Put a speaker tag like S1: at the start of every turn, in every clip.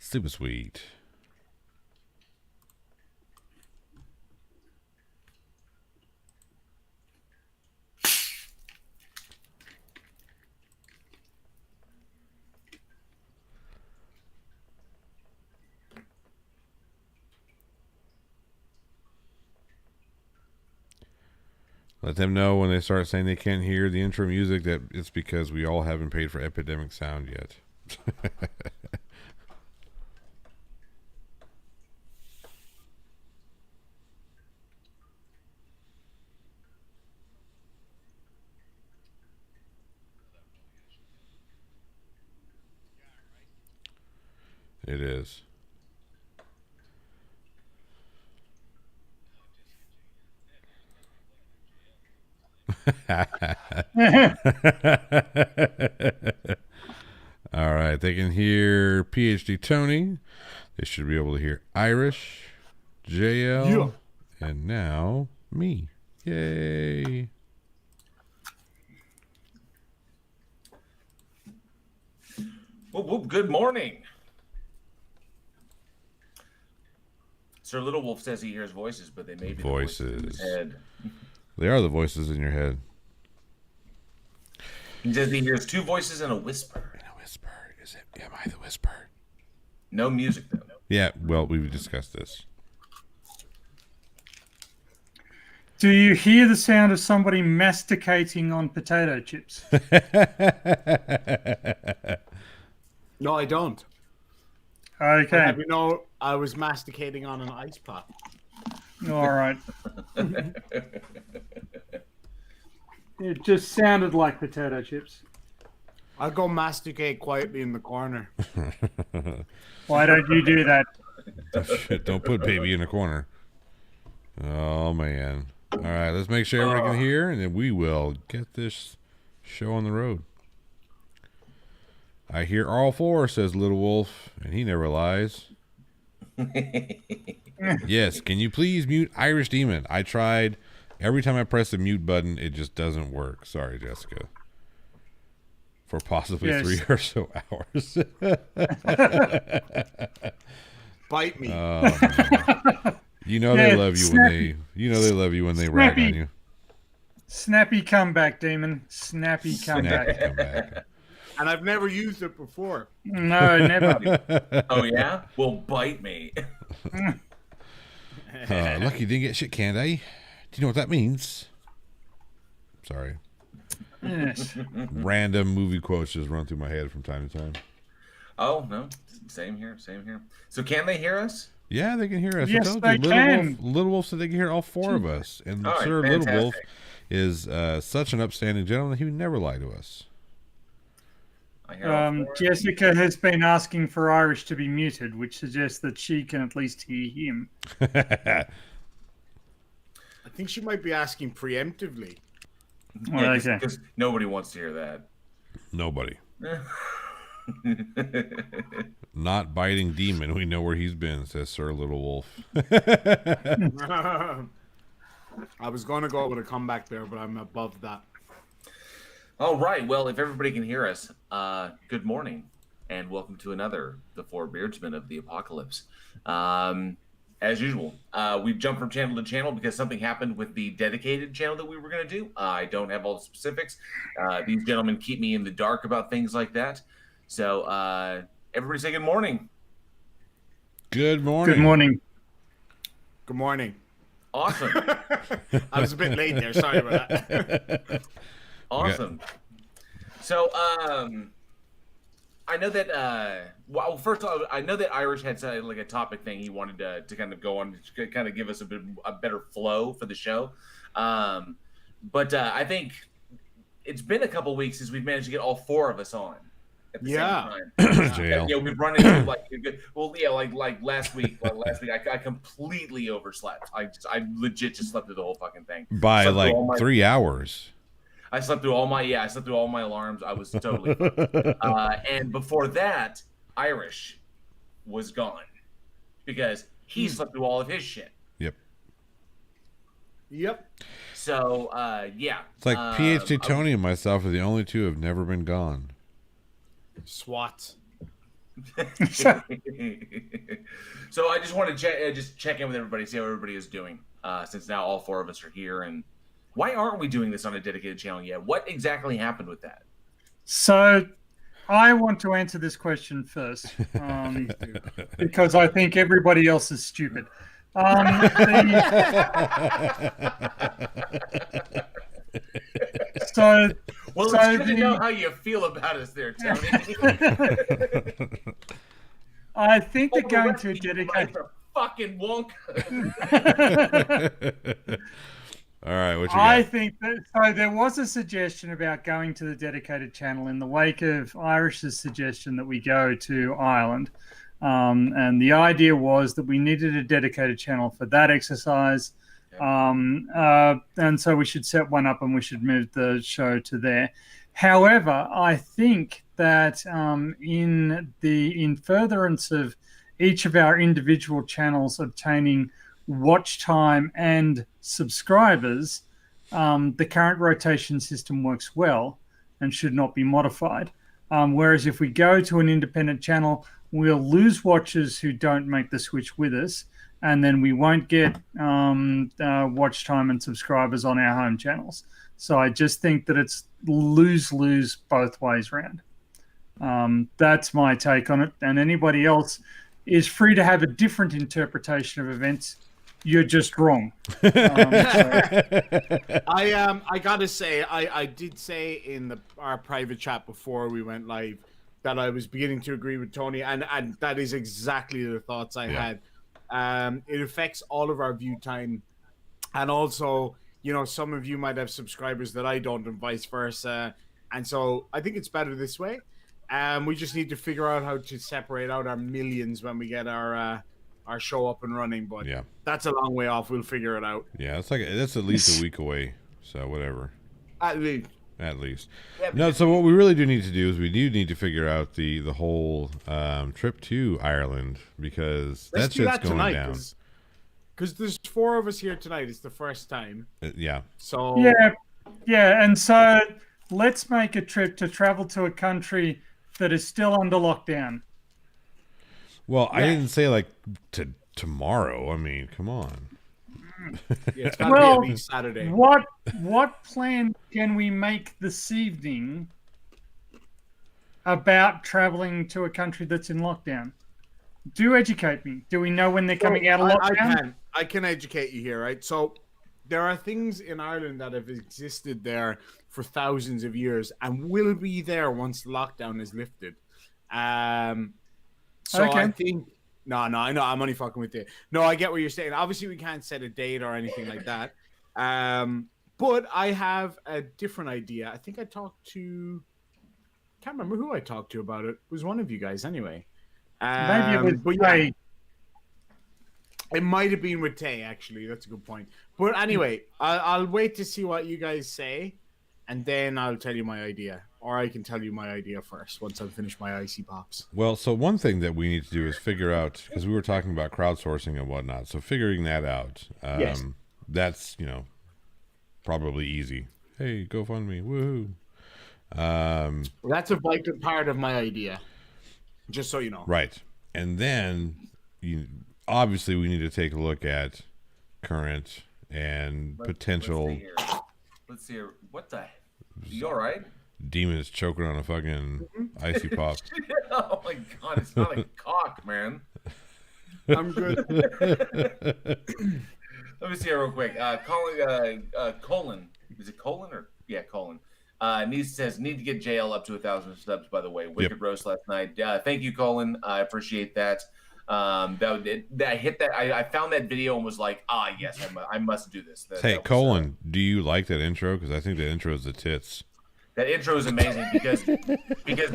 S1: Super sweet. Let them know when they start saying they can't hear the intro music that it's because we all haven't paid for Epidemic Sound yet. It is. All right, they can hear PhD Tony. They should be able to hear Irish, JL, and now me. Yay.
S2: Whoop, whoop, good morning. Sir Little Wolf says he hears voices, but they may be voices in his head.
S1: They are the voices in your head.
S2: He says he hears two voices and a whisper.
S1: And a whisper. Am I the whisper?
S2: No music, though.
S1: Yeah, well, we've discussed this.
S3: Do you hear the sound of somebody masticating on potato chips?
S4: No, I don't.
S3: Okay.
S4: You know, I was masticating on an ice pop.
S3: All right. It just sounded like potato chips.
S4: I'll go masticate quietly in the corner.
S3: Why don't you do that?
S1: Oh, shit, don't put baby in the corner. Oh, man. All right, let's make sure everybody can hear, and then we will get this show on the road. I hear all four, says Little Wolf, and he never lies. Yes, can you please mute Irish Demon? I tried. Every time I press the mute button, it just doesn't work. Sorry, Jessica. For possibly 3 or so hours.
S4: Bite me.
S1: You know they love you they love you when they rag on you.
S3: Snappy comeback, Demon. Snappy comeback.
S4: And I've never used it before.
S3: No, never.
S2: Oh, yeah? Well, bite me.
S1: Lucky didn't get shit canned, eh? Do you know what that means? Sorry.
S3: Yes.
S1: Random movie quotes just run through my head from time to time.
S2: Oh, no. Same here. So can they hear us?
S1: Yeah, they can hear us.
S3: Yes,
S1: I told you,
S3: they can.
S1: Little Wolf said they can hear all four of us. And
S2: All right,
S1: Sir
S2: fantastic.
S1: Little Wolf is such an upstanding gentleman, he would never lie to us.
S2: I hear all four.
S3: Jessica has been asking for Irish to be muted, which suggests that she can at least hear him.
S4: I think she might be asking preemptively.
S2: Yeah,
S3: Okay.
S2: because nobody wants to hear that.
S1: Nobody. Not biting demon. We know where he's been, says Sir Little Wolf.
S4: I was going to go with a comeback there, but I'm above that.
S2: All right. Well, if everybody can hear us, good morning and welcome to another The Four Beardsmen of the Apocalypse. As usual, we've jumped from channel to channel because something happened with the dedicated channel that we were going to do. I don't have all the specifics. These gentlemen keep me in the dark about things like that. So everybody say good morning.
S1: Good morning.
S3: Good morning.
S4: Good morning.
S2: Awesome.
S4: I was a bit late there. Sorry about that.
S2: Awesome. So, I know that. Well, first of all, I know that Irish had like a topic thing he wanted to kind of go on to kind of give us a better flow for the show. But I think it's been a couple weeks since we've managed to get all four of us on at the same time.
S1: Jail.
S2: Yeah, we've run into like like last week. I completely overslept. I legit just slept through the whole fucking thing
S1: By
S2: Slept
S1: like
S2: through all my-
S1: 3 hours.
S2: I slept through all my alarms. I was totally and before that, Irish was gone because he slept through all of his shit.
S4: Yep.
S2: So yeah,
S1: It's like PhD Tony and myself are the only two who have never been gone.
S4: SWAT.
S2: So I just want to check in with everybody, see how everybody is doing. Since now all four of us are here, and why aren't we doing this on a dedicated channel yet? What exactly happened with that?
S3: So I want to answer this question first because I think everybody else is stupid. So
S2: well, it's good to know how you feel about us there, Tony.
S3: I think they're going to dedicate
S2: fucking Wonka.
S1: All right, what you got?
S3: I think that so there was a suggestion about going to the dedicated channel in the wake of Irish's suggestion that we go to Ireland. And the idea was that we needed a dedicated channel for that exercise. And so we should set one up and we should move the show to there. However, I think that in furtherance of each of our individual channels obtaining watch time and subscribers, the current rotation system works well and should not be modified. Whereas if we go to an independent channel, we'll lose watchers who don't make the switch with us, and then we won't get watch time and subscribers on our home channels. So I just think that it's lose-lose both ways around. That's my take on it. And anybody else is free to have a different interpretation of events. You're just wrong.
S4: I gotta say, I did say in our private chat before we went live that I was beginning to agree with Tony, and that is exactly the thoughts I had. It affects all of our view time, and also, you know, some of you might have subscribers that I don't, and vice versa. And so I think it's better this way. We just need to figure out how to separate out our millions when we get our show up and running. But
S1: yeah,
S4: that's a long way off. We'll figure it out.
S1: Yeah, that's at least a week away. So whatever.
S4: At least.
S1: Yeah, no, so what we really do need to do is we do need to figure out the whole trip to Ireland, because that shit's going down.
S4: Because there's four of us here tonight. It's the first time.
S1: Yeah.
S4: So
S3: yeah, and so let's make a trip to travel to a country that is still under lockdown.
S1: Well, yeah. I didn't say like tomorrow. I mean, come on.
S4: Yeah, it's gotta be at least Saturday.
S3: What plan can we make this evening about traveling to a country that's in lockdown? Do educate me. Do we know when they're coming out of lockdown?
S4: I can educate you here, right? So there are things in Ireland that have existed there for thousands of years and will be there once the lockdown is lifted. So okay. I think No, I know. I'm only fucking with you. No, I get what you're saying. Obviously, we can't set a date or anything like that. But I have a different idea. I think I talked to... can't remember who I talked to about it. It was one of you guys anyway.
S3: Maybe it was
S4: Tay. It might have been with Tay, actually. That's a good point. But anyway, I'll wait to see what you guys say, and then I'll tell you my idea. Or I can tell you my idea first once I've finished my icy pops.
S1: Well, so one thing that we need to do is figure out, because we were talking about crowdsourcing and whatnot, so figuring that out,
S4: yes.
S1: That's, probably easy. Hey, GoFundMe, woohoo.
S4: That's a vital part of my idea, just so you know.
S1: Right. And then, obviously, we need to take a look at current and potential...
S2: Let's see here. What the... You all right?
S1: Demon is choking on a fucking icy pop.
S2: Oh my god, it's not a cock, man.
S4: I'm good.
S2: Let me see it real quick. Colin. Is it Colin or Colin? Says need to get JL up to 1,000 subs. By the way, wicked roast last night. Thank you, Colin. I appreciate that. I hit that. I found that video and was like, yes, I must do this.
S1: Hey, Colin, do you like that intro? Because I think that intro is the tits.
S2: That intro is amazing because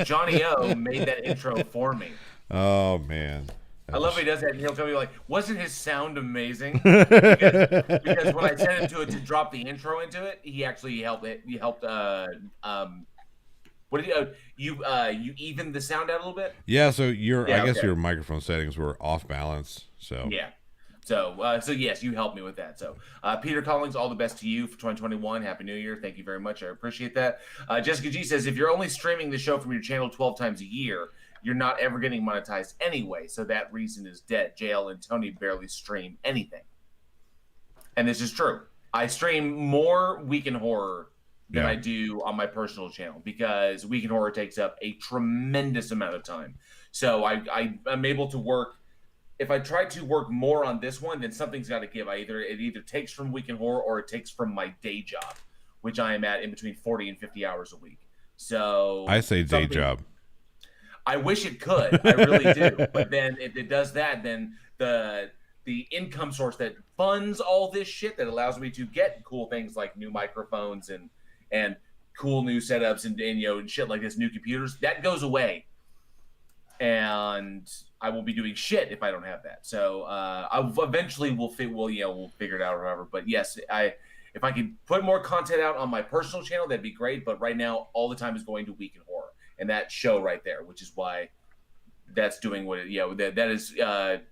S2: Johnny O made that intro for me.
S1: Oh man,
S2: I love he does that, and he'll tell me like, wasn't his sound amazing? because when I sent him to drop the intro into it, he actually helped it. He helped. What did you evened the sound out a little bit?
S1: Yeah. So I guess your microphone settings were off balance. So
S2: yeah. So yes, you helped me with that. So Peter Collins, all the best to you for 2021. Happy New Year. Thank you very much. I appreciate that. Jessica G says, if you're only streaming the show from your channel 12 times a year, you're not ever getting monetized anyway. So that reason is dead. JL and Tony barely stream anything. And this is true. I stream more Weekend Horror than I do on my personal channel because Weekend Horror takes up a tremendous amount of time. So I'm able to work. If I try to work more on this one, then something's got to give. It either takes from Weekend Horror or it takes from my day job, which I am at in between 40 and 50 hours a week. So
S1: I say day job.
S2: I wish it could. I really do. But then if it does that, then the income source that funds all this shit that allows me to get cool things like new microphones and cool new setups and and shit like this, new computers, that goes away. And I will be doing shit if I don't have that. So I eventually we'll figure it out or whatever. But yes, if I could put more content out on my personal channel, that'd be great. But right now, all the time is going to Weekend Horror and that show right there, which is why that's doing what that is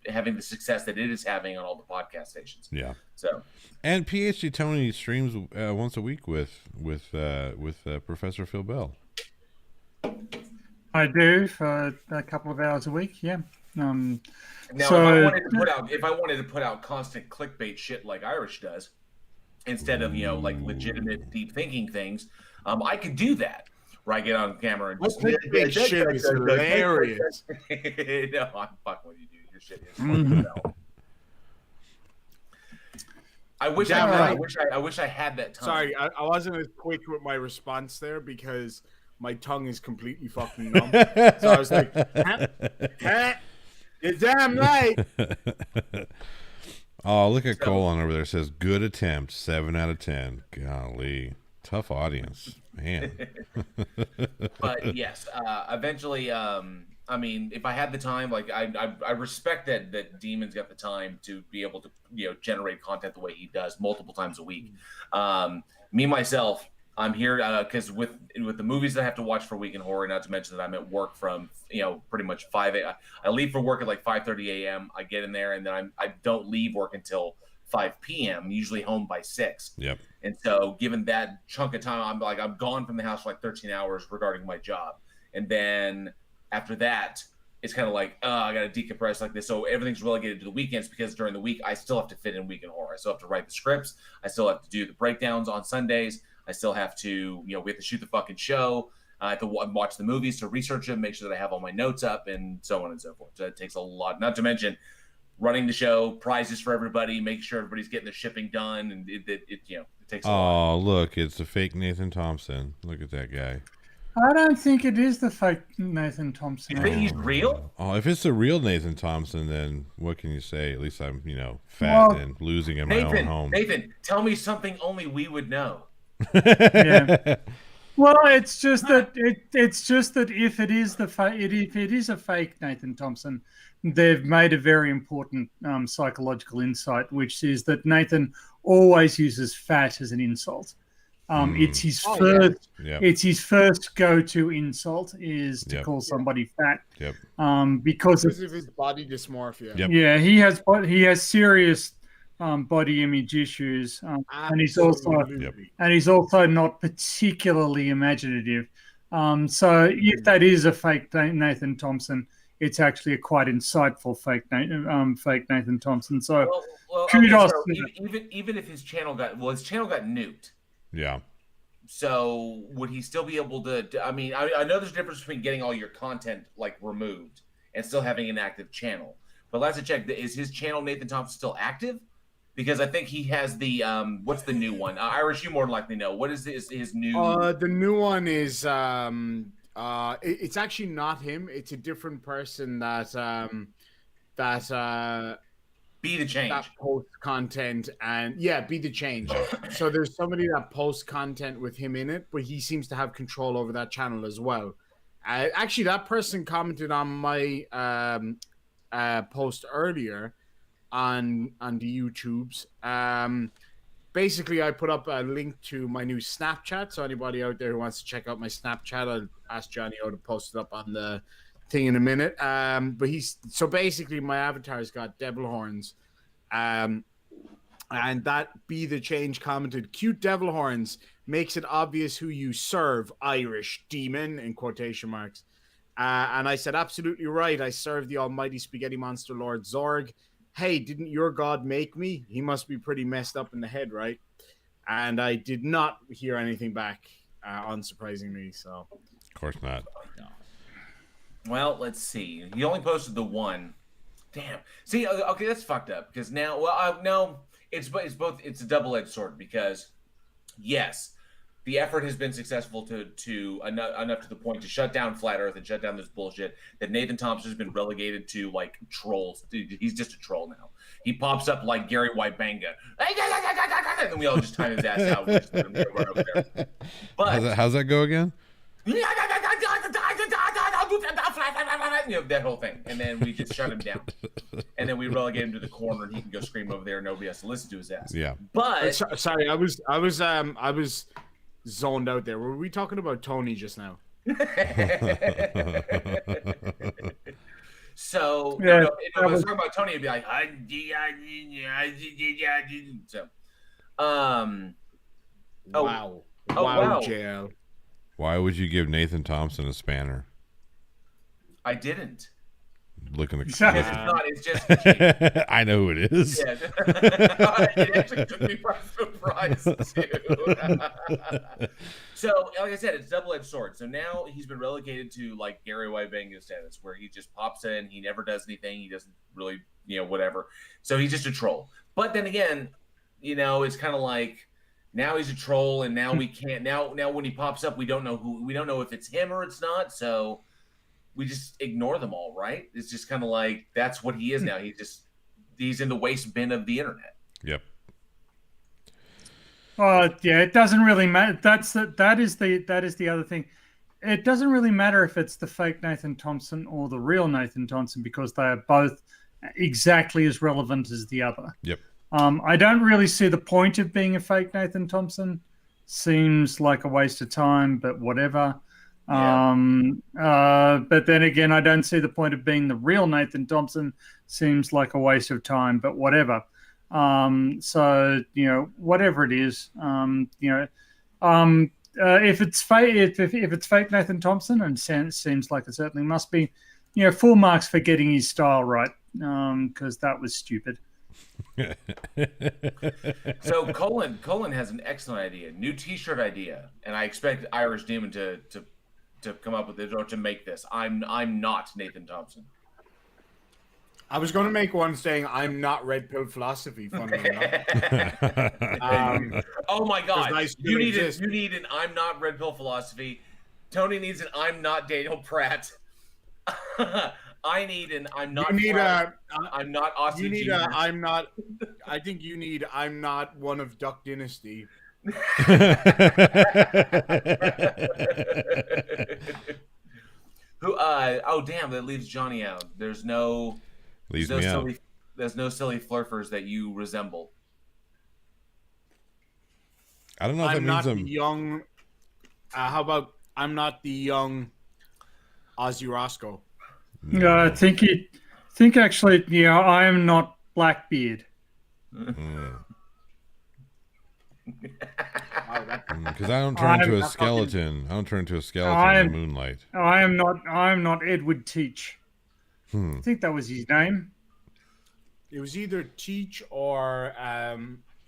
S2: having the success that it is having on all the podcast stations.
S1: Yeah.
S2: So. And
S1: PhD Tony streams once a week with Professor Phil Bell.
S3: I do for a couple of hours a week. Yeah.
S2: Now,
S3: so,
S2: if I wanted to put out constant clickbait shit like Irish does, instead of like legitimate deep thinking things, I could do that. Where I get on camera and just
S4: clickbait shit is hilarious.
S2: No, I'm fucking with you, dude. Your shit is. I wish I had that time.
S4: Sorry, I wasn't as quick with my response there because my tongue is completely fucking numb. So I was like, you're damn right.
S1: Oh, look at Colin over there. It says, good attempt, 7 out of 10. Golly. Tough audience. Man.
S2: But yes, eventually, I mean, if I had the time, like I respect that Demon's got the time to be able to, generate content the way he does multiple times a week. Me, myself, I'm here because with the movies that I have to watch for Weekend Horror, not to mention that I'm at work from pretty much 5 a.m. I leave for work at like 5:30 a.m. I get in there and then I don't leave work until 5 p.m. usually home by 6.
S1: Yep.
S2: And so given that chunk of time, I'm gone from the house for like 13 hours regarding my job, and then after that it's kind of like I gotta decompress like this. So everything's relegated to the weekends because during the week I still have to fit in Weekend Horror. I still have to write the scripts. I still have to do the breakdowns on Sundays. I still have to, we have to shoot the fucking show. I have to watch the movies to research them, make sure that I have all my notes up, and so on and so forth. So it takes a lot, not to mention running the show, prizes for everybody, making sure everybody's getting their shipping done, and it takes a lot.
S1: Oh, look, it's the fake Nathan Thompson. Look at that guy.
S3: I don't think it is the fake Nathan Thompson.
S2: You think he's real?
S1: Oh, if it's the real Nathan Thompson, then what can you say? At least I'm, fat and losing in my own home.
S2: Nathan, tell me something only we would know.
S3: Yeah. Well, it's just that if it is a fake Nathan Thompson, they've made a very important psychological insight, which is that Nathan always uses fat as an insult. It's his first.
S1: Yep.
S3: It's his first go-to insult is to call somebody fat.
S1: Yep.
S3: Because
S4: of his body dysmorphia.
S1: Yep.
S3: Yeah, he has serious body image issues, and he's also not particularly imaginative. So if that is a fake Nathan Thompson, it's actually a quite insightful fake Nathan Thompson. So kudos.
S2: Even if his channel got nuked.
S1: Yeah.
S2: So would he still be able to? I mean, I know there's a difference between getting all your content like removed and still having an active channel. But last I checked, is his channel Nathan Thompson still active? Because I think he has the what's the new one? Irish, you more than likely know. What is his new?
S4: The new one is it's actually not him. It's a different person that
S2: Be the Change.
S4: That posts content and Be the Change. So there's somebody that posts content with him in it, but he seems to have control over that channel as well. Actually, that person commented on my post earlier on the YouTubes. Basically, I put up a link to my new Snapchat. So anybody out there who wants to check out my Snapchat, I'll ask Johnny O to post it up on the thing in a minute. But basically my avatar's got devil horns. And that Be the Change commented, cute devil horns makes it obvious who you serve, Irish demon, in quotation marks. And I said, absolutely right. I serve the almighty spaghetti monster Lord Zorg. Hey, didn't your god make me? He must be pretty messed up in the head, right? And I did not hear anything back, unsurprisingly. So,
S1: Of course not.
S4: no.
S2: Well, let's see. He only posted the one. Damn. See, okay, that's fucked up because now, no, it's both. It's a double-edged sword because, yes, the effort has been successful to enough to the point to shut down Flat Earth and shut down this bullshit that Nathan Thompson has been relegated to like trolls. Dude, he's just a troll now. He pops up like Gary Whitebanga, and we all just time his ass out. We just let him run over there. But
S1: How's that go again?
S2: That whole thing, and then we just shut him down, and then we relegate him to the corner, and he can go scream over there, and nobody has to listen to his ass.
S1: Yeah.
S2: But
S4: Sorry, I was zoned out there. Were we talking about Tony just now?
S2: So
S3: Yeah,
S2: if I was talking about Tony, it'd be like, so,
S4: Wow.
S2: wow.
S4: JL.
S1: Why would you give Nathan Thompson a spanner?
S2: I didn't.
S1: Look in the
S2: It's not. It's just.
S1: I know who it is.
S2: Yeah. It actually took me by surprise too. So, like I said, it's double-edged sword. So now he's been relegated to like Gary Whitebanga status, where he just pops in, he never does anything, he doesn't really, whatever. So he's just a troll. But then again, it's kind of like now he's a troll, and now we can't. Now when he pops up, we don't know if it's him or it's not. So we just ignore them all, right? It's just kind of like that's what he is now. He's in the waste bin of the internet.
S1: Yep.
S3: Yeah, it doesn't really matter. That is the other thing. It doesn't really matter if it's the fake Nathan Thompson or the real Nathan Thompson because they are both exactly as relevant as the other.
S1: Yep.
S3: I don't really see the point of being a fake Nathan Thompson. Seems like a waste of time, but whatever.
S2: Yeah.
S3: But then again, I don't see the point of being the real Nathan Thompson. Seems like a waste of time, but whatever. So whatever it is, if it's fake, if it's fake Nathan Thompson, and seems like it certainly must be, full marks for getting his style right, because that was stupid.
S2: So Colin has an excellent idea, new T-shirt idea, and I expect Irish Demon to come up with it or to make this. I'm not Nathan Thompson.
S4: I was going to make one saying I'm not Red Pill Philosophy. Funny enough.
S2: Oh my God!
S4: Nice
S2: You need an I'm not Red Pill Philosophy. Tony needs an I'm not Daniel Pratt. I need an I'm not.
S4: You need
S2: I'm not Aussie.
S4: You need a I'm not. I think you need I'm not one of Duck Dynasty.
S2: Who? Oh damn! That leaves Johnny out. There's no silly flurfers that you resemble.
S1: I don't know if
S4: I'm
S1: that
S4: not
S1: means
S4: the young. How about I'm not the young Ozzy Roscoe?
S3: No, I think actually, I am not Blackbeard.
S1: Because I don't turn into a skeleton. I don't turn into a skeleton in the moonlight.
S3: I am not Edward Teach. I think that was his name.
S4: It was either Teach or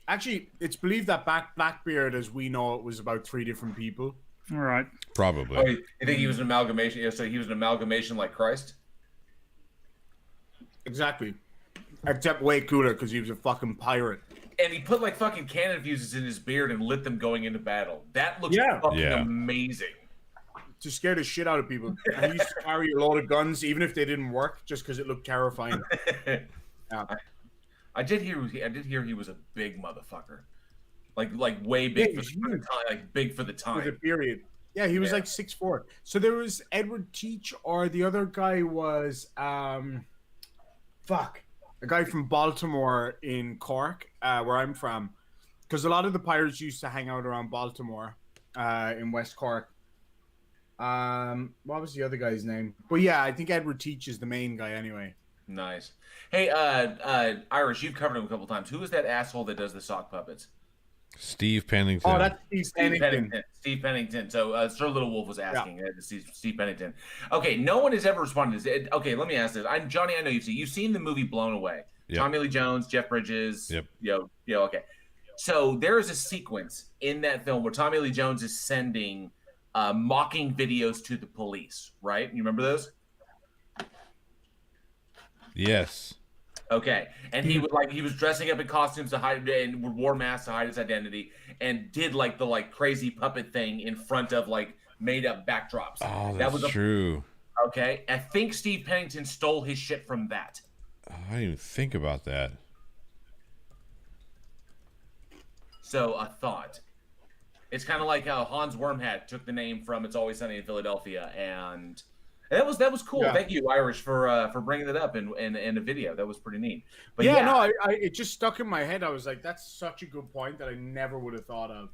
S4: actually, it's believed that Blackbeard, as we know it, was about 3 different people.
S3: All right.
S1: Probably.
S2: Oh, you think he was an amalgamation? Yeah, so he was an amalgamation like Christ?
S4: Exactly. Except way cooler because he was a fucking pirate.
S2: And he put like fucking cannon fuses in his beard and lit them going into battle. That looks fucking amazing.
S4: To scare the shit out of people. And he used to carry a load of guns, even if they didn't work, just because it looked terrifying. Yeah.
S2: I did hear he was a big motherfucker, like way big for the time, like big for the time.
S4: For the period. Yeah, he was like 6'4". So there was Edward Teach, or the other guy was a guy from Baltimore in Cork, where I'm from, because a lot of the pirates used to hang out around Baltimore, in West Cork. What was the other guy's name? But yeah, I think Edward Teach is the main guy anyway.
S2: Nice. Hey, Irish, you've covered him a couple times. Who is that asshole that does the sock puppets?
S1: Steve Pennington.
S4: Oh, that's Steve Pennington.
S2: Steve Pennington. So Sir Little Wolf was asking. Steve Pennington. Okay, no one has ever responded to this. Okay, let me ask this. Johnny, I know you've seen the movie Blown Away.
S1: Yep.
S2: Tommy Lee Jones, Jeff Bridges.
S1: Yep.
S2: Okay. So there is a sequence in that film where Tommy Lee Jones is sending mocking videos to the police, right? You remember those?
S1: Yes.
S2: Okay, and he was dressing up in costumes to hide and wore masks to hide his identity, and did the crazy puppet thing in front of made up backdrops.
S1: Oh, that's true.
S2: Okay, I think Steve Pennington stole his shit from that.
S1: Oh, I didn't even think about that.
S2: So a thought. It's kind of like how Hans Wormhat took the name from It's Always Sunny in Philadelphia, and that was cool.
S4: Yeah.
S2: Thank you, Irish, for bringing that up in a video. That was pretty neat. But
S4: it just stuck in my head. I was like, that's such a good point that I never would have thought of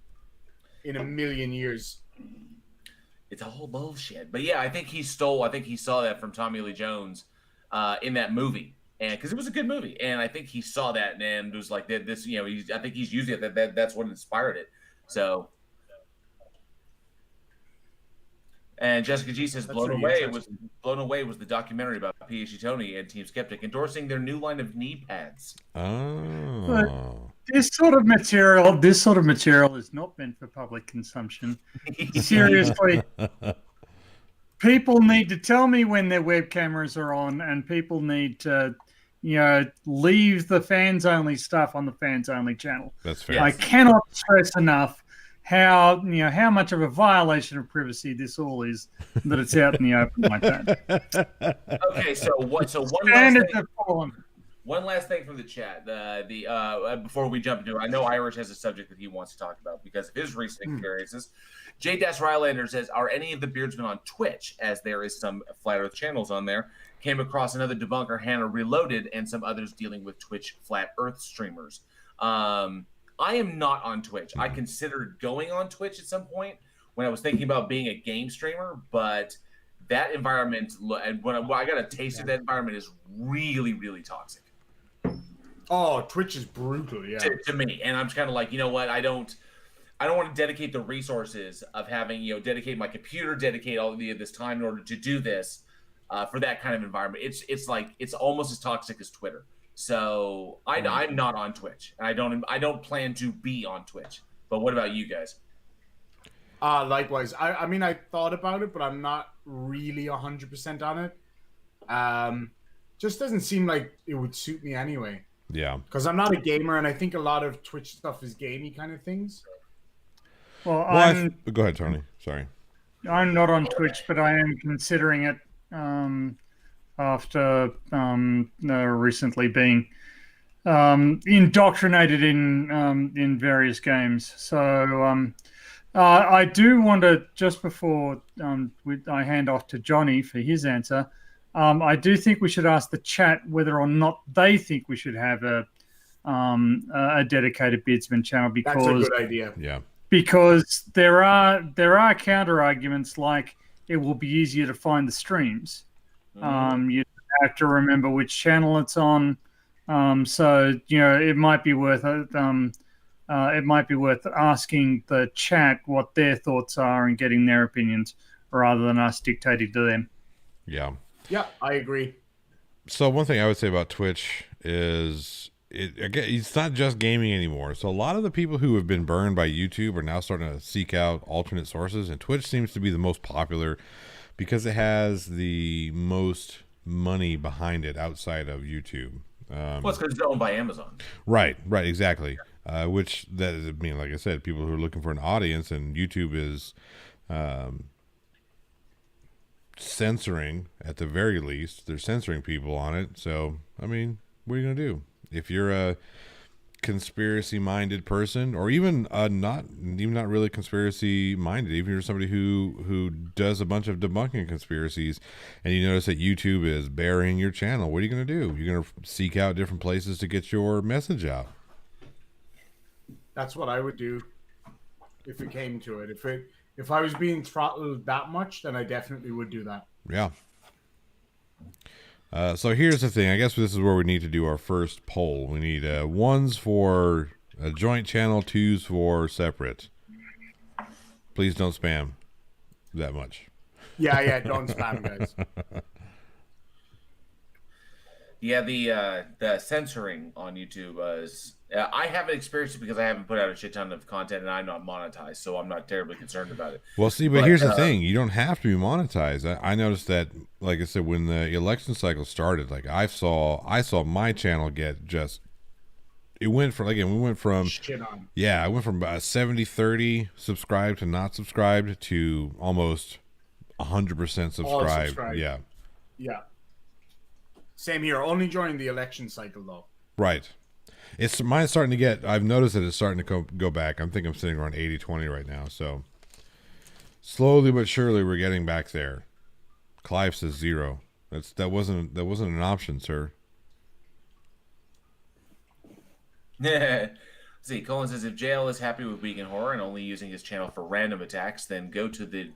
S4: in a million years.
S2: It's all bullshit. But yeah, I think he saw that from Tommy Lee Jones in that movie. And because it was a good movie, and I think he saw that and was like, "This, I think he's using it. That's what inspired it." So, and Jessica G says, "Blown Away" was the documentary about PhD Tony and Team Skeptic endorsing their new line of knee pads.
S1: Oh,
S3: but this sort of material is not meant for public consumption. Seriously. People need to tell me when their web cameras are on, and people need to, leave the fans only stuff on the fans only channel.
S1: That's fair.
S3: I cannot stress enough how much of a violation of privacy this all is, that it's out in the open like that.
S2: Okay, so one last thing from the chat. Before we jump into it, I know Irish has a subject that he wants to talk about because of his recent experiences. J. Rylander says, "Are any of the Beardsmen on Twitch? As there is some Flat Earth channels on there. Came across another debunker, Hannah Reloaded, and some others dealing with Twitch Flat Earth streamers. I am not on Twitch. I considered going on Twitch at some point when I was thinking about being a game streamer, but that environment, and when I got a taste of that environment, is really, really toxic.
S4: Oh, Twitch is brutal, yeah.
S2: To me, and I'm just kind of like, you know what? I don't want to dedicate the resources of having, dedicate my computer, dedicate all of this time in order to do this for that kind of environment. It's almost as toxic as Twitter. So I'm not on Twitch, and I don't plan to be on Twitch. But what about you guys?
S4: Likewise. I mean, I thought about it, but I'm not really 100% on it. Just doesn't seem like it would suit me anyway.
S1: Yeah.
S4: Because I'm not a gamer, and I think a lot of Twitch stuff is gamey kind of things.
S3: Well,
S1: go ahead, Tony. Sorry.
S3: I'm not on Twitch, but I am considering it after recently being indoctrinated in various games. So I do want to, just before I hand off to Johnny for his answer, I do think we should ask the chat whether or not they think we should have a dedicated Beardsman channel, because
S4: that's a good idea.
S1: Yeah.
S3: Because there are counter arguments, like it will be easier to find the streams. You have to remember which channel it's on. So it might be worth asking the chat what their thoughts are and getting their opinions rather than us dictating to them.
S1: Yeah.
S4: Yeah, I agree.
S1: So one thing I would say about Twitch is it's not just gaming anymore. So a lot of the people who have been burned by YouTube are now starting to seek out alternate sources, and Twitch seems to be the most popular because it has the most money behind it outside of YouTube.
S2: Well, it's because it's owned by Amazon.
S1: Right, exactly. Which that is, like I said, people who are looking for an audience, and YouTube is censoring, at the very least. They're censoring people on it. So, what are you going to do? If you're a conspiracy-minded person, or even not really conspiracy-minded, even if you're somebody who does a bunch of debunking conspiracies, and you notice that YouTube is burying your channel, what are you going to do? You're going to seek out different places to get your message out.
S4: That's what I would do if it came to it. If I was being throttled that much, then I definitely would do that.
S1: Yeah. So here's the thing. I guess this is where we need to do our first poll. We need ones for A joint channel, twos for separate. Please don't spam that much.
S4: Yeah, don't spam, guys.
S2: Yeah, the censoring on YouTube is. I haven't experienced it because I haven't put out a shit ton of content and I'm not monetized, so I'm not terribly concerned about it.
S1: Well, see, but here's the thing: you don't have to be monetized. I noticed that, like I said, when the election cycle started, like I saw my channel get just. It went from we went from
S4: Shit on.
S1: Yeah, I went from 70-30 subscribed to not subscribed to almost 100% subscribed. Yeah.
S4: Yeah. Same here. Only during the election cycle, though.
S1: Right. Mine's starting to get. I've noticed that it's starting to go back. I think I'm sitting around 80-20 right now. So slowly but surely, we're getting back there. Clive says 0. That wasn't an option, sir.
S2: See, Colin says if JL is happy with Weekend Horror and only using his channel for random attacks, then go to the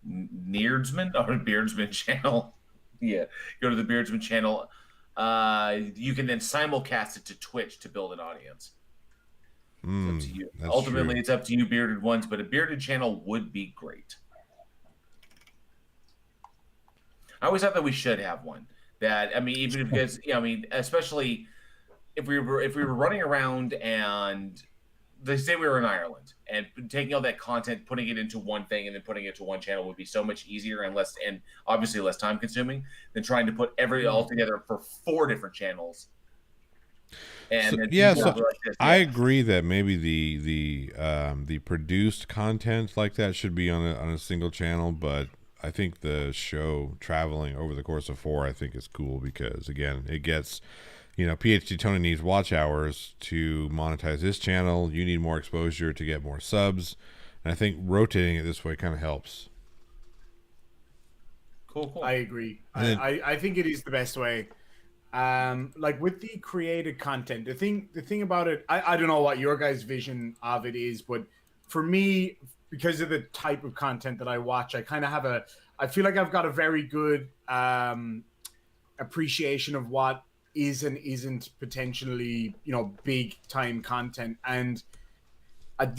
S2: Beardsman channel. Yeah, go to the Beardsman channel. You can then simulcast it to Twitch to build an audience. It's up to you. Ultimately, it's up to you, bearded ones, but a bearded channel would be great. I always thought that we should have one. That, I mean, even because, especially if we were running around and they say we were in Ireland and taking all that content, putting it into one thing and then putting it to one channel would be so much easier and obviously less time consuming than trying to put all together for 4 different channels. And
S1: I agree that maybe the produced content like that should be on a single channel, but I think the show traveling over the course of 4 I think is cool because again it gets. PhD Tony needs watch hours to monetize his channel. You need more exposure to get more subs. And I think rotating it this way kind of helps.
S2: Cool.
S4: I agree. I think it is the best way. Like with the created content, the thing about it, I don't know what your guys' vision of it is, but for me, because of the type of content that I watch, I kind of I feel like I've got a very good appreciation of what is and isn't potentially, big time content. And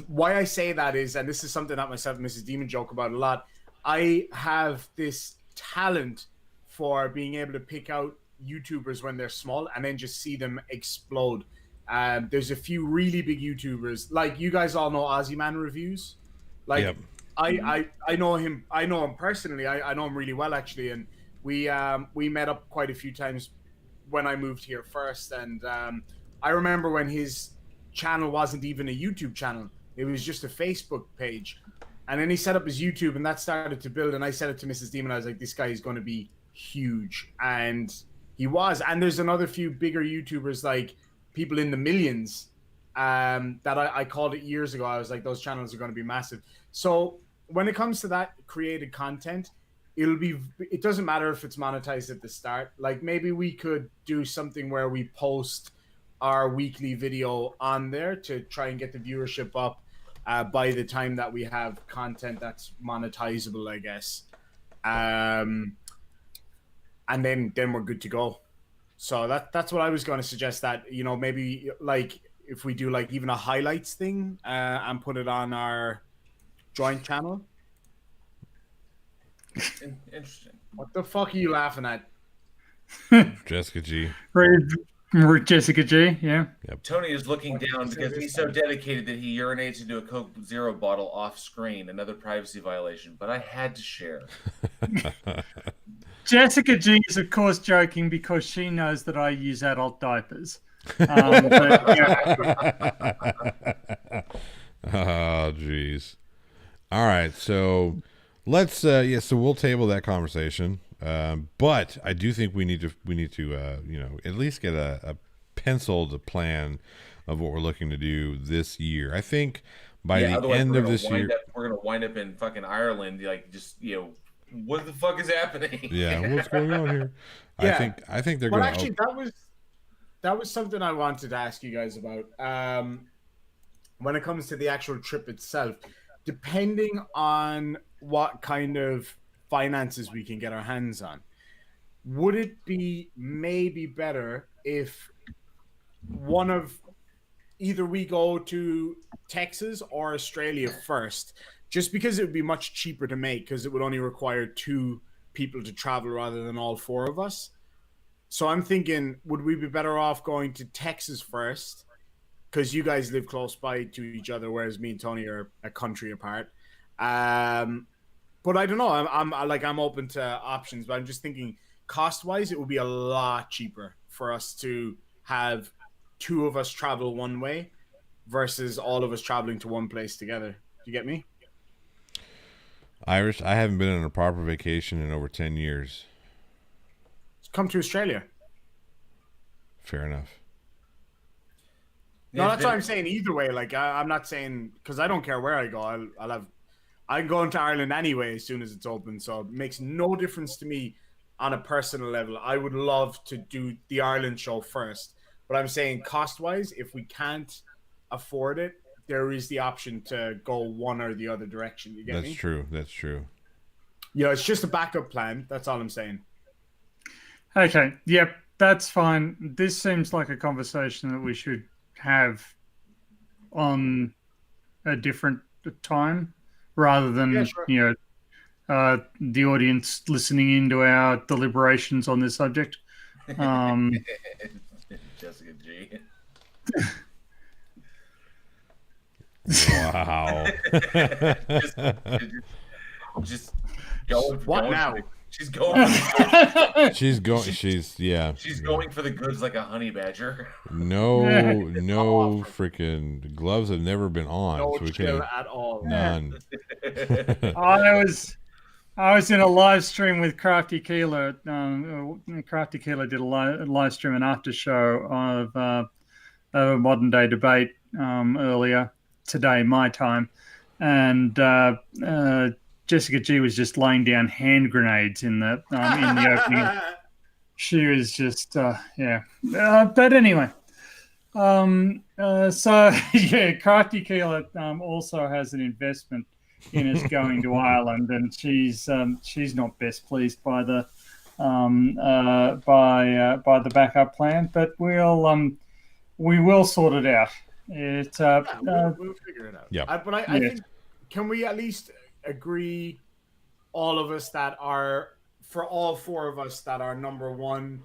S4: why I say that is, and this is something that myself and Mrs. Demon joke about a lot, I have this talent for being able to pick out YouTubers when they're small and then just see them explode. There's a few really big YouTubers, like you guys all know Aussie Man Reviews. Like, yep. I know him. I know him personally. I know him really well, actually. And we met up quite a few times when I moved here first, and I remember when his channel wasn't even a YouTube channel, it was just a Facebook page, and then he set up his YouTube and that started to build, and I said it to Mrs. Demon, I was like, this guy is going to be huge, and he was. And there's another few bigger YouTubers, like people in the millions, that I called it years ago. I was like, those channels are going to be massive. So when it comes to that created content, it doesn't matter if it's monetized at the start. Like maybe we could do something where we post our weekly video on there to try and get the viewership up by the time that we have content that's monetizable, I guess. And then we're good to go. So that's what I was going to suggest, that, maybe like if we do like even a highlights thing and put it on our joint channel.
S2: Interesting.
S4: What the fuck are you laughing at?
S1: Jessica G.
S3: Jessica G, yeah.
S1: Yep.
S2: Tony is looking down because he's so dedicated that he urinates into a Coke Zero bottle off screen, another privacy violation, but I had to share.
S3: Jessica G is, of course, joking because she knows that I use adult diapers.
S1: Oh, jeez. All right, so let's so we'll table that conversation. But I do think we need to at least get a penciled plan of what we're looking to do this year. I think by the end of this year,
S2: we're gonna wind up in fucking Ireland, like just what the fuck is happening?
S1: Yeah, what's going on here?
S4: Yeah.
S1: I think they're
S4: well,
S1: going.
S4: Actually, that was something I wanted to ask you guys about. When it comes to the actual trip itself, depending on what kind of finances we can get our hands on, would it be maybe better if one of either we go to Texas or Australia first, just because it would be much cheaper to make, because it would only require 2 people to travel rather than all 4 of us. So I'm thinking, would we be better off going to Texas first? Because you guys live close by to each other, whereas me and Tony are a country apart. But I don't know. I'm open to options, but I'm just thinking, cost-wise, it would be a lot cheaper for us to have 2 of us travel one way versus all of us traveling to one place together. Do you get me?
S1: Irish, I haven't been on a proper vacation in over 10 years.
S4: Come to Australia.
S1: Fair enough.
S4: No, that's what I'm saying. Either way, like I'm not saying, because I don't care where I go. I'm going to Ireland anyway as soon as it's open, so it makes no difference to me on a personal level. I would love to do the Ireland show first, but I'm saying cost-wise, if we can't afford it, there is the option to go one or the other direction. You get me?
S1: That's true. That's true.
S4: Yeah, it's just a backup plan. That's all I'm saying.
S3: Okay. Yep. That's fine. This seems like a conversation that we should have on a different time rather than, the audience listening into our deliberations on this subject.
S2: Jessica G.
S1: Wow.
S2: just going for
S4: what now?
S2: She's going.
S1: She's going.
S2: She's going for the goods like a honey badger.
S1: No freaking gloves have never been on.
S4: No
S1: so we
S4: chill
S1: can't.
S4: at all.
S1: None.
S3: I was in a live stream with Crafty Keeler. Crafty Keeler did a live stream, an after show of a modern day debate earlier today, my time, and Jessica G was just laying down hand grenades in the opening. She was just but anyway. Crafty Keeler also has an investment in us going to Ireland, and she's not best pleased by the by the backup plan, but we will sort it out.
S4: We'll figure it out.
S1: Yeah.
S4: But I think, can we at least agree, all of us, that are, for all 4 of us, that our number 1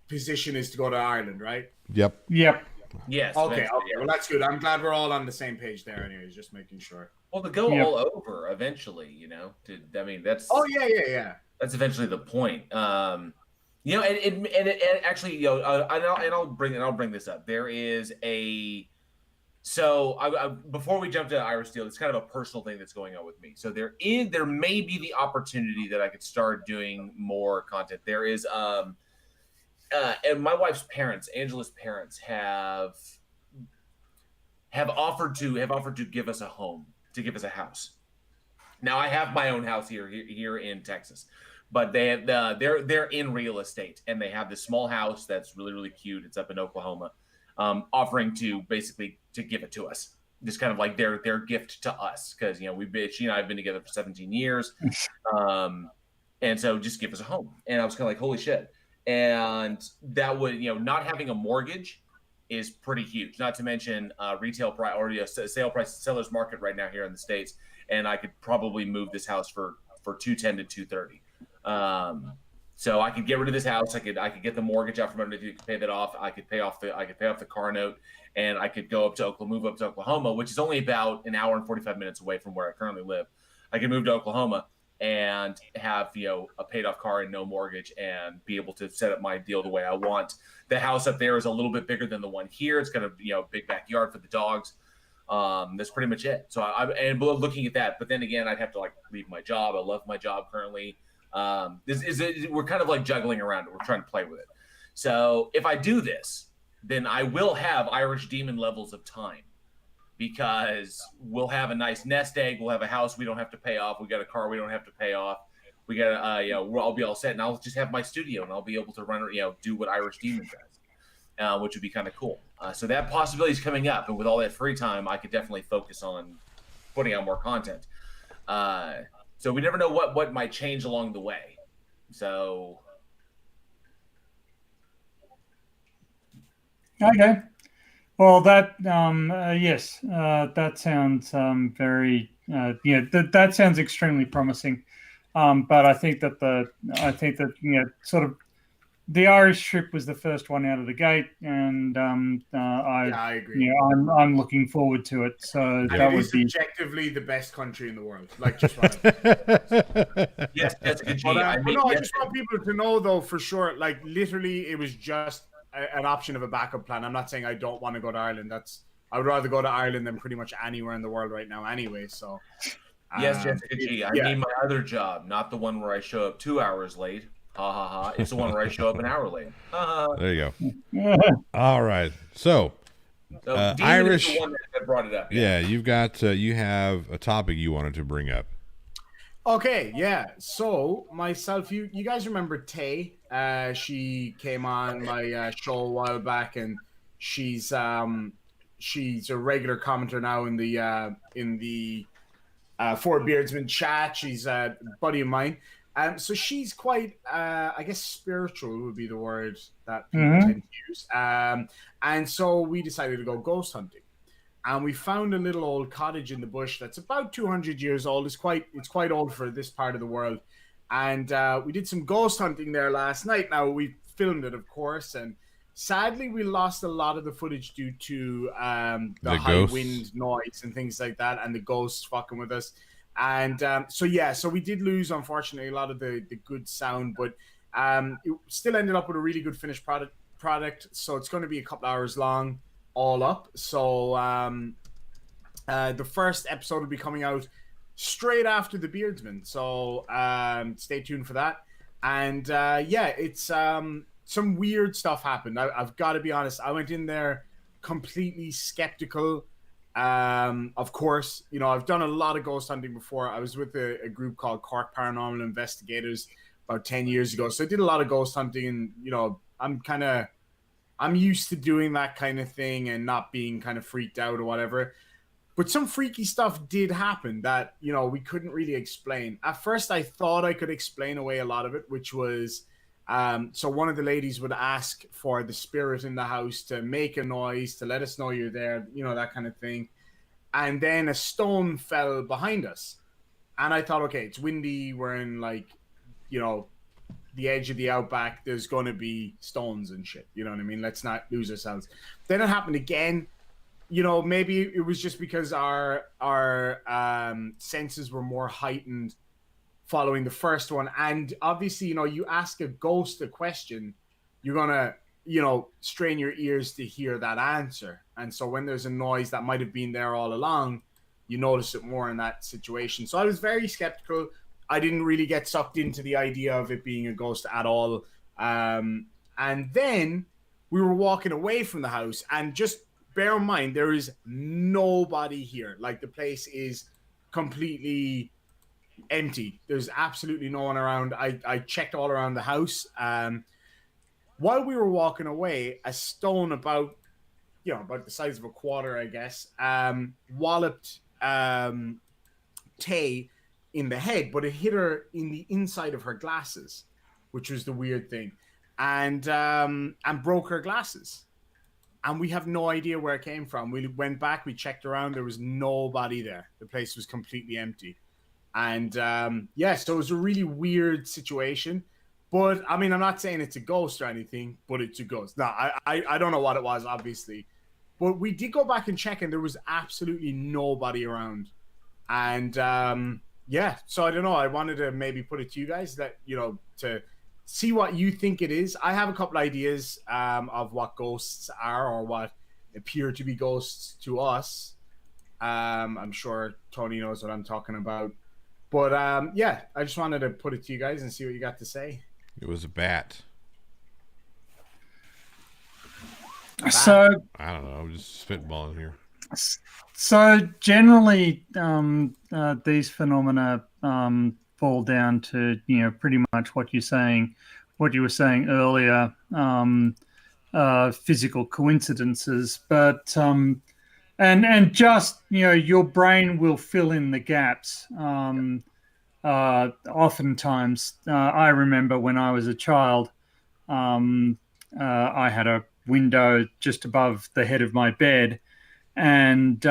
S4: position is to go to Ireland, right?
S1: Yep.
S2: Yes.
S4: Okay. Well, that's good. I'm glad we're all on the same page there. Anyways, just making sure.
S2: Well, to go all over eventually, that's.
S4: Oh yeah.
S2: That's eventually the point. And actually, I'll bring this up. There is a. So before we jump to Irish Steel, it's kind of a personal thing that's going on with me. So there may be the opportunity that I could start doing more content. There is and my wife's parents, Angela's parents, have offered to give us a home, to give us a house. Now I have my own house here in Texas, but they're in real estate, and they have this small house that's really, really cute. It's up in Oklahoma, offering to basically to give it to us, just kind of like their gift to us, because she and I have been together for 17 years, and so just give us a home. And I was kind of like, holy shit. And that would, not having a mortgage is pretty huge. Not to mention retail price, already a sale price, seller's market right now here in the States. And I could probably move this house for $210,000 to $230,000. So I could get rid of this house. I could get the mortgage out from underneath, pay that off. I could pay off the car note, and I could move up to Oklahoma, which is only about an hour and 45 minutes away from where I currently live. I could move to Oklahoma and have a paid off car and no mortgage, and be able to set up my deal the way I want. The house up there is a little bit bigger than the one here. It's got a big backyard for the dogs. That's pretty much it. So I'm looking at that, but then again, I'd have to leave my job. I love my job currently. We're kind of juggling around it. We're trying to play with it. So if I do this, then I will have Irish Demon levels of time, because we'll have a nice nest egg. We'll have a house we don't have to pay off. We got a car we don't have to pay off. We got I'll be all set, and I'll just have my studio, and I'll be able to run, do what Irish Demon does, which would be kind of cool. So that possibility is coming up, and with all that free time, I could definitely focus on putting out more content. So we never know what might change along the way. So
S3: okay. Well, that yes, that sounds very that sounds extremely promising. But I think that sort of the Irish trip was the first one out of the gate, and
S4: Yeah, I agree.
S3: I'm looking forward to it. So
S4: And
S3: that
S4: it
S3: would
S4: is
S3: be
S4: objectively the best country in the world. Like, just want to.
S2: Yes, Jessica G.
S4: But
S2: I mean,
S4: no, I
S2: yes,
S4: just want people to know, though, for sure. Like, literally, it was just an option of a backup plan. I'm not saying I don't want to go to Ireland. I would rather go to Ireland than pretty much anywhere in the world right now, anyway. So,
S2: yes, Jessica G. I
S4: yeah.
S2: mean my other job, not the one where I show up 2 hours late. Ha ha ha! It's the one where I show up an hour late. Ha ha.
S1: There you go. All right. So,
S2: So Demon
S1: Irish.
S2: is the one that brought it up.
S1: Yeah, you've got you have a topic you wanted to bring up.
S4: Okay, yeah. So myself, you guys remember Tay? She came on my show a while back, and she's she's a regular commenter now in the Four Beardsmen chat. She's a buddy of mine. So she's quite, I guess, spiritual would be the word that people tend to use. And so we decided to go ghost hunting, and we found a little old cottage in the bush that's about 200 years old. It's quite old for this part of the world, and we did some ghost hunting there last night. Now we filmed it, of course, and sadly we lost a lot of the footage due to the high
S1: ghosts.
S4: wind noise and things like that, and the ghosts fucking with us. And so we did lose, unfortunately, a lot of the good sound, but it still ended up with a really good finished product. So it's going to be a couple hours long, all up. So the first episode will be coming out straight after the Beardsmen. So stay tuned for that. And it's some weird stuff happened. I've got to be honest. I went in there completely skeptical. Of course, I've done a lot of ghost hunting before. I was with a group called Cork Paranormal Investigators about 10 years ago. So I did a lot of ghost hunting, and, I'm used to doing that kind of thing and not being kind of freaked out or whatever. But some freaky stuff did happen that, we couldn't really explain. At first, I thought I could explain away a lot of it, which was, so one of the ladies would ask for the spirit in the house to make a noise, to let us know you're there, that kind of thing. And then a stone fell behind us. And I thought, okay, it's windy. We're in the edge of the outback. There's going to be stones and shit. You know what I mean? Let's not lose ourselves. Then it happened again. Maybe it was just because our senses were more heightened following the first one. And obviously, you ask a ghost a question, you're going to, strain your ears to hear that answer. And so when there's a noise that might have been there all along, you notice it more in that situation. So I was very skeptical. I didn't really get sucked into the idea of it being a ghost at all. And then we were walking away from the house, and just bear in mind, there is nobody here. Like, the place is completely empty. There's absolutely no one around. I checked all around the house. While we were walking away, a stone about the size of a quarter, I guess, walloped Tay in the head, but it hit her in the inside of her glasses, which was the weird thing, and broke her glasses. And we have no idea where it came from. We went back, we checked around, there was nobody there. The place was completely empty. And so it was a really weird situation. But I mean, I'm not saying it's a ghost or anything, but it's a ghost. No, I don't know what it was, obviously. But we did go back and check, and there was absolutely nobody around. And so I don't know. I wanted to maybe put it to you guys that, to see what you think it is. I have a couple ideas of what ghosts are, or what appear to be ghosts to us. I'm sure Tony knows what I'm talking about. But I just wanted to put it to you guys and see what you got to say.
S1: It was a bat.
S3: So
S1: I don't know. I'm just spitballing here.
S3: So generally, these phenomena fall down to pretty much what you were saying earlier, physical coincidences. But and just your brain will fill in the gaps. Oftentimes, I remember when I was a child, I had a window just above the head of my bed, and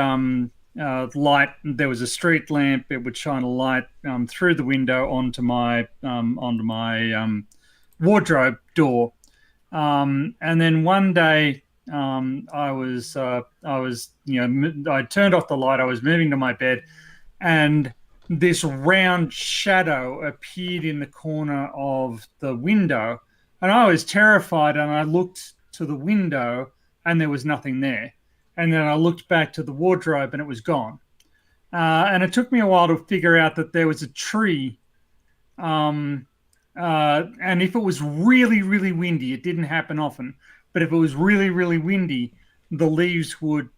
S3: light. There was a street lamp. It would shine a light through the window onto my wardrobe door. And then one day, I turned off the light. I was moving to my bed, and this round shadow appeared in the corner of the window, and I was terrified. And I looked to the window, and there was nothing there. And then I looked back to the wardrobe, and it was gone. And it took me a while to figure out that there was a tree. And if it was really, really windy, it didn't happen often, but if it was really, really windy, the leaves would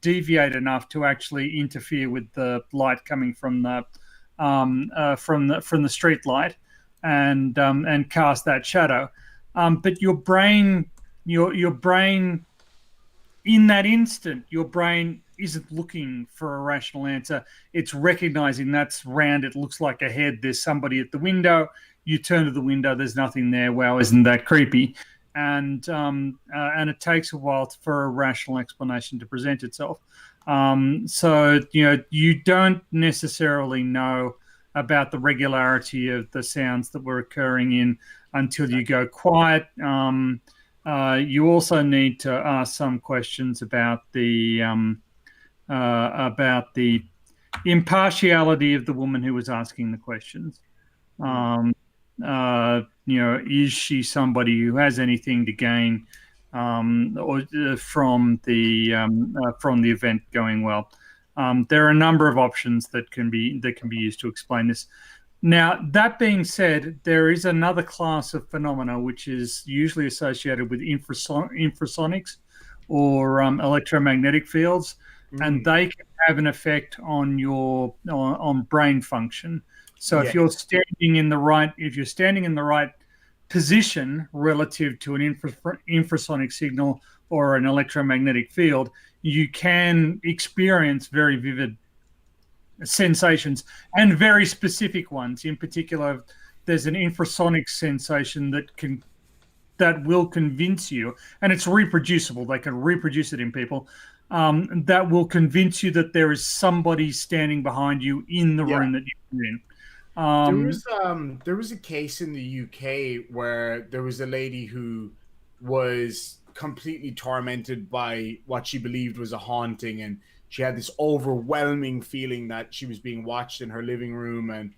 S3: deviate enough to actually interfere with the light coming from the street light, and cast that shadow. But your brain in that instant, your brain isn't looking for a rational answer. It's recognizing that's round. It looks like a head. There's somebody at the window. You turn to the window. There's nothing there. Wow, isn't that creepy? And it takes a while for a rational explanation to present itself. So you don't necessarily know about the regularity of the sounds that were occurring in until you go quiet. You also need to ask some questions about the impartiality of the woman who was asking the questions. Is she somebody who has anything to gain from the event going well? There are a number of options that can be used to explain this. Now, that being said, there is another class of phenomena which is usually associated with infrasonics or electromagnetic fields, and they can have an effect on your on brain function. So if you're standing in the right position relative to an infrasonic signal or an electromagnetic field, you can experience very vivid sensations, and very specific ones. In particular, there's an infrasonic sensation that will convince you, and it's reproducible. They can reproduce it in people. That will convince you that there is somebody standing behind you in the room that you're in.
S4: There was a case in the UK where there was a lady who was completely tormented by what she believed was a haunting, and she had this overwhelming feeling that she was being watched in her living room, and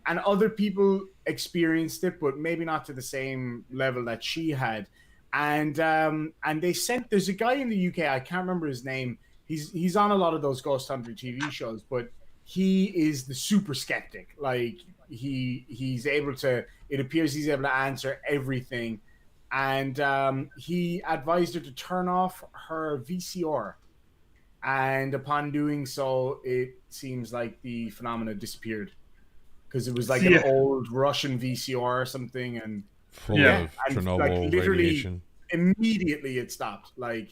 S4: other people experienced it, but maybe not to the same level that she had. And they sent. There's a guy in the UK, I can't remember his name. He's on a lot of those ghost hunter TV shows, but he is the super skeptic. Like he's able to. It appears he's able to answer everything, and he advised her to turn off her VCR. And upon doing so, it seems like the phenomena disappeared, because it was like an old Russian VCR or something, and
S1: full of Chernobyl radiation.
S4: Immediately it stopped. Like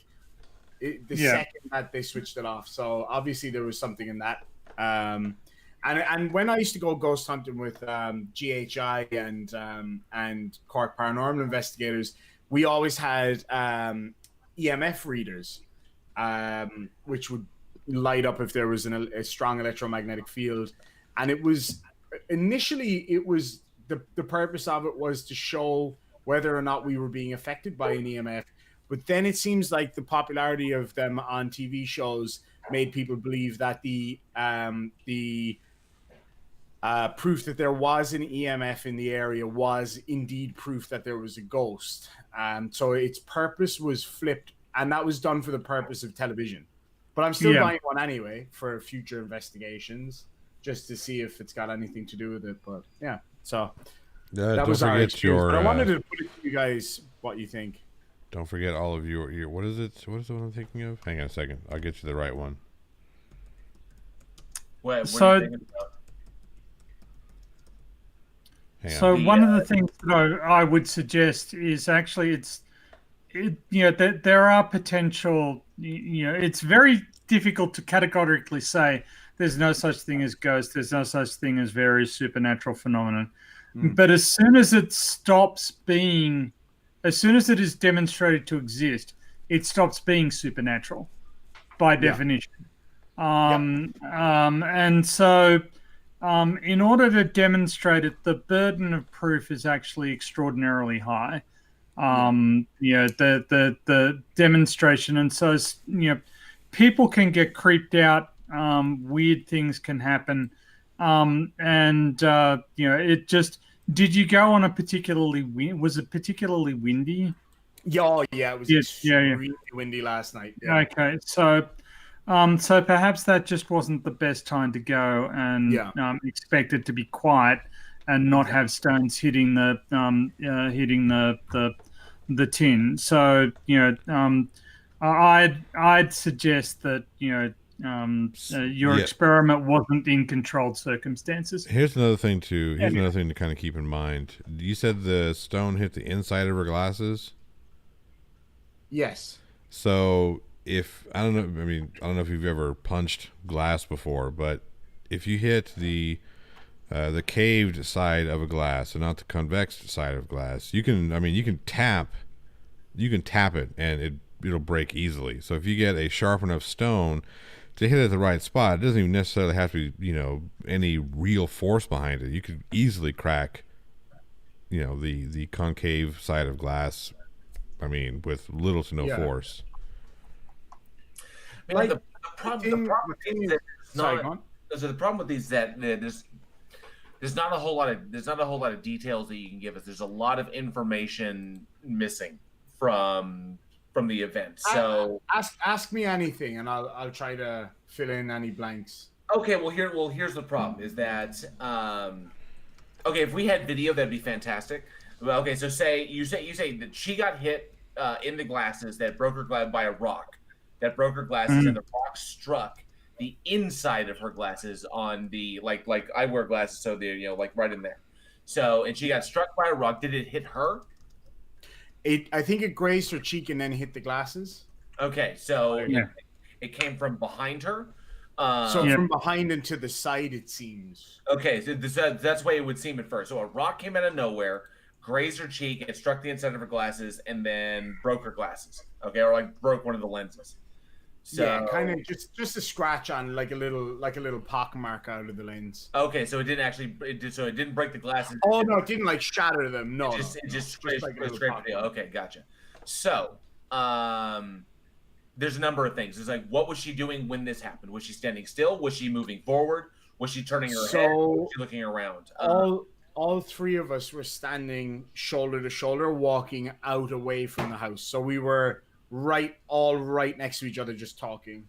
S4: the second that they switched it off. So obviously there was something in that. And when I used to go ghost hunting with GHI and Cork Paranormal Investigators, we always had EMF readers. Which would light up if there was a strong electromagnetic field. And it was initially, the purpose of it was to show whether or not we were being affected by an EMF. But then it seems like the popularity of them on TV shows made people believe that the proof that there was an EMF in the area was indeed proof that there was a ghost. So its purpose was flipped, and that was done for the purpose of television. But I'm still buying one anyway for future investigations, just to see if it's got anything to do with it. But so that was our experience. But I wanted to put it to you guys what you think.
S1: Don't forget all of your what is it? What is the one I'm thinking of? Hang on a second. I'll get you the right one.
S2: What are you thinking about?
S3: So one of the things that I would suggest is actually there are potential. It's very difficult to categorically say there's no such thing as ghosts. There's no such thing as various supernatural phenomena. But as soon as it stops being as soon as it is demonstrated to exist, it stops being supernatural by definition. And so, in order to demonstrate it, the burden of proof is actually extraordinarily high. The demonstration, and so people can get creeped out. Weird things can happen, it just. Did you go on a particularly was it particularly windy?
S4: Yeah, it was extremely windy last night. Yeah.
S3: Okay, so perhaps that just wasn't the best time to go, and expect it to be quiet and not have stones hitting the tin. So I'd suggest that your experiment wasn't in controlled circumstances.
S1: Here's another thing to kind of keep in mind. You said the stone hit the inside of her glasses.
S4: Yes.
S1: So if I don't know if you've ever punched glass before, but if you hit the caved side of a glass and not the convex side of glass, you can tap it and it'll break easily. So if you get a sharp enough stone to hit it at the right spot, it doesn't even necessarily have to be, any real force behind it. You could easily crack, the concave side of glass, with little to no force.
S2: The problem with these is that there's not a whole lot of details that you can give us. There's a lot of information missing from the event. So
S4: ask me anything, and I'll try to fill in any blanks.
S2: Okay, here's the problem: is that if we had video, that'd be fantastic. Well, okay, so you say that she got hit in the glasses that broke her glass by a rock. That broke her glasses, and the rock struck the inside of her glasses on the like I wear glasses, so they're right in there. So, and she got struck by a rock. Did it hit her?
S4: I think it grazed her cheek and then hit the glasses.
S2: Okay, so it came from behind her.
S4: From behind and to the side, it seems.
S2: Okay, so that's the way it would seem at first. So a rock came out of nowhere, grazed her cheek, and struck the inside of her glasses, and then broke her glasses. Okay, or broke one of the lenses. So
S4: kind of just a scratch on like a little pock mark out of the lens.
S2: Okay, so it didn't break the glasses.
S4: Oh no, it didn't shatter them. No,
S2: it just scraped the. Okay, gotcha. So there's a number of things. It's what was she doing when this happened? Was she standing still? Was she moving forward? Was she turning her head? Was she looking around?
S4: All three of us were standing shoulder to shoulder, walking out away from the house. So we were right next to each other, just talking.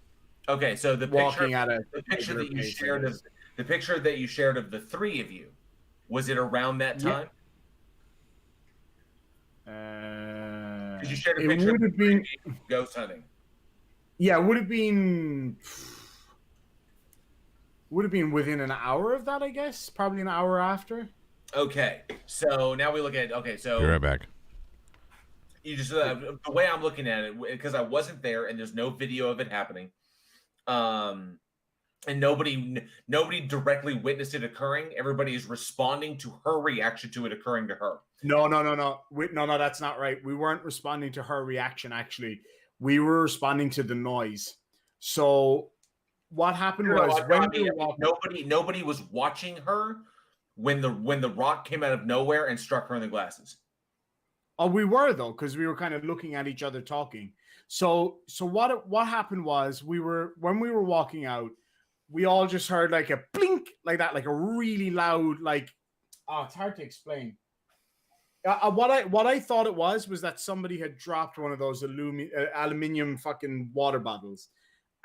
S2: Okay, so the picture that you shared of the three of you, was it around that time? Because you shared a picture. It would have been ghost hunting.
S4: Yeah, it would have been within an hour of that, I guess. Probably an hour after.
S2: Okay, so now we look at. Okay, so
S1: be right back.
S2: You just the way I'm looking at it, because I wasn't there and there's no video of it happening, and nobody directly witnessed it occurring. Everybody is responding to her reaction to it occurring to her.
S4: No, that's not right. We weren't responding to her reaction. Actually, we were responding to the noise. So what happened was
S2: nobody was watching her when the rock came out of nowhere and struck her in the glasses.
S4: Oh, we were though, because we were kind of looking at each other talking. So what happened was when we were walking out, we all just heard like a blink like that, like a really loud it's hard to explain. What I thought it was that somebody had dropped one of those aluminium fucking water bottles,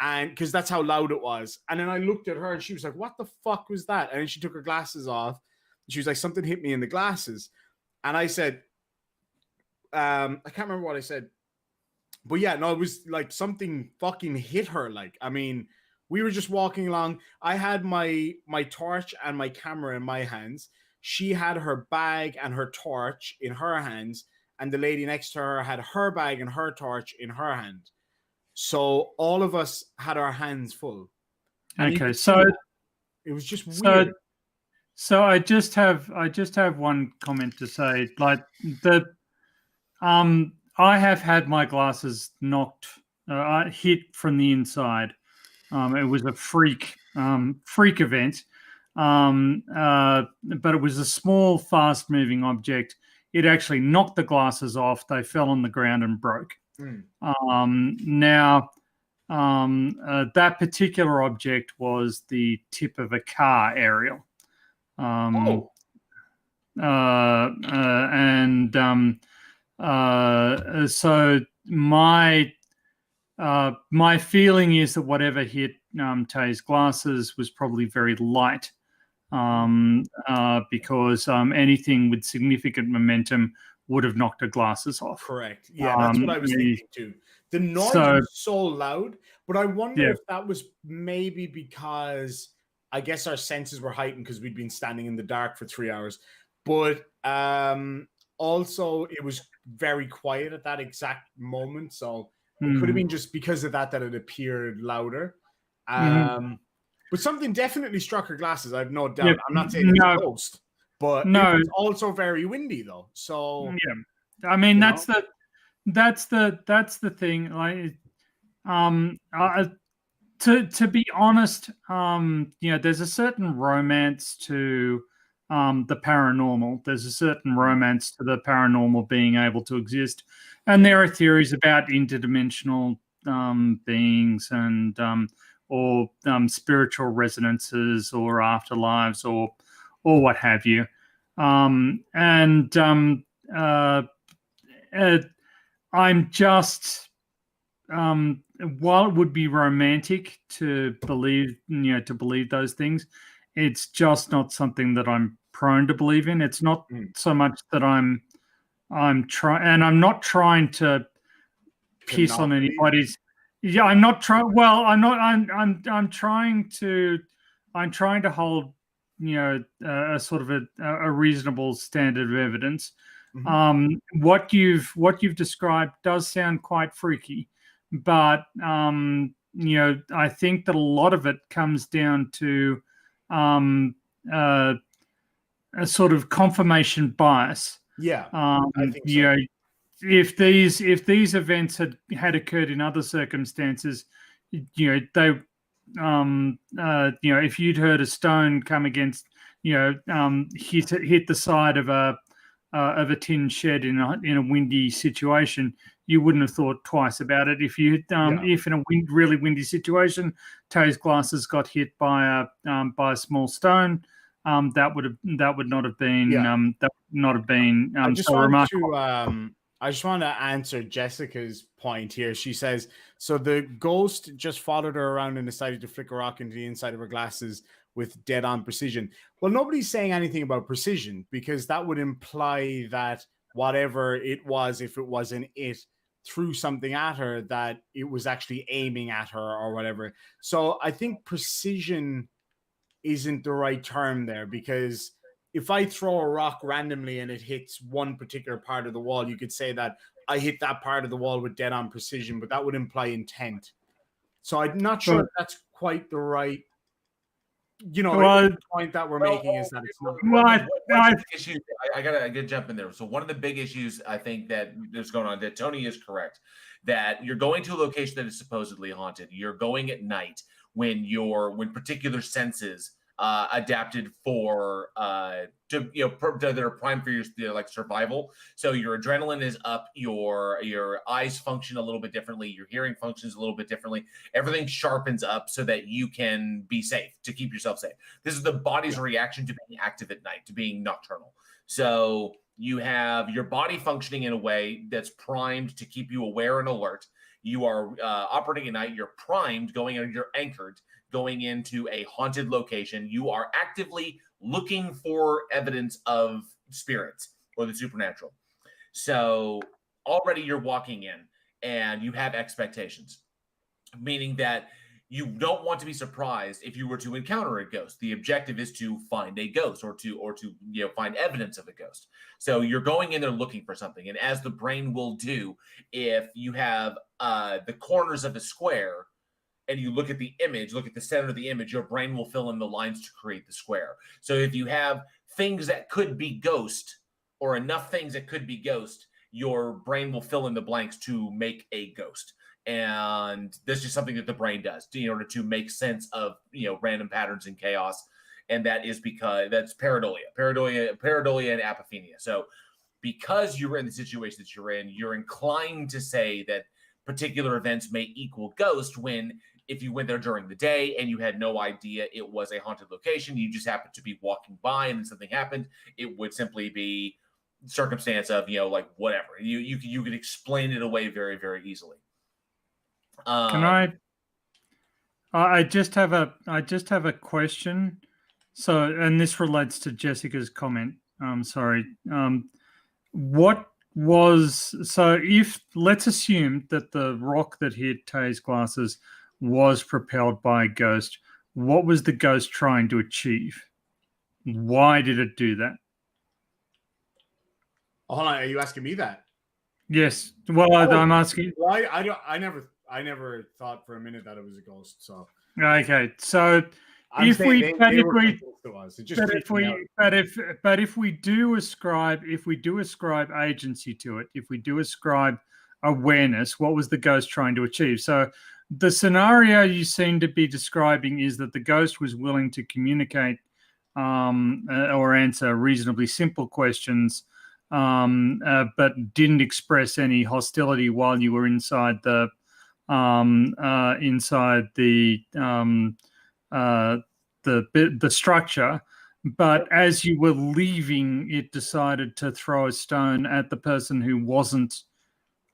S4: and because that's how loud it was. And then I looked at her and she was like, "What the fuck was that?" And then she took her glasses off. And she was like, "Something hit me in the glasses," and I said. I can't remember what I said, but yeah, no, it was like something fucking hit her. We were just walking along. I had my torch and my camera in my hands. She had her bag and her torch in her hands, and the lady next to her had her bag and her torch in her hand. So all of us had our hands full.
S3: Okay, so
S4: it was just weird.
S3: So I just have one comment to say, I have had my glasses hit from the inside. It was a freak event, but it was a small, fast-moving object. It actually knocked the glasses off. They fell on the ground and broke. Now, that particular object was the tip of a car aerial. So my feeling is that whatever hit Tay's glasses was probably very light, because anything with significant momentum would have knocked her glasses off.
S4: Correct. Yeah, that's what I was thinking too. The noise was so loud, but I wonder if that was maybe because I guess our senses were heightened because we'd been standing in the dark for 3 hours. But also, it was very quiet at that exact moment. So it could have been just because of that it appeared louder. But something definitely struck her glasses. I have no doubt. I'm not saying it's a ghost, but it was also very windy, though. So
S3: I mean, that's the thing. Like, to be honest, there's a certain romance to the paranormal. There's a certain romance to the paranormal being able to exist, and there are theories about interdimensional beings and or spiritual resonances or afterlives or what have you. I'm just while it would be romantic to believe those things, it's just not something that I'm prone to believe in. It's not so much that I'm trying, and I'm not trying to piss on anybody's. Yeah, I'm not trying. Well, I'm not. I'm trying to hold, a sort of a reasonable standard of evidence. What you've described does sound quite freaky, but I think that a lot of it comes down to a sort of confirmation bias.
S4: Yeah, I think so.
S3: If these events had occurred in other circumstances, they if you'd heard a stone come against, hit the side of a tin shed in a windy situation, you wouldn't have thought twice about it. If if in a really windy situation, Tay's glasses got hit by a small stone, that would not have been so remarkable.
S4: I just want to answer Jessica's point here. She says, so the ghost just followed her around and decided to flick a rock into the inside of her glasses with dead-on precision. Well, nobody's saying anything about precision because that would imply that whatever it was, if it wasn't it, threw something at her, that it was actually aiming at her or whatever. So I think precision isn't the right term there, because if I throw a rock randomly and it hits one particular part of the wall, you could say that I hit that part of the wall with dead-on precision, but that would imply intent. So I'm not sure if that's quite the right, the point that we're making is that it's not.
S2: I gotta jump in there. So one of the big issues I think that is going on, that Tony is correct, that you're going to a location that is supposedly haunted. You're going at night when particular senses adapted for that are primed for your like survival. So your adrenaline is up, your eyes function a little bit differently, your hearing functions a little bit differently. Everything sharpens up so that you can be safe, to keep yourself safe. This is the body's reaction to being active at night, to being nocturnal. So you have your body functioning in a way that's primed to keep you aware and alert. You are operating at night. You're primed, you're anchored, going into a haunted location. You are actively looking for evidence of spirits or the supernatural. So already you're walking in and you have expectations, meaning that you don't want to be surprised if you were to encounter a ghost. The objective is to find a ghost or to find evidence of a ghost. So you're going in there looking for something. And as the brain will do, if you have the corners of a square and you look at the image, look at the center of the image, your brain will fill in the lines to create the square. So if you have things that could be ghost, or enough things that could be ghost, your brain will fill in the blanks to make a ghost. And this is something that the brain does in order to make sense of random patterns and chaos. And that is because that's pareidolia and apophenia. So because you're in the situation that you're in, you're inclined to say that particular events may equal ghost, when if you went there during the day and you had no idea it was a haunted location, you just happened to be walking by and then something happened, it would simply be circumstance of like whatever. You could explain it away very, very easily.
S3: Can I just have a question. So, and this relates to Jessica's comment. Sorry. What was, so if, let's assume that the rock that hit Tay's glasses was propelled by a ghost, what was the ghost trying to achieve? Why did it do that?
S4: Oh, hold on, are you asking me that?
S3: Yes. Well, I'm asking.
S4: Well, I never thought for a minute that it was a ghost. So
S3: okay, so if we do ascribe agency to it, if we do ascribe awareness, what was the ghost trying to achieve? So the scenario you seem to be describing is that the ghost was willing to communicate or answer reasonably simple questions, but didn't express any hostility while you were inside the structure. But as you were leaving, it decided to throw a stone at the person who wasn't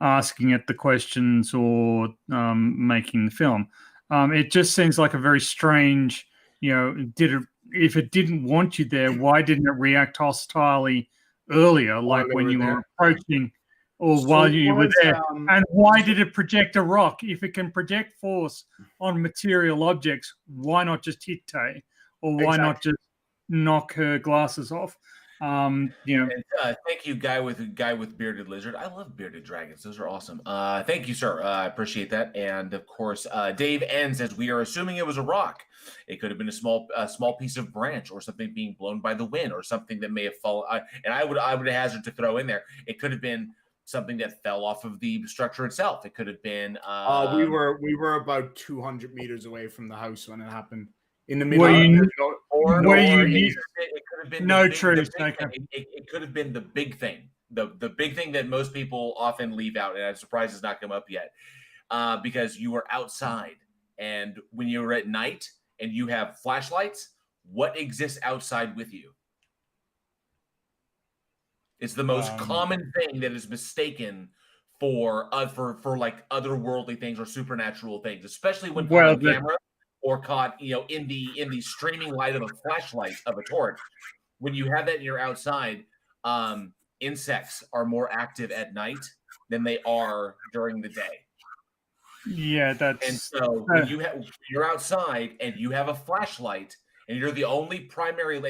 S3: asking it the questions or making the film. It just seems like a very strange, if it didn't want you there, why didn't it react hostilely earlier, like when you were approaching or while you were there? And why did it project a rock? If it can project force on material objects, why not just hit Tay? Or why not just knock her glasses off?
S2: And, thank you, guy with bearded lizard. I love bearded dragons; those are awesome. Thank you, sir. I appreciate that. And of course, Dave N says we are assuming it was a rock. It could have been a small piece of branch or something being blown by the wind or something that may have fallen. And I would hazard to throw in there. It could have been something that fell off of the structure itself. It could have been.
S4: We were about 200 meters away from the house when it happened. In the middle, it
S2: could have been
S3: no truth.
S2: It could have been the big thing, the big thing that most people often leave out, and I'm surprised it's not come up yet, because you were outside, and when you were at night and you have flashlights, what exists outside with you? It's the most common thing that is mistaken for like otherworldly things or supernatural things, especially when caught on camera. Or caught, in the streaming light of a flashlight of a torch. When you have that and you're outside, insects are more active at night than they are during the day.
S3: Yeah, that's.
S2: And so when you're outside and you have a flashlight and you're the primary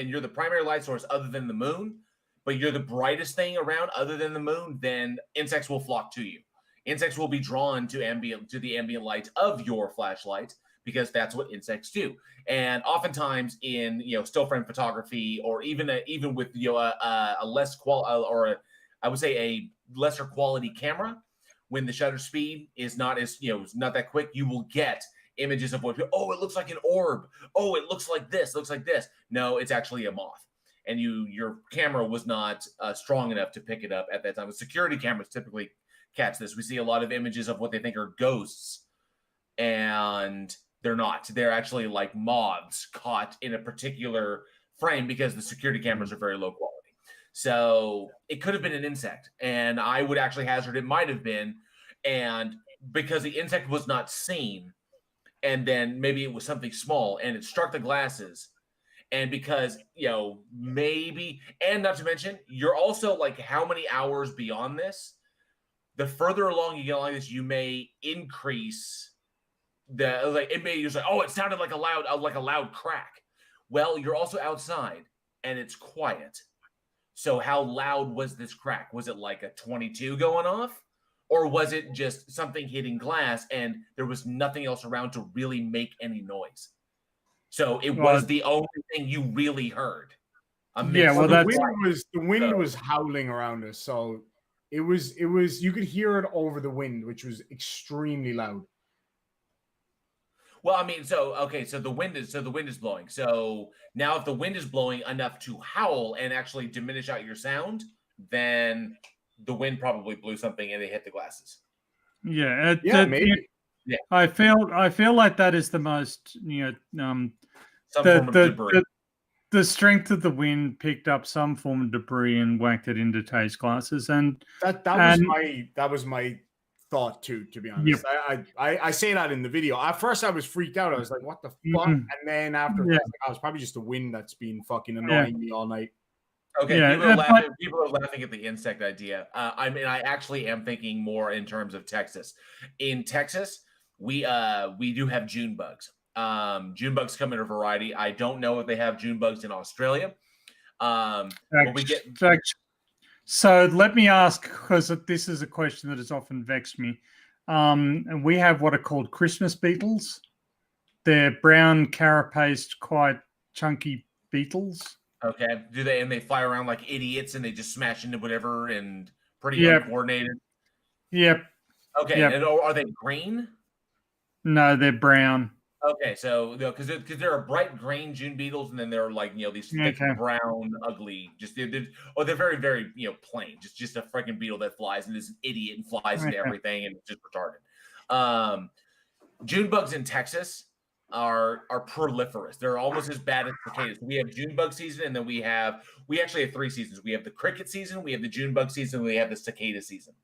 S2: light source other than the moon, but you're the brightest thing around other than the moon, then insects will flock to you. Insects will be drawn to the ambient light of your flashlight, because that's what insects do. And oftentimes in still frame photography, or even with a less I would say a lesser quality camera, when the shutter speed is not as not that quick, you will get images of what it looks like an orb. Oh, it looks like this. No, it's actually a moth, and your camera was not strong enough to pick it up at that time. With security cameras, typically catch this. We see a lot of images of what they think are ghosts, and they're not. They're actually like moths caught in a particular frame because the security cameras are very low quality. So it could have been an insect, and I would actually hazard it might have been. And because the insect was not seen, and then maybe it was something small and it struck the glasses, and because maybe, and not to mention, you're also like how many hours beyond this? The further along you get like this, you may increase it sounded like a loud crack. Well, you're also outside and it's quiet. So how loud was this crack? Was it like a 22 going off? Or was it just something hitting glass and there was nothing else around to really make any noise? So it was the only thing you really heard.
S4: The wind was howling around us. So It was you could hear it over the wind, which was extremely loud.
S2: Well, I mean, so the wind is blowing. So now, if the wind is blowing enough to howl and actually diminish out your sound, then the wind probably blew something and it hit the glasses.
S3: Yeah,
S4: maybe.
S2: Yeah,
S3: I feel like that is the most
S2: some form of debris.
S3: The strength of the wind picked up some form of debris and whacked it into Tay's glasses, and
S4: that was my thought too. To be honest,
S3: Yep.
S4: I say that in the video. At first, I was freaked out. I was like, "What the fuck?" And then after, I was like, "Oh, it's probably just the wind that's been fucking annoying me all night."
S2: Okay, people are laughing at the insect idea. I mean, I actually am thinking more in terms of Texas. In Texas, we do have June bugs. June bugs come in a variety. I don't know if they have June bugs in Australia.
S3: So let me ask, because this is a question that has often vexed me. And we have what are called Christmas beetles. They're brown, carapaced, quite chunky beetles.
S2: Okay. Do they, and they fly around like idiots and they just smash into whatever and pretty uncoordinated?
S3: Yep.
S2: Okay.
S3: Yep.
S2: And are they green?
S3: No, they're brown.
S2: Okay, so because there are bright green June beetles, and then there are like these thick brown, ugly, just they're very very plain, just a freaking beetle that flies and is an idiot and flies into everything and it's just retarded. June bugs in Texas are proliferous. They're almost as bad as cicadas. We have June bug season, and then we actually have 3 seasons. We have the cricket season, we have the June bug season, and we have the cicada season.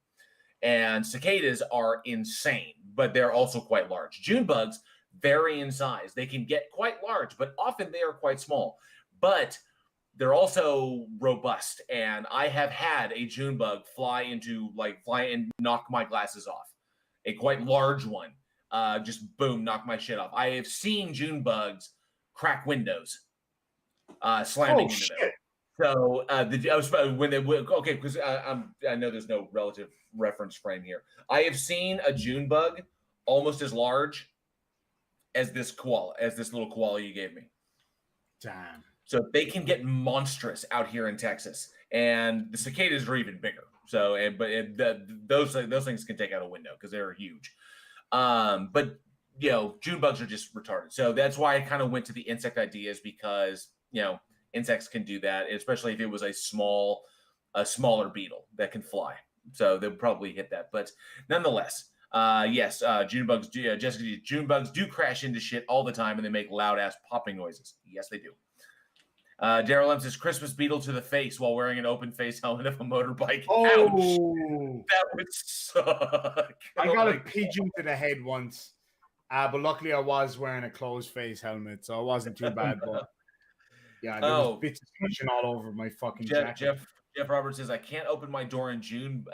S2: And cicadas are insane, but they're also quite large. June bugs vary in size. They can get quite large, but often they are quite small. But they're also robust. And I have had a June bug fly and knock my glasses off. A quite large one. Just boom, knock my shit off. I have seen June bugs crack windows, slamming into them. So because I know there's no relative reference frame here. I have seen a June bug almost as large as this little koala you gave me.
S4: Damn.
S2: So they can get monstrous out here in Texas, and the cicadas are even bigger. So, those things can take out a window because they're huge. But June bugs are just retarded. So that's why I kind of went to the insect ideas, because insects can do that, especially if it was a smaller beetle that can fly. So they'll probably hit that. But nonetheless, yes, June bugs do. Jessica, June bugs do crash into shit all the time, and they make loud ass popping noises. Yes, they do. Daryl M says Christmas beetle to the face while wearing an open face helmet of a motorbike.
S4: Oh,
S2: ouch! That would suck.
S4: I got a pigeon to the head once, but luckily I was wearing a closed face helmet, so it wasn't too bad. But yeah, there was bits of pigeon all over my fucking jacket.
S2: Jeff Roberts says, I can't open my door in June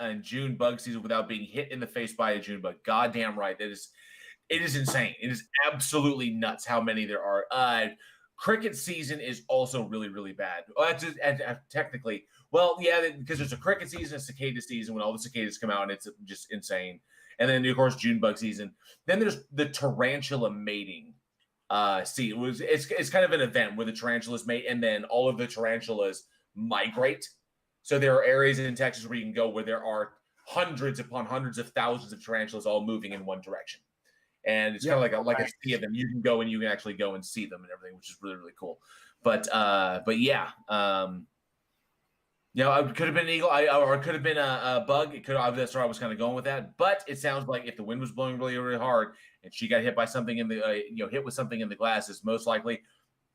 S2: bug season without being hit in the face by a June bug. Goddamn right. It is insane. It is absolutely nuts how many there are. Cricket season is also really, really bad. Technically, well, yeah, because there's a cricket season, a cicada season when all the cicadas come out, and it's just insane. And then, of course, June bug season. Then there's the tarantula mating season. It's kind of an event where the tarantulas mate, and then all of the tarantulas migrate. So there are areas in Texas where you can go where there are hundreds upon hundreds of thousands of tarantulas all moving in one direction. And it's kind of like a sea of them. You can go and you can actually go and see them and everything, which is really, really cool. But yeah, it could have been an eagle, or it could have been a bug. That's where I was kind of going with that. But it sounds like if the wind was blowing really, really hard and she got hit by something hit with something in the glasses, most likely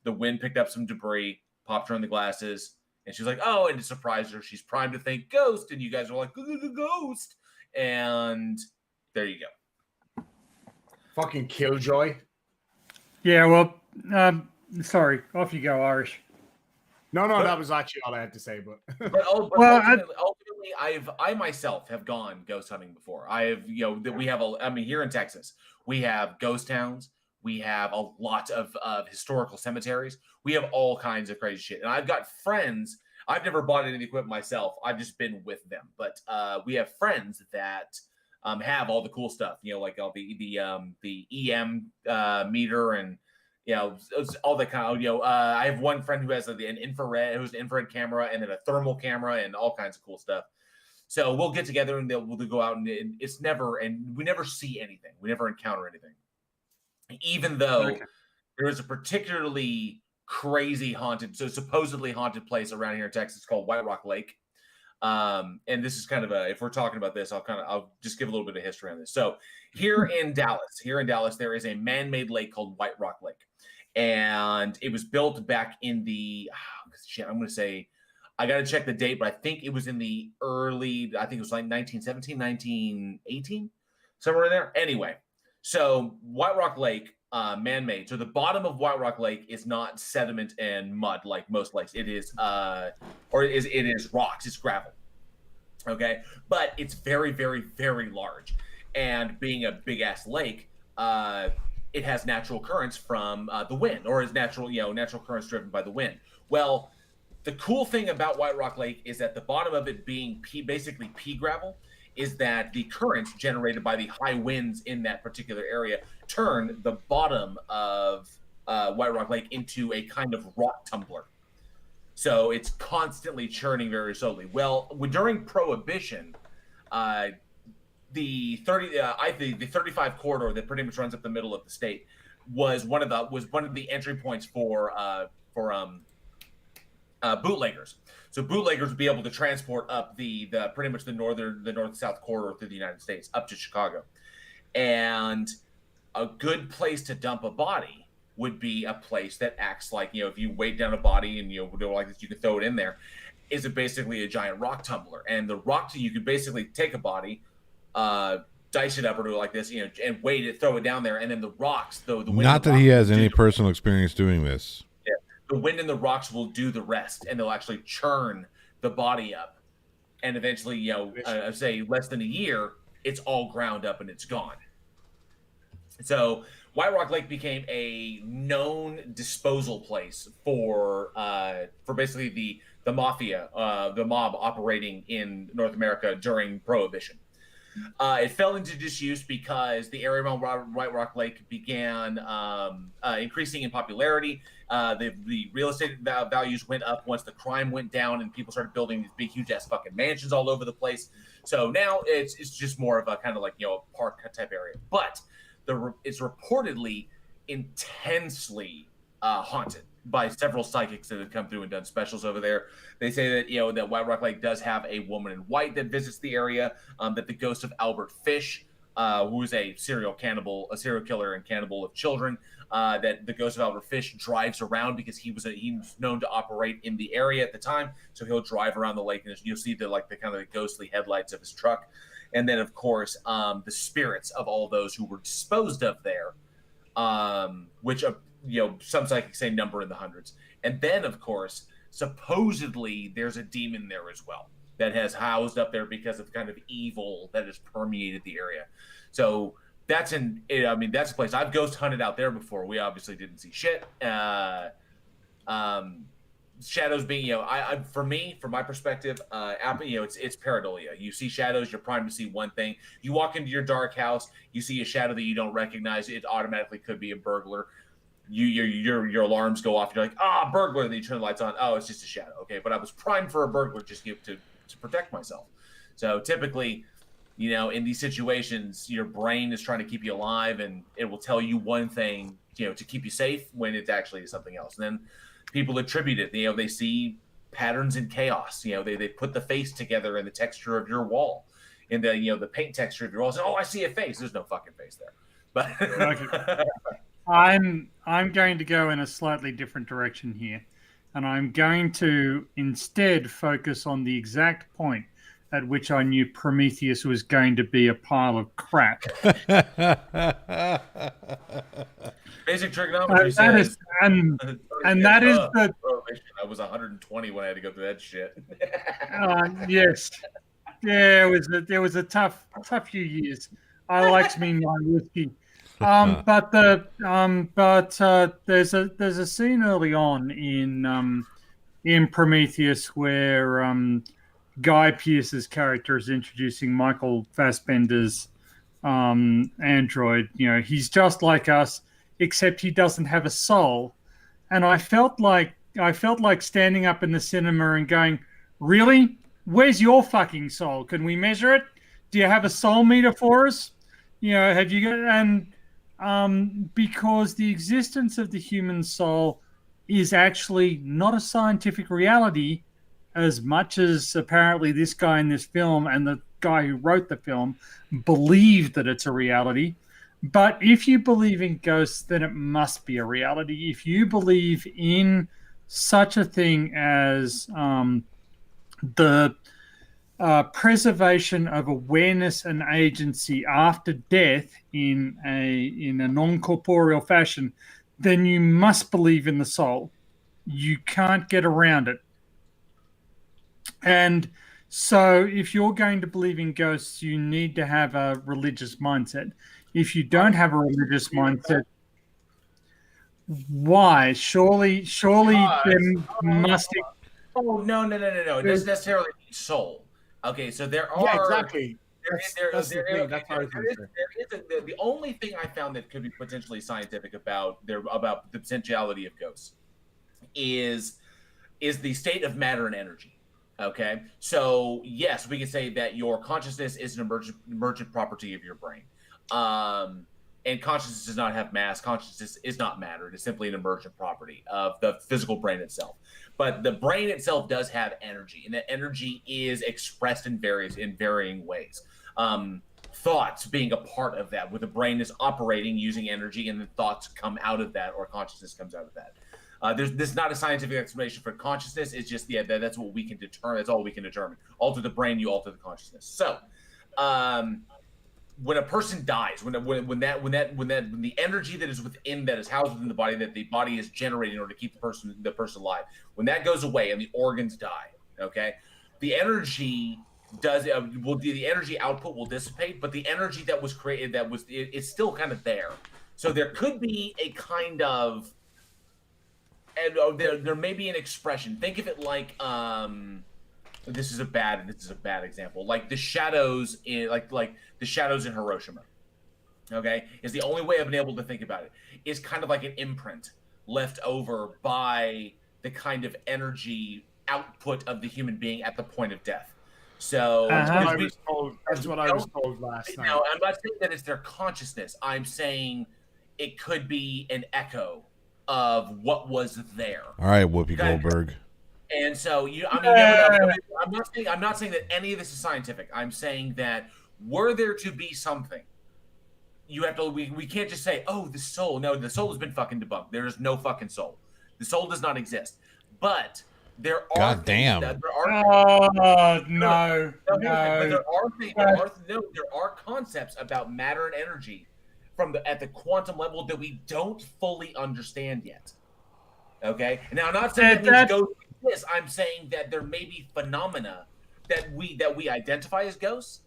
S2: the wind picked up some debris, popped her in the glasses. And she's like, oh, and it surprised her. She's primed to think ghost. And you guys are like, ghost. And there you go.
S4: Fucking killjoy.
S3: Yeah, well, sorry. Off you go, Irish.
S4: No, that was actually all I had to say. But
S2: ultimately, I myself have gone ghost hunting before. I have, we have here in Texas, we have ghost towns. We have a lot of historical cemeteries. We have all kinds of crazy shit. And I've got friends. I've never bought any equipment myself. I've just been with them. But we have friends that have all the cool stuff. Like all the EM meter and all that kind of. I have one friend who has an infrared camera and then a thermal camera and all kinds of cool stuff. So we'll get together and we'll go out, and it's never, and we never see anything. We never encounter anything, even though there is a particularly crazy haunted, so supposedly haunted place around here in Texas called White Rock Lake. And this is kind of if we're talking about this, I'll just give a little bit of history on this. So here in Dallas, there is a man-made lake called White Rock Lake, and it was built back in the I'm going to say, I got to check the date, but I think it was in the I think it was like 1917, 1918, somewhere in there. Anyway, so White Rock Lake, man-made. So the bottom of White Rock Lake is not sediment and mud like most lakes. It is, it is rocks. It's gravel. Okay, but it's very, very, very large, and being a big-ass lake, it has natural currents from the wind, or is natural currents driven by the wind. Well, the cool thing about White Rock Lake is that the bottom of it being basically pea gravel, is that the currents generated by the high winds in that particular area turn the bottom of White Rock Lake into a kind of rock tumbler. So it's constantly churning very slowly. Well, during Prohibition, the 35 corridor that pretty much runs up the middle of the state was one of the entry points for bootleggers. So bootleggers would be able to transport up the pretty much the north-south corridor through the United States up to Chicago. And a good place to dump a body would be a place that acts like, if you weight down a body and like this, you could throw it in there. Is it basically a giant rock tumbler? And the rock, you could basically take a body, dice it up or do it like this, and weight it, throw it down there, and then the rocks, the wind.
S1: Not that he has any personal experience doing this.
S2: The wind and the rocks will do the rest, and they'll actually churn the body up. And eventually, say less than a year, it's all ground up and it's gone. So White Rock Lake became a known disposal place for basically the mafia, the mob operating in North America during Prohibition. It fell into disuse because the area around White Rock Lake began increasing in popularity. The real estate values went up once the crime went down, and people started building these big, huge ass fucking mansions all over the place. So now it's just more of a kind of like a park type area. But it's reportedly intensely haunted by several psychics that have come through and done specials over there. They say that that White Rock Lake does have a woman in white that visits the area. That the ghost of Albert Fish, who is a serial killer and cannibal of children, that the ghost of Albert Fish drives around because he was known to operate in the area at the time. So he'll drive around the lake, and you'll see the kind of the ghostly headlights of his truck. And then, of course, the spirits of all those who were disposed of there, which some psychics say number in the hundreds. And then, of course, supposedly there's a demon there as well that has housed up there because of kind of evil that has permeated the area. So that's a place I've ghost hunted out there before. We obviously didn't see shit. Shadows being, from my perspective, it's pareidolia. You see shadows, you're primed to see one thing. You walk into your dark house, you see a shadow that you don't recognize, it automatically could be a burglar. Your alarms go off. You're like, burglar. And then you turn the lights on. Oh, it's just a shadow. Okay, but I was primed for a burglar just to protect myself. So typically, in these situations, your brain is trying to keep you alive, and it will tell you one thing, to keep you safe when it's actually something else. And then people attribute it. They see patterns in chaos. They put the face together in the texture of your wall, in the paint texture of your wall. So, I see a face. There's no fucking face there. But
S3: okay. I'm going to go in a slightly different direction here, and I'm going to instead focus on the exact point at which I knew Prometheus was going to be a pile of crap.
S2: Basic trigonometry says,
S3: that is the.
S2: I was 120 when I had to go through that shit.
S3: Yes, yeah, it was a tough few years. I liked me my whiskey. But there's a scene early on in Prometheus where Guy Pearce's character is introducing Michael Fassbender's android. He's just like us, except he doesn't have a soul. And I felt like standing up in the cinema and going, "Really? where's your fucking soul? Can we measure it? Do you have a soul meter for us? Have you got, and because the existence of the human soul is actually not a scientific reality, as much as apparently this guy in this film and the guy who wrote the film believe that it's a reality. But if you believe in ghosts, then it must be a reality. If you believe in such a thing as the preservation of awareness and agency after death in a non-corporeal fashion, then you must believe in the soul. You can't get around it. And so if you're going to believe in ghosts, you need to have a religious mindset. If you don't have a religious mindset, why? Surely there must be.
S2: Oh, no. It doesn't necessarily mean soul. Okay, so there are...
S4: Yeah, exactly.
S2: The only thing I found that could be potentially scientific about the potentiality of ghosts is the state of matter and energy. Okay, so yes, we can say that your consciousness is an emergent property of your brain. And consciousness does not have mass. Consciousness is not matter. It is simply an emergent property of the physical brain itself. But the brain itself does have energy, and that energy is expressed in varying ways. Thoughts being a part of that, where the brain is operating using energy, and then thoughts come out of that, or consciousness comes out of that. There's not a scientific explanation for consciousness. It's just that's what we can determine. That's all we can determine. Alter the brain, you alter the consciousness. So, when a person dies, when the energy that is within, that is housed within the body, that the body is generating in order to keep the person alive, when that goes away and the organs die, okay, the energy the energy output will dissipate, but the energy that was created, it's still kind of there. So there could be a kind of, and there may be an expression. Think of it like this is a bad example. Like the shadows in the shadows in Hiroshima. Okay, is the only way I've been able to think about it. Is kind of like an imprint left over by the kind of energy output of the human being at the point of death. So
S4: that's what I was told last night.
S2: Now, I'm not saying that it's their consciousness. I'm saying it could be an echo of what was there.
S1: All right, Whoopi Goldberg.
S2: And so I'm not saying that any of this is scientific. I'm saying that were there to be something, you have to. We can't just say, oh, the soul. No, the soul has been fucking debunked. There is no fucking soul. The soul does not exist. But there are.
S1: God damn.
S2: There are concepts about matter and energy at the quantum level that we don't fully understand yet. Okay, and now I'm not saying that ghosts exist. I'm saying that there may be phenomena that we identify as ghosts,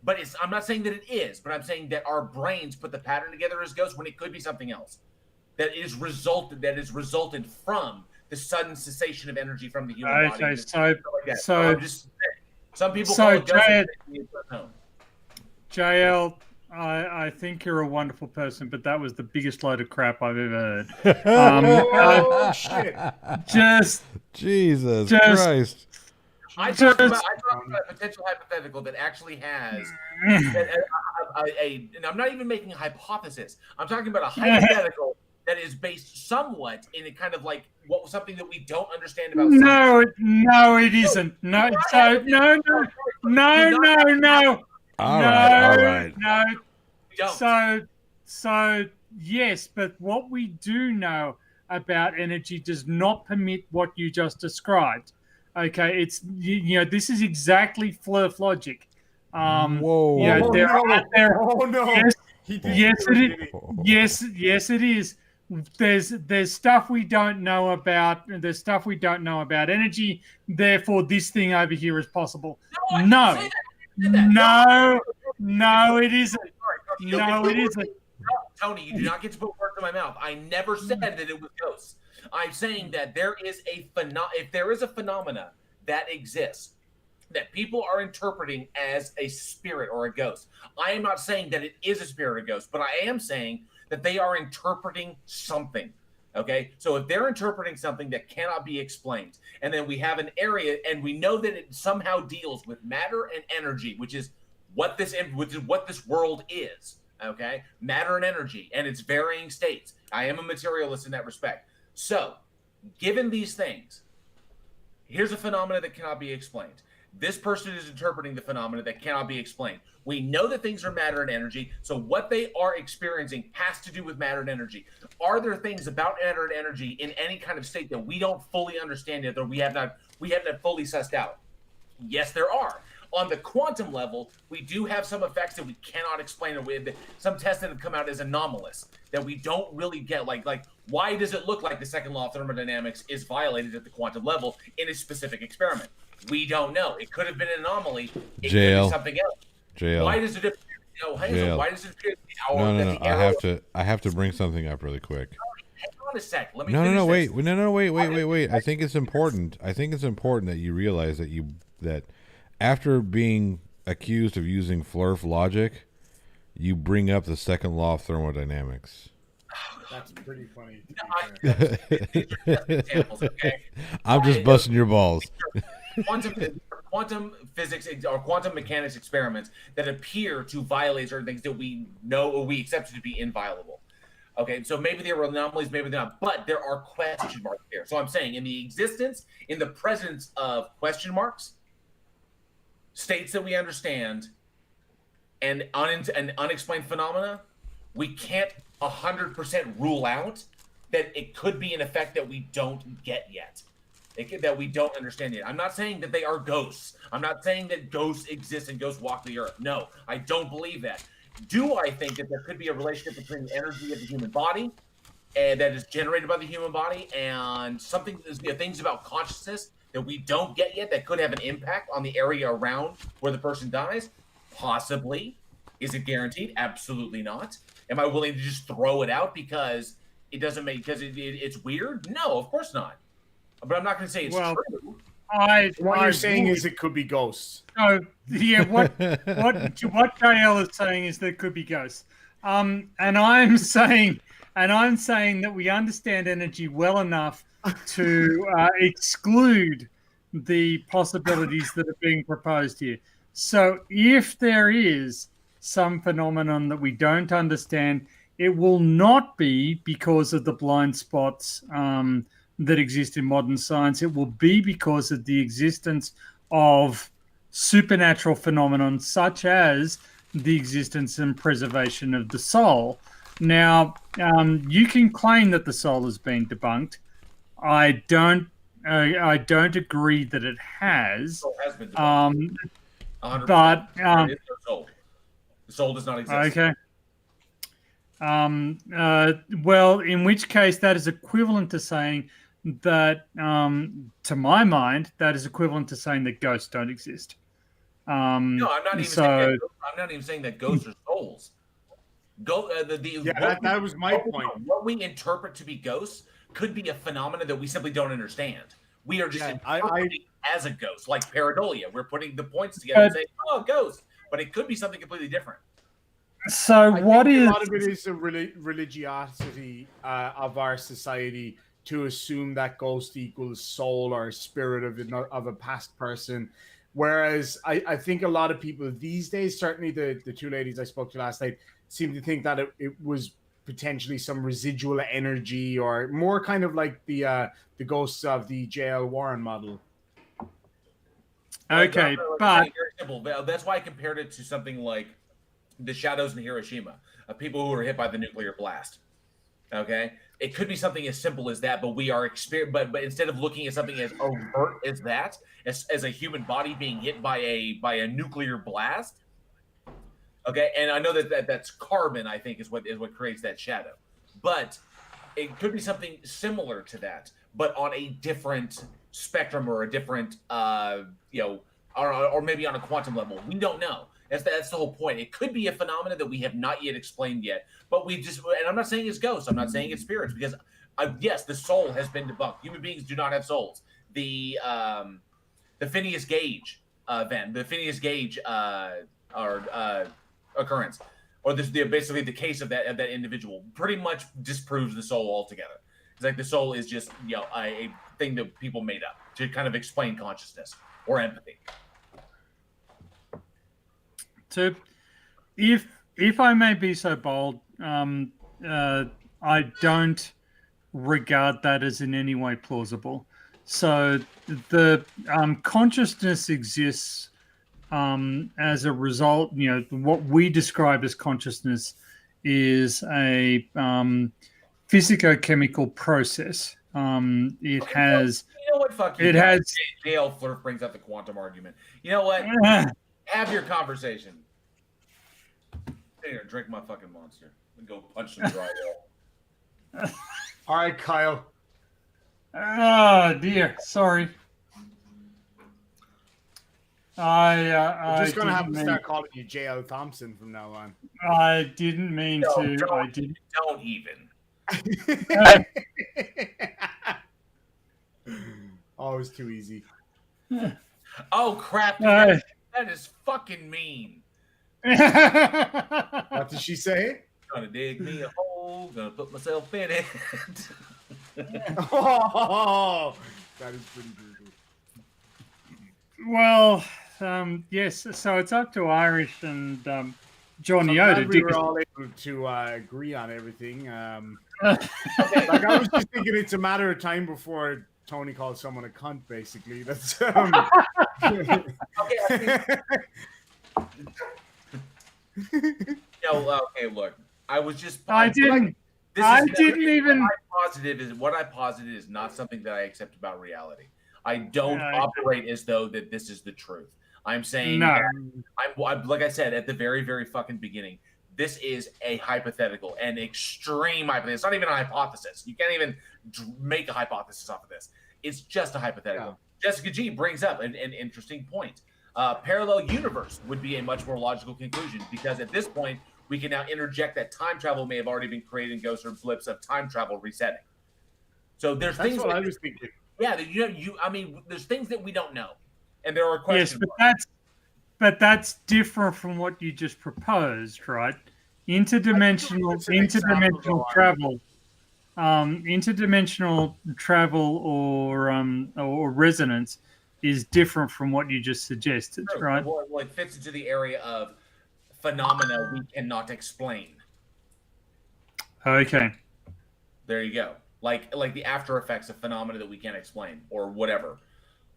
S2: but I'm not saying that it is. But I'm saying that our brains put the pattern together as ghosts when it could be something else. That is resulted from the sudden cessation of energy from the human body.
S3: Okay,
S2: so I'm just saying, some people call it ghosts.
S3: JL, I think you're a wonderful person, but that was the biggest load of crap I've ever heard.
S4: Shit.
S1: Jesus Christ.
S2: I talked about a potential hypothetical that actually has and I'm not even making a hypothesis. I'm talking about a hypothetical that is based somewhat in a kind of like something that we don't understand about science.
S3: No, it isn't. No.
S1: All right.
S3: No. So yes, but what we do know about energy does not permit what you just described. Okay, it's this is exactly Flerf logic.
S1: Whoa!
S3: Yes, it is. There's stuff we don't know about. There's stuff we don't know about energy. Therefore, this thing over here is possible. No, it isn't. No, it isn't.
S2: Tony, you do not get to put words in my mouth. I never said that it was ghosts. I'm saying that there is if there is a phenomena that exists that people are interpreting as a spirit or a ghost. I am not saying that it is a spirit or a ghost, but I am saying that they are interpreting something. Okay, so if they're interpreting something that cannot be explained, and then we have an area, and we know that it somehow deals with matter and energy, which is what this world is. Okay, matter and energy, and its varying states. I am a materialist in that respect. So, given these things, here's a phenomena that cannot be explained. This person is interpreting the phenomena that cannot be explained. We know that things are matter and energy, so what they are experiencing has to do with matter and energy. Are there things about matter and energy in any kind of state that we don't fully understand yet, or we have not fully sussed out? Yes, there are. On the quantum level, we do have some effects that we cannot explain with some tests that have come out as anomalous that we don't really get. Like why does it look like the second law of thermodynamics is violated at the quantum level in a specific experiment? We don't know. It could have been an anomaly. It could be something else. Why does it appear? Why does it appear
S1: No. I have to bring something up really quick.
S2: Hang on a sec. Let me
S1: Wait. I think it's important. That you realize that after being accused of using Flurf logic, you bring up the second law of thermodynamics.
S4: That's pretty funny.
S2: Examples, okay?
S1: I'm just busting your balls.
S2: Quantum physics or quantum mechanics experiments that appear to violate certain things that we know or we accept to be inviolable. Okay, so maybe there were anomalies, maybe they're not, but there are question marks there. So I'm saying in the presence of question marks, states that we understand, and unexplained phenomena, we can't 100% rule out that it could be an effect that we don't get yet, that we don't understand yet. I'm not saying that they are ghosts. I'm not saying that ghosts exist and ghosts walk the earth. No, I don't believe that. Do I think that there could be a relationship between the energy of the human body and that is generated by the human body and things about consciousness that we don't get yet that could have an impact on the area around where the person dies? Possibly. Is it guaranteed? Absolutely not. Am I willing to just throw it out because it's weird? No, of course not. But I'm not going to say it's true.
S4: What you're saying is it could be ghosts.
S3: No, yeah. What JL is saying is that it could be ghosts. And I'm saying that we understand energy well enough to exclude the possibilities that are being proposed here. So if there is some phenomenon that we don't understand, it will not be because of the blind spots that exist in modern science. It will be because of the existence of supernatural phenomenon such as the existence and preservation of the soul. Now, you can claim that the soul has been debunked. I don't agree that it has.
S2: The soul has been debunked. 100%.
S3: But
S2: the soul does not exist.
S3: Okay. Well, in which case that is equivalent to saying that, to my mind, that is equivalent to saying that ghosts don't exist.
S2: No, I'm not even saying that ghosts are souls.
S4: That was my point.
S2: What we interpret to be ghosts could be a phenomenon that we simply don't understand. We are just interpreting as a ghost, like pareidolia. We're putting the points together and saying, "Oh, ghost," but it could be something completely different.
S3: So
S4: a lot of it is a religiosity of our society to assume that ghost equals soul or spirit of a past person. Whereas I think a lot of people these days, certainly the two ladies I spoke to last night, seem to think that it was potentially some residual energy or more kind of like the ghosts of the J.L. Warren model.
S3: Okay, but
S2: that's why I compared it to something like the shadows in Hiroshima of people who were hit by the nuclear blast. Okay, it could be something as simple as that, but we are but instead of looking at something as overt as that, as a human body being hit by a nuclear blast. Okay, and I know that's carbon, I think, is what creates that shadow, but it could be something similar to that, but on a different spectrum or a different, or maybe on a quantum level. We don't know. That's the whole point. It could be a phenomenon that we have not yet explained yet, but and I'm not saying it's ghosts. I'm not saying it's spirits, because yes, the soul has been debunked. Human beings do not have souls. The Phineas Gage event, the Phineas Gage occurrence, or basically the case of that individual, pretty much disproves the soul altogether. It's like the soul is just a thing that people made up to kind of explain consciousness or empathy.
S3: So, if I may be so bold, I don't regard that as in any way plausible. So the consciousness exists as a result. What we describe as consciousness is a physicochemical process. It has.
S2: You know what? Fuck you.
S3: It has.
S2: JL Flurf brings up the quantum argument. You know what? Have your conversation. Sit here and drink my fucking monster and go punch some dry wall.
S4: All right, Kyle.
S3: Oh dear, sorry.
S4: I'm just gonna have to start calling you J.L. Thompson from now on.
S3: I didn't mean to.
S2: Don't even.
S4: Oh, it was too easy.
S2: Oh crap! That is fucking mean.
S4: What did she say?
S2: Gonna dig me a hole. Gonna put myself in it.
S4: Oh, that is pretty brutal.
S3: Well, yes. So it's up to Irish and John Yoda.
S4: We were all able to agree on everything. Like I was just thinking, it's a matter of time before Tony calls someone a cunt. Basically, that's.
S2: Okay, look. I was just.
S3: I didn't. I didn't even.
S2: What I posited is not something that I accept about reality. I don't operate as though that this is the truth. I'm saying, I'm like I said at the very, very fucking beginning. This is a hypothetical, an extreme hypothetical. It's not even a hypothesis. You can't even make a hypothesis off of this. It's just a hypothetical. Yeah. Jessica G brings up an interesting point. Parallel universe would be a much more logical conclusion because at this point we can now interject that time travel may have already been created in ghosts or blips of time travel resetting. So there's
S4: That's
S2: things
S4: what I was thinking.
S2: Yeah, I mean, there's things that we don't know, and there are questions.
S3: Yes, but that's different from what you just proposed, right? Interdimensional travel. Interdimensional travel or resonance is different from what you just suggested, right?
S2: Well, it fits into the area of phenomena we cannot explain.
S3: Okay.
S2: There you go. Like the after effects of phenomena that we can't explain or whatever.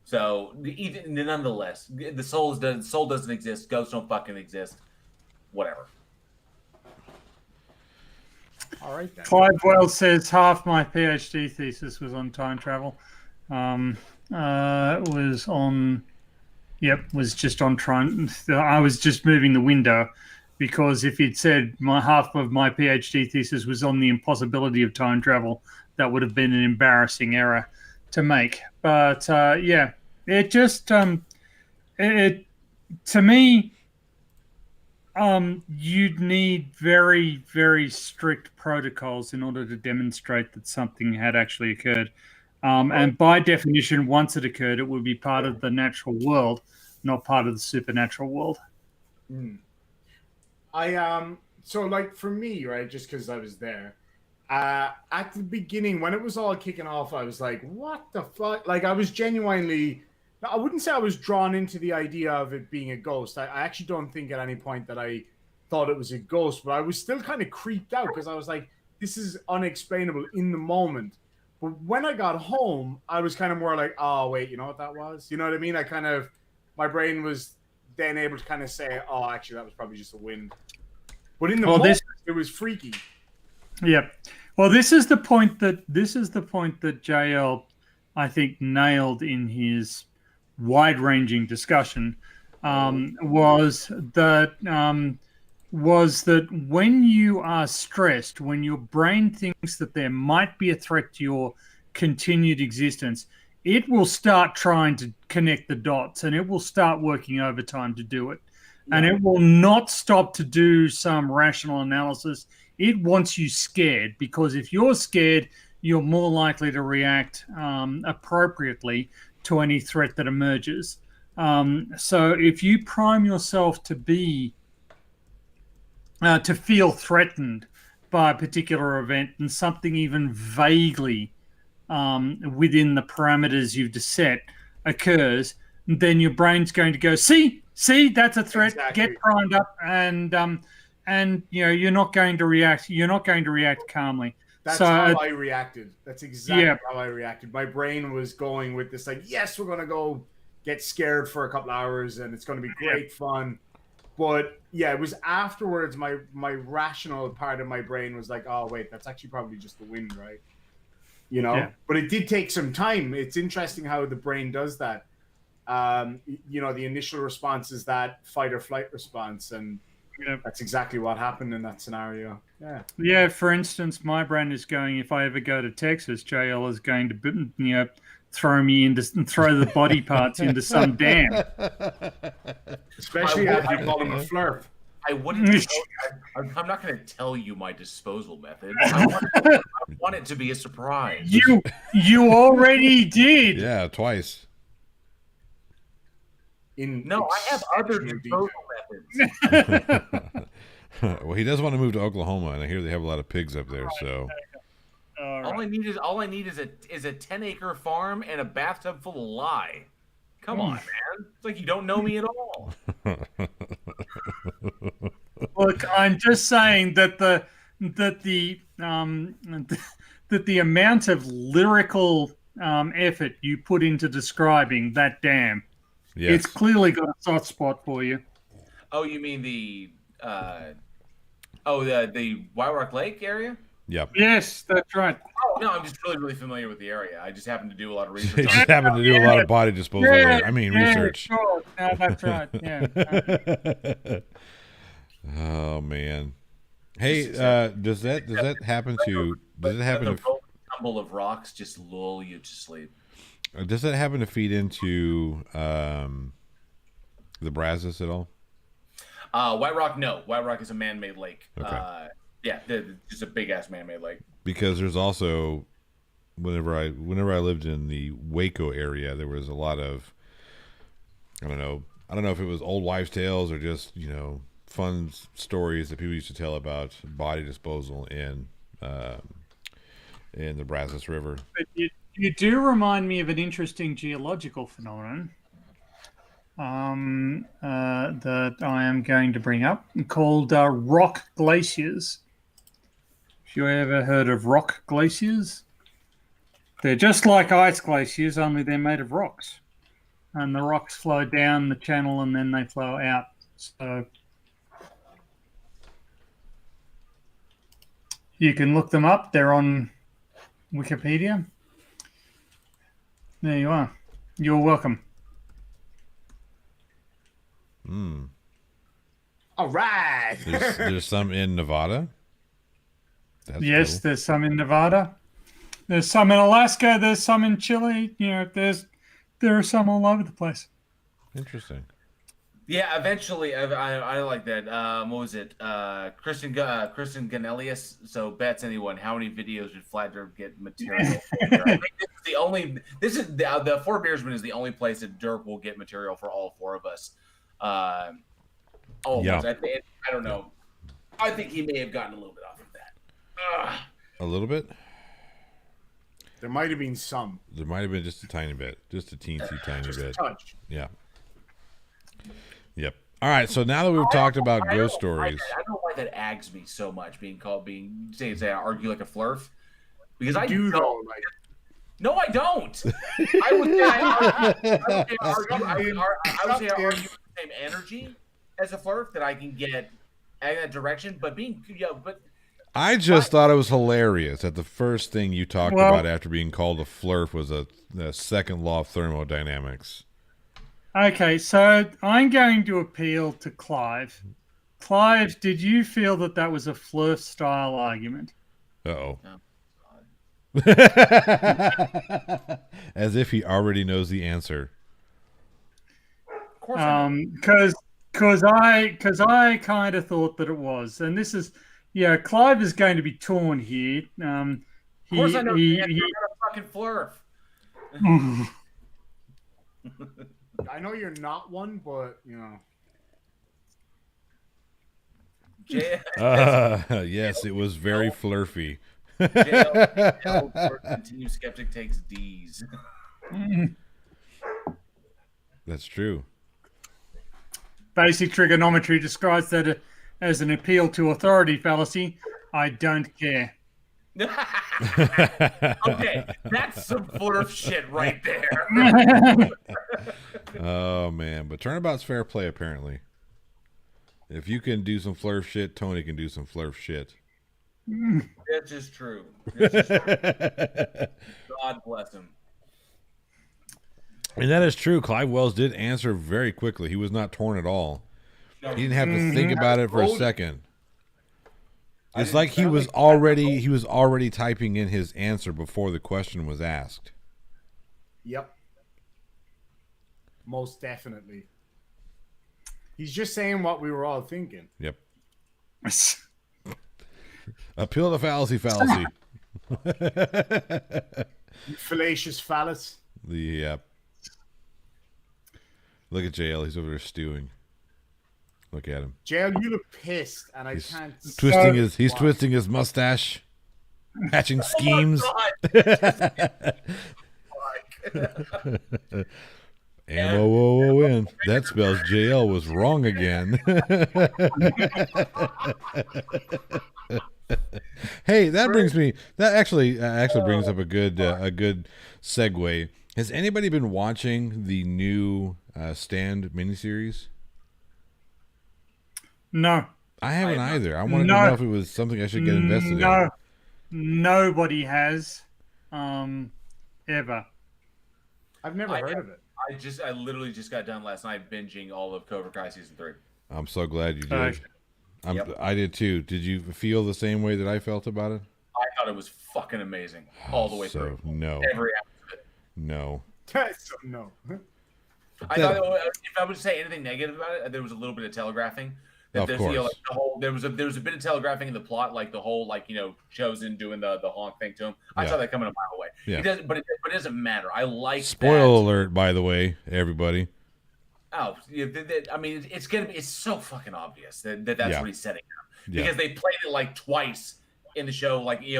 S2: So even nonetheless, the soul doesn't exist. Ghosts don't fucking exist. Whatever.
S4: All right. Then.
S3: Clive Wells says half my PhD thesis was on time travel. It was on. Yep, was just on trying. I was just moving the window because if he'd said half of my PhD thesis was on the impossibility of time travel, that would have been an embarrassing error to make. But yeah, it just it to me, you'd need very, very strict protocols in order to demonstrate that something had actually occurred. And by definition, once it occurred, it would be part of the natural world, not part of the supernatural world.
S4: So like for me, right, just because I was there, at the beginning when it was all kicking off, I was like, what the fuck? Like I was genuinely, I wouldn't say I was drawn into the idea of it being a ghost. I actually don't think at any point that I thought it was a ghost, but I was still kind of creeped out because I was like, this is unexplainable in the moment. But when I got home, I was kind of more like, oh, wait, you know what that was? You know what I mean? My brain was then able to kind of say, oh, actually, that was probably just the wind. But in the moment, it was freaky.
S3: Yeah. Well, this is the point that JL, I think, nailed in his wide-ranging discussion, was that when you are stressed, when your brain thinks that there might be a threat to your continued existence, it will start trying to connect the dots and it will start working overtime to do it. Yeah. And it will not stop to do some rational analysis. It wants you scared because if you're scared, you're more likely to react appropriately to any threat that emerges. So if you prime yourself to feel threatened by a particular event and something even vaguely within the parameters you've just set occurs, then your brain's going to go, see, that's a threat.
S4: Exactly.
S3: Get primed up, and you're not going to react. You're not going to react calmly.
S4: That's
S3: so,
S4: how I reacted. That's exactly how I reacted. My brain was going with this, like, yes, we're gonna go get scared for a couple hours, and it's gonna be great fun. But yeah, it was afterwards. My rational part of my brain was like, oh wait, that's actually probably just the wind, right? But it did take some time. It's interesting how the brain does that. The initial response is that fight or flight response, and that's exactly what happened in that scenario.
S3: Yeah. For instance, my brain is going, if I ever go to Texas, JL is going to, throw the body parts into some dam.
S4: Especially after you call him a flirt.
S2: I wouldn't. I'm not going to tell you my disposal method. I want it to be a surprise.
S3: You already did.
S1: Yeah, twice.
S2: I have other disposal methods.
S1: Well, he does want to move to Oklahoma, and I hear they have a lot of pigs up there. So
S2: all I need is a 10-acre farm and a bathtub full of lye. Come on, man! It's like you don't know me at all.
S3: Look, I'm just saying that the amount of lyrical effort you put into describing that dam, it's clearly got a soft spot for you.
S2: Oh, you mean the White Rock Lake area?
S1: Yep.
S3: Yes, that's right.
S2: Oh no, I'm just really, really familiar with the area. I just happen to do a lot of research.
S1: You just happen to do a lot of body disposal there. I mean, research.
S3: Sure. No, that's right. Yeah.
S1: Oh man. Hey, does that happen to? Does it happen to?
S2: Tumble of rocks just lull you to sleep.
S1: Does that happen to feed into the Brazos at all?
S2: White Rock, no. White Rock is a man-made lake.
S1: Okay.
S2: Just a big-ass man-made lake.
S1: Because there's also, whenever I lived in the Waco area, there was a lot of, I don't know if it was old wives' tales or just fun stories that people used to tell about body disposal in the Brazos River.
S3: But you do remind me of an interesting geological phenomenon that I am going to bring up, called rock glaciers. Have you ever heard of rock glaciers? They're just like ice glaciers, only they're made of rocks. And the rocks flow down the channel and then they flow out. So you can look them up. They're on Wikipedia. There you are. You're welcome.
S4: All right.
S1: There's some in Nevada.
S3: Yes,
S1: cool.
S3: There's some in Nevada. There's some in Alaska. There's some in Chile. There are some all over the place.
S1: Interesting.
S2: Yeah, eventually, I like that. What was it? Kristen Ganelius. So bets anyone, how many videos did Flat Derp get material? I think the Four Beardsmen is the only place that Derp will get material for all four of us. Almost. I don't know. I think he may have gotten a little bit off of that.
S1: A little bit.
S4: There might have been some.
S1: There might have been just a tiny bit, just a teensy tiny
S4: just
S1: bit.
S4: A touch.
S1: Yeah. Yep. All right. So now that we've talked about ghost stories,
S2: I don't know why that aggs me so much. Being say I argue like a flurf, because I
S4: do
S2: don't.
S4: though. Like,
S2: no, I don't. I would say I argue with the same energy as a flurf that I can get in that direction. But
S1: I just thought it was hilarious that the first thing you talked about after being called a flurf was the second law of thermodynamics.
S3: Okay, so I'm going to appeal to Clive. Clive, did you feel that was a flurf-style argument?
S1: Uh-oh. Oh, as if he already knows the answer.
S2: Of course I know.
S3: Because I kind of thought that it was, and this is, Clive is going to be torn here.
S2: Of course I know. You're not a fucking flurf.
S4: I know you're not one, but
S1: Yes, it was very flurfy.
S2: Team Skeptic takes D's.
S1: That's true.
S3: Basic trigonometry describes that as an appeal to authority fallacy. I don't care.
S2: Okay, that's some flurf shit right there.
S1: Oh man, but turnabout's fair play apparently. If you can do some flurf shit, Tony can do some flurf shit.
S2: This is true. This is true. God bless him.
S1: And that is true. Clive Wells did answer very quickly. He was not torn at all.
S2: No,
S1: He didn't have to think about it for a second. It's
S2: didn't
S1: like he was already typing in his answer before the question was asked.
S4: Yep. Most definitely. He's just saying what we were all thinking.
S1: Yep. Appeal to fallacy.
S4: You fallacious phallus.
S1: Yep. Look at JL. He's over there stewing. Look at him.
S4: JL, you look pissed, and I can't.
S1: He's twisting his mustache, hatching schemes. And whoa, that spells JL was wrong again. Hey, that actually brings up a good segue. Has anybody been watching the new Stand miniseries?
S3: No.
S1: I haven't either. I wanted to know if it was something I should get invested in.
S3: Nobody has, ever.
S4: I've never heard of it.
S2: I literally just got done last night binging all of Cobra Kai season 3.
S1: I'm so glad you did.
S2: Yep.
S1: I did too. Did you feel the same way that I felt about it?
S2: I thought it was fucking amazing all the way through.
S1: No.
S2: Every episode.
S1: No.
S4: No.
S2: I thought if I would say anything negative about it, there was a little bit of telegraphing.
S1: Of course.
S2: There was a bit of telegraphing in the plot, like the whole Chosen doing the honk thing to him. I saw that coming a mile away.
S1: Yeah.
S2: It doesn't matter. I like
S1: Spoiler alert, by the way, everybody.
S2: Oh, I mean, it's so fucking obvious that's what he's setting up because they played it like twice in the show. Like they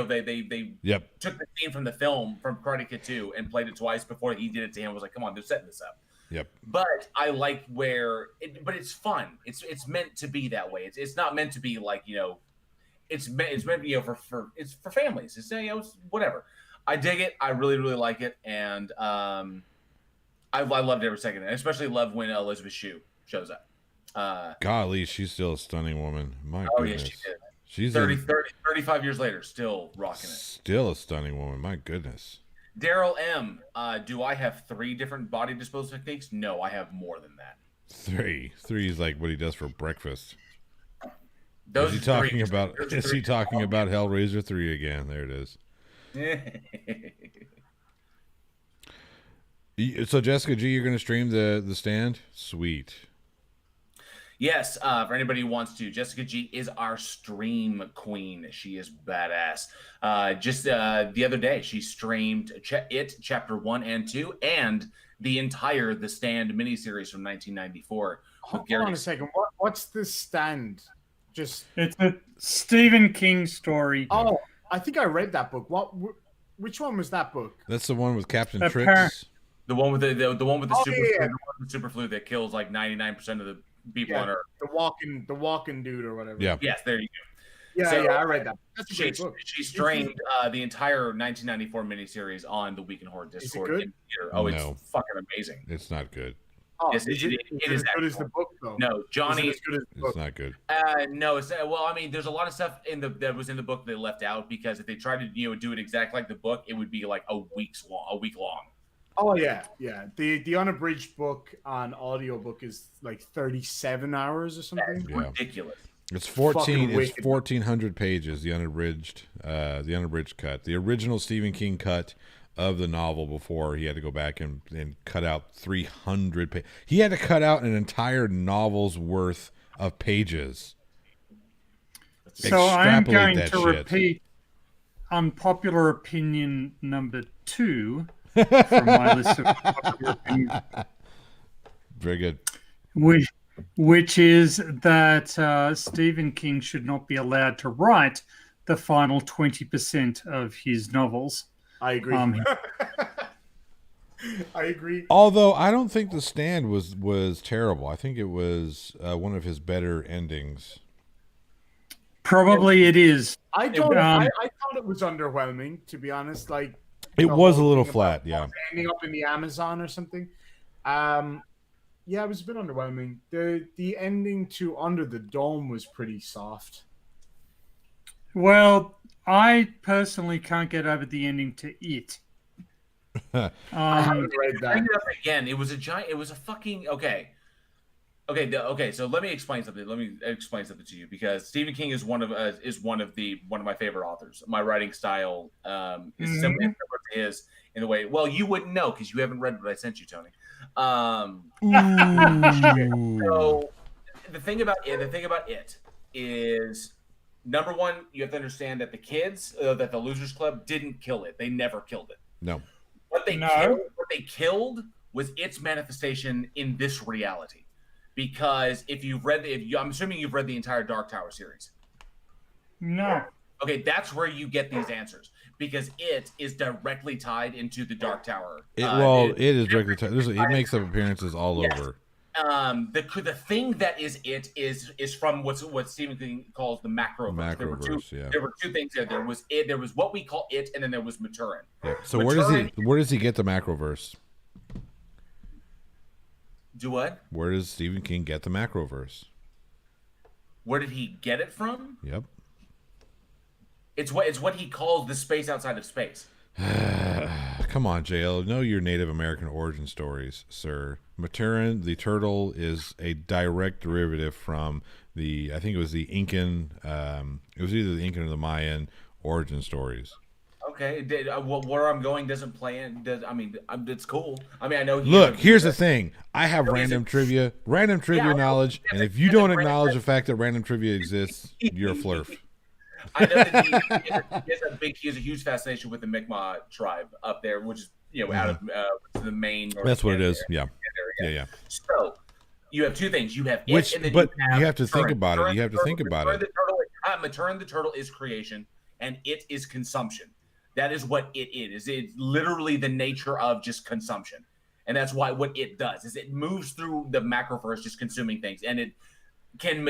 S2: took the scene from the film from Karate Kid 2 and played it twice before he did it to him. I was like, come on, they're setting this up.
S1: Yep.
S2: But I like but it's fun. It's meant to be that way. It's not meant to be like it's meant for it's for families. It's it's whatever. I dig it. I really really like it, and I loved every second. I especially love when Elizabeth Shue shows up.
S1: Golly, she's still a stunning woman. My goodness.
S2: Yeah, she did.
S1: She's
S2: 35 years later, still rocking it.
S1: Still a stunning woman. My goodness.
S2: Daryl M. Do I have 3 different body disposal techniques? No, I have more than that.
S1: 3 is like what he does for breakfast.
S2: Is he
S1: talking about Hellraiser 3 again? There it is. So Jessica G, you're going to stream the Stand? Sweet.
S2: Yes, for anybody who wants to, Jessica G is our stream queen. She is badass. Just the other day, she streamed It Chapter 1 and 2 and the entire The Stand miniseries from 1994.
S4: Hold on a second. What's The Stand? It's
S3: a Stephen King story.
S4: Oh, I think I read that book. Which one was that book?
S1: That's the one with Captain Tricks.
S2: The one with the super flu that kills like 99% of the people on Earth.
S4: The walking dude or whatever.
S1: Yeah.
S2: Yes, there you go.
S4: Yeah, I read that. That's a great book.
S2: She streamed the entire 1994 miniseries on the Week in Horror Discord.
S4: Is it good?
S2: Oh, it's fucking amazing.
S1: It's not good.
S4: Oh,
S2: yes,
S4: is it as good as the book, though?
S2: No, Johnny.
S4: Is it as good as the book?
S1: It's not good.
S2: No, it's well. I mean, there's a lot of stuff that was in the book they left out because if they tried to do it exactly like the book, it would be like a week long.
S4: Oh yeah. The unabridged book on audiobook is like 37 hours or something.
S2: That's ridiculous.
S1: It's 1,400 pages. The unabridged cut. The original Stephen King cut of the novel before he had to go back and cut out 300 pages. He had to cut out an entire novel's worth of pages.
S3: So I'm going to repeat unpopular opinion number 2 from my list of popular opinions.
S1: Very good.
S3: which is that Stephen King should not be allowed to write the final 20% of his novels.
S4: I agree.
S3: Um,
S4: I agree.
S1: Although I don't think The Stand was terrible. I think it was one of his better endings.
S3: Probably it is.
S4: I don't. I thought it was underwhelming, to be honest. Like
S1: It
S4: the
S1: was a
S4: whole
S1: little
S4: thing
S1: flat,
S4: about
S1: yeah.
S4: ending up in the Amazon or something. Yeah, it was a bit underwhelming. The ending to Under the Dome was pretty soft.
S3: Well, I personally can't get over the ending to It.
S4: I haven't read that.
S2: Bring it up again. It was a giant. It was a fucking okay. Okay. So let me explain something. Let me explain something to you because Stephen King is one of my favorite authors. My writing style is similar to his in the way. Well, you wouldn't know because you haven't read what I sent you, Tony. So the thing about it is, number one, you have to understand that the kids that the Losers Club didn't kill it. They never killed it.
S1: No.
S2: What they killed was its manifestation in this reality. Because I'm assuming you've read the entire Dark Tower series.
S3: No.
S2: Okay, that's where you get these answers because it is directly tied into the Dark Tower.
S1: It is directly tied. It makes up appearances all over.
S2: The thing that is from what Stephen King calls the macroverse. There were two things there. There was what we call it, and then there was Maturin.
S1: Yeah. So where does he get the macroverse?
S2: Do what?
S1: Where does Stephen King get the macroverse?
S2: Where did he get it from?
S1: Yep.
S2: It's what he calls the space outside of space.
S1: Come on, JL. Know your Native American origin stories, sir. Maturin, the turtle, is a direct derivative from I think it was the Incan. It was either the Incan or the Mayan origin stories.
S2: Okay, where I'm going doesn't play in. It's cool. I mean, I know.
S1: Look, here's the thing. I have random trivia knowledge, and if you don't acknowledge the fact that random trivia exists, you're a flurf.
S2: I know that he has a huge fascination with the Mi'kmaq tribe up there, which is out of the main.
S1: That's what it is. Yeah. Yeah.
S2: So you have two things. You have
S1: you have to think about it. You have to think about it.
S2: Maturin the turtle is creation, and it is consumption. That is what it is. It's literally the nature of just consumption. And that's why what it does is it moves through the macroverse just consuming things. And it can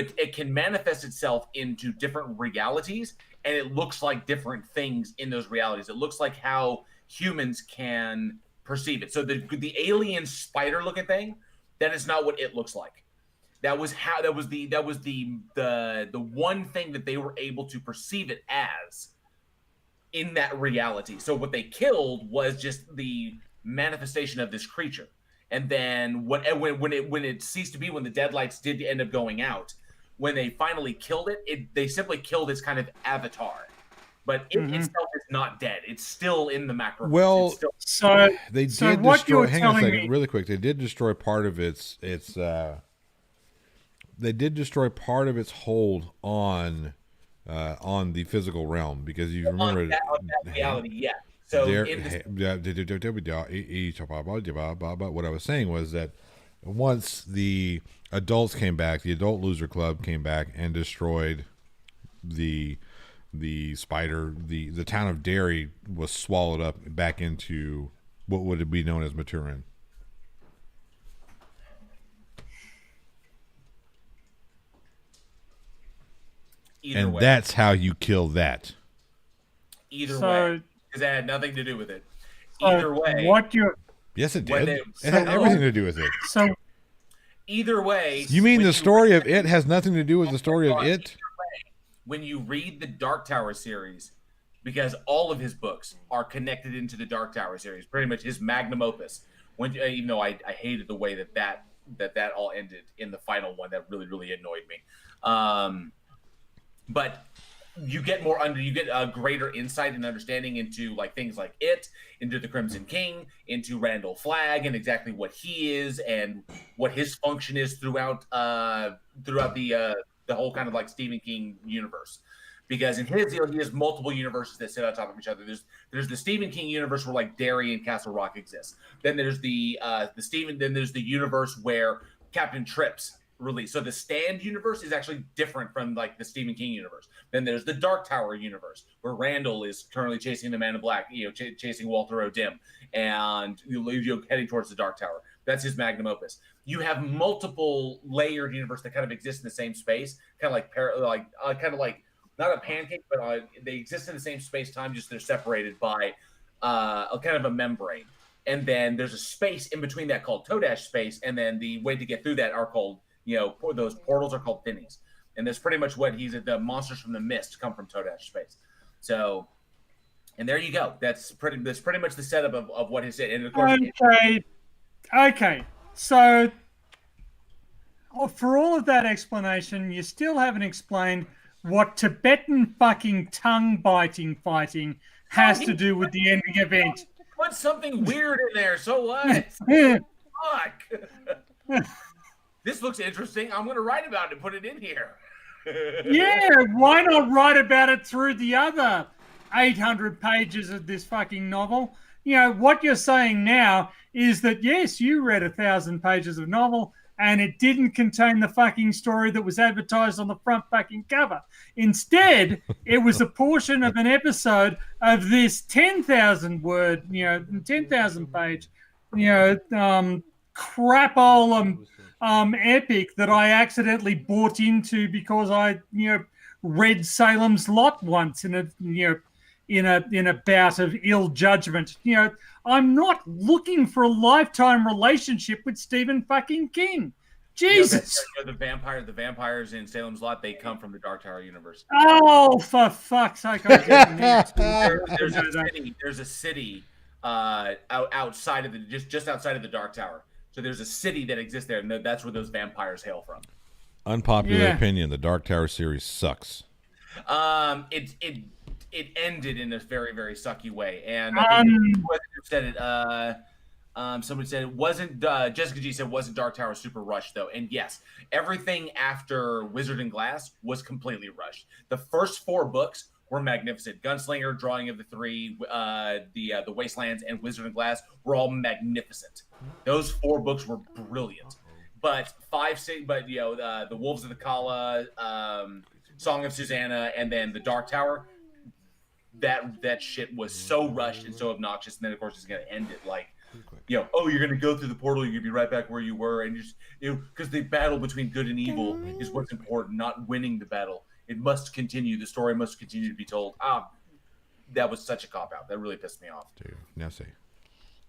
S2: manifest itself into different realities. And it looks like different things in those realities. It looks like how humans can perceive it. So the alien spider looking thing, that is not what it looks like. That was the one thing that they were able to perceive it as in that reality. So what they killed was just the manifestation of this creature. And then when it ceased to be, when the deadlights did end up going out, when they finally killed it, they simply killed its kind of avatar. But it itself is not dead. It's still in the macro.
S1: Well, they did destroy. Hang on a second, really quick. They did destroy part of its. They did destroy part of its hold on the physical realm, because you remember
S2: that reality, yeah. So
S1: what I was saying was that once the adults came back, the adult loser club came back and destroyed the spider, the town of Derry was swallowed up back into what would be known as Maturin. And that's how you kill that.
S2: Either way, because that had nothing to do with it. Either way,
S1: yes, it did. It had everything to do with it.
S3: So,
S2: either way,
S1: you mean the story of it has nothing to do with the story of it?
S2: When you read the Dark Tower series, because all of his books are connected into the Dark Tower series, pretty much his magnum opus. Even though I hated the way that all ended in the final one, that really annoyed me. But you get a greater insight and understanding into things like it, into the Crimson King, into Randall Flagg, and exactly what he is and what his function is throughout the whole kind of Stephen King universe. Because in his deal, he has multiple universes that sit on top of each other. There's the Stephen King universe where Derry and Castle Rock exist. Then there's the universe where Captain Trips released. So the Stand universe is actually different from like the Stephen King universe. Then there's the Dark Tower universe, where Randall is currently chasing the Man in Black, chasing Walter O'Dim, and heading towards the Dark Tower. That's his magnum opus. You have multiple layered universe that kind of exist in the same space, kind of like not a pancake, but they exist in the same space time, just they're separated by a kind of a membrane. And then there's a space in between that called Todash space, and then the way to get through that are called, those portals are called Finnies. And that's pretty much what the monsters from the mist come from Todash space. So, and there you go. That's pretty much the setup of what is it. And of course,
S3: okay. So, for all of that explanation, you still haven't explained what Tibetan fucking tongue-biting fighting has to do with the ending event.
S2: Put something weird in there. So what? Fuck. This looks interesting. I'm going to write about it and put it in here.
S3: Yeah, why not write about it through the other 800 pages of this fucking novel? What you're saying now is that, yes, you read 1,000 pages of novel and it didn't contain the fucking story that was advertised on the front fucking cover. Instead, it was a portion of an episode of this 10,000 word, 10,000 page, crapole epic that I accidentally bought into because I, read Salem's Lot once in a bout of ill judgment. I'm not looking for a lifetime relationship with Stephen fucking King. Jesus.
S2: The vampires in Salem's Lot, they come from the Dark Tower universe.
S3: Oh, for fuck's sake!
S2: There's a city outside of the just outside of the Dark Tower. So there's a city that exists there, and that's where those vampires hail from.
S1: Unpopular opinion: the Dark Tower series sucks.
S2: It ended in a very, very sucky way, and I think said it. Somebody said it wasn't. Jessica G said wasn't Dark Tower super rushed though, and yes, everything after Wizard and Glass was completely rushed. The first 4 books were magnificent. Gunslinger, Drawing of the Three, the Wastelands, and Wizard and Glass were all magnificent. Those 4 books were brilliant. But the Wolves of the Kala, Song of Susanna, and then the Dark Tower. That shit was so rushed and so obnoxious, and then of course it's gonna end it like, you're gonna go through the portal, you're gonna be right back where you were, and just because the battle between good and evil is what's important, not winning the battle. It must continue. The story must continue to be told. That was such a cop out. That really pissed me off.
S1: Dude, now say.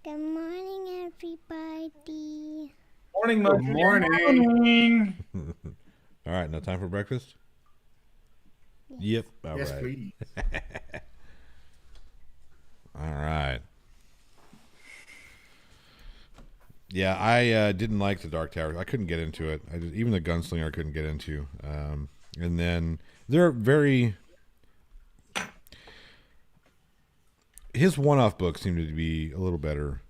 S5: Good morning, everybody.
S2: Morning,
S4: Good morning.
S1: All right, no time for breakfast. Yep. All
S4: yes,
S1: right.
S4: please.
S1: All right. Yeah, I didn't like the Dark Tower. I couldn't get into it. Even the Gunslinger I couldn't get into. And then they're very... His one-off books seem to be a little better.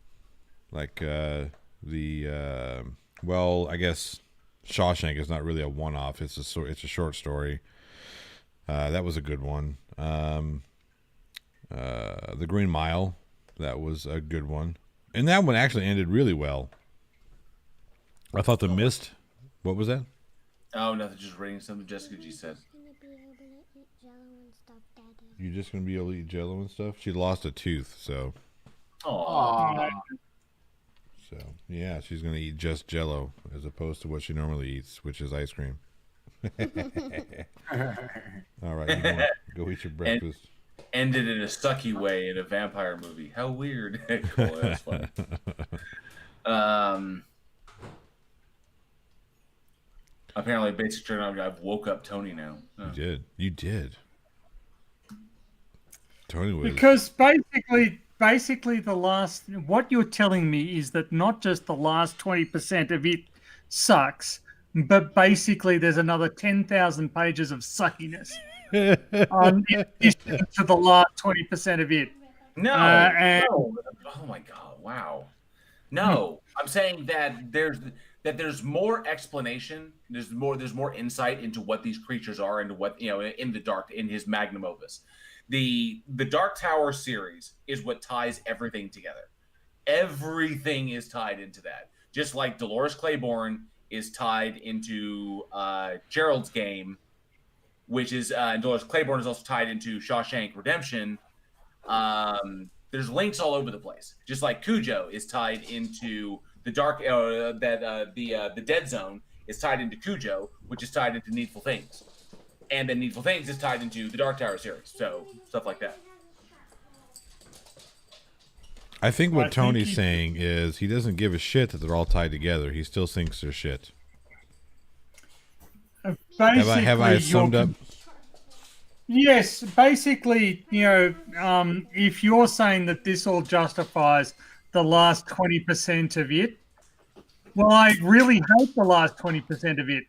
S1: Like I guess Shawshank is not really a one-off. It's a short story. That was a good one. The Green Mile, that was a good one. And that one actually ended really well. I thought The Mist... What was that?
S2: Oh, nothing. Just reading something Jessica G said.
S1: You're just going to be able to eat Jell-O and stuff? She lost a tooth, so...
S2: Aww.
S1: So, yeah, she's going to eat just Jell-O as opposed to what she normally eats, which is ice cream. All right, you go eat your breakfast.
S2: Ended in a sucky way in a vampire movie. How weird. Cool, that's funny. Apparently, basic turn I've woke up Tony now. Oh.
S1: You did. Tony was...
S3: Because basically the last... What you're telling me is that not just the last 20% of it sucks, but basically there's another 10,000 pages of suckiness in addition to the last 20% of it.
S2: No. Oh my God! Wow. No, I'm saying that there's more explanation. There's more insight into what these creatures are and what in his magnum opus. The Dark Tower series is what ties everything together. Everything is tied into that. Just like Dolores Claiborne is tied into Gerald's game, which is and Dolores Claiborne is also tied into Shawshank Redemption. There's links all over the place. Just like Cujo is tied into the dark the Dead Zone is tied into Cujo, which is tied into Needful Things, and then Needful Things is tied into the Dark Tower series. So stuff like that.
S1: I think what Tony's saying is he doesn't give a shit that they're all tied together. He still thinks they're shit. Have I summed up?
S3: Yes, basically, if you're saying that this all justifies the last 20% of it, well, I really hate the last 20% of it.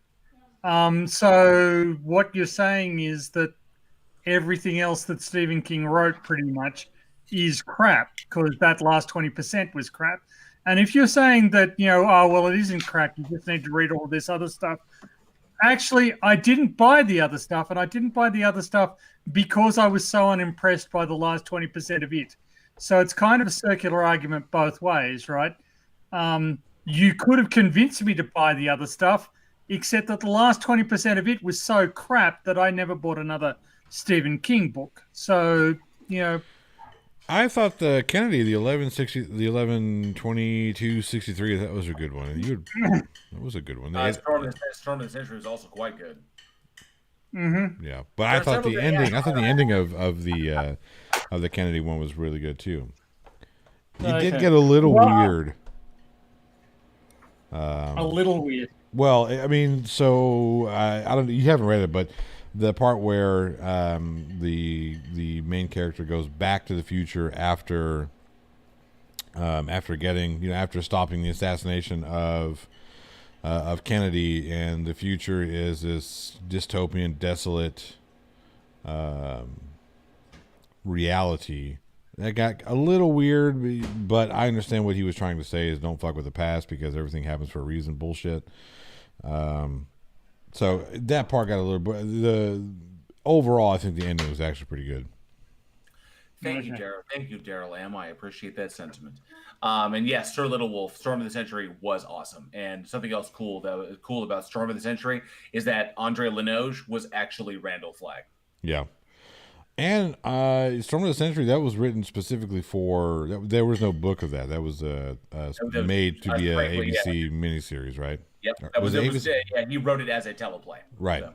S3: So what you're saying is that everything else that Stephen King wrote pretty much is crap, because that last 20% was crap. And if you're saying that, oh, well, it isn't crap, you just need to read all this other stuff. Actually, I didn't buy the other stuff, and I didn't buy the other stuff because I was so unimpressed by the last 20% of it. So it's kind of a circular argument both ways, right? You could have convinced me to buy the other stuff, except that the last 20% of it was so crap that I never bought another Stephen King book. So,
S1: I thought the Kennedy, the 11/22/63, that was a good one. That was a good one.
S2: Storm of the Century was also quite good.
S3: Mm-hmm.
S1: Yeah, but I thought the ending. I thought the ending of the Kennedy one was really good too. You did get a little weird.
S3: A little weird.
S1: Well, I mean, so I don't. You haven't read it, but the part where the main character goes back to the future after getting after stopping the assassination of Kennedy, and the future is this dystopian, desolate reality. That got a little weird, but I understand what he was trying to say is don't fuck with the past because everything happens for a reason. Bullshit. So that part got a little bit. Overall, I think the ending was actually pretty good.
S2: Thank you, Daryl. Thank you, Daryl M. I appreciate that sentiment. And yes, Sir Little Wolf, Storm of the Century was awesome. And something else cool about Storm of the Century is that Andre Lenoge was actually Randall Flagg.
S1: Yeah. And Storm of the Century, that was written specifically for. There was no book of that. That was made to be a ABC miniseries, right?
S2: Yep. He wrote it as a teleplay.
S1: Right.
S2: So.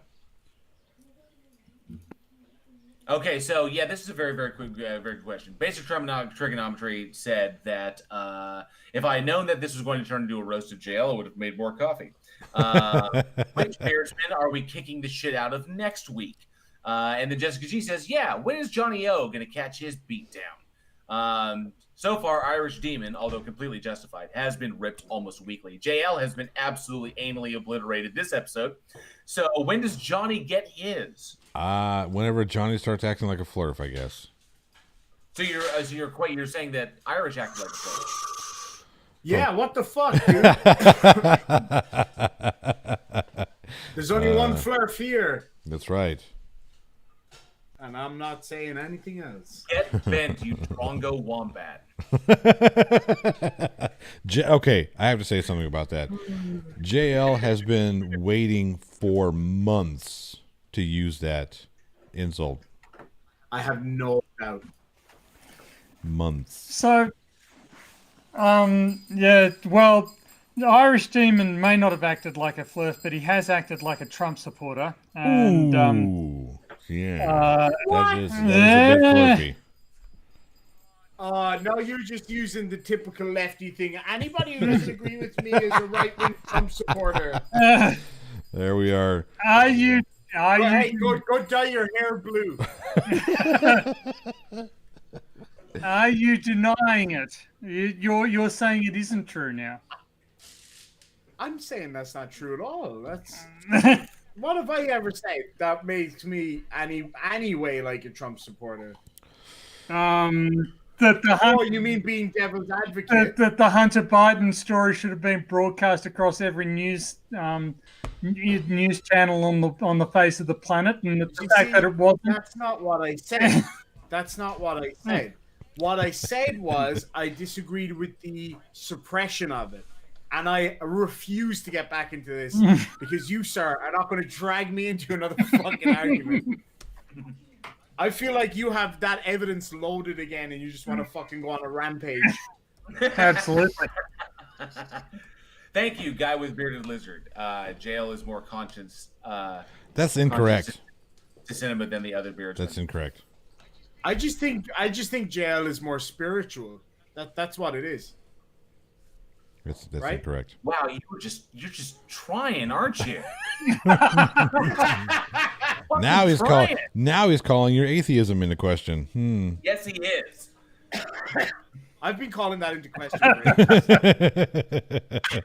S2: Okay, so yeah, this is a very, very quick, very good question. Basic Trigonometry said that if I had known that this was going to turn into a roast of jail, I would have made more coffee. Which Beardsmen are we kicking the shit out of next week? And then Jessica G says, yeah, when is Johnny O going to catch his beat down? So far, Irish Demon, although completely justified, has been ripped almost weekly. JL has been absolutely anally obliterated this episode. So when does Johnny get his?
S1: Whenever Johnny starts acting like a flurf, I guess.
S2: So you're saying that Irish act like a flurf?
S4: Yeah, what the fuck, dude? There's only one flurf here.
S1: That's right.
S4: And I'm not saying anything else.
S2: Get bent, you Drongo Wombat.
S1: Okay, I have to say something about that. JL has been waiting for months to use that insult.
S4: I have no doubt.
S1: Months.
S3: So, yeah, well, the Irish Demon may not have acted like a flirf, but he has acted like a Trump supporter. And,
S1: Ooh. Yeah. That is a bit flirty.
S4: No, you're just using the typical lefty thing. Anybody who doesn't agree with me is a right-wing Trump supporter.
S1: There we are.
S4: Go dye your hair blue.
S3: Are you denying it? You're saying it isn't true now.
S4: I'm saying that's not true at all. That's what have I ever said that makes me anyway like a Trump supporter? You mean being devil's advocate?
S3: That the Hunter Biden story should have been broadcast across every news channel on the face of the planet, and the fact that it wasn't.
S4: That's not what I said. That's not what I said. What I said was I disagreed with the suppression of it. And I refuse to get back into this because you, sir, are not going to drag me into another fucking argument. I feel like you have that evidence loaded again and you just want to fucking go on a rampage.
S3: Absolutely.
S2: Thank you, guy with bearded lizard. JL is more conscious.
S1: That's incorrect.
S2: To cinema than the other beardsmen.
S1: That's incorrect.
S4: I just think JL is more spiritual. That's what it is.
S1: That's
S4: Right?
S1: incorrect.
S2: Wow, you're just trying, aren't you?
S1: Now he's calling your atheism into question.
S2: Yes, he is.
S4: I've been calling that into question. Right?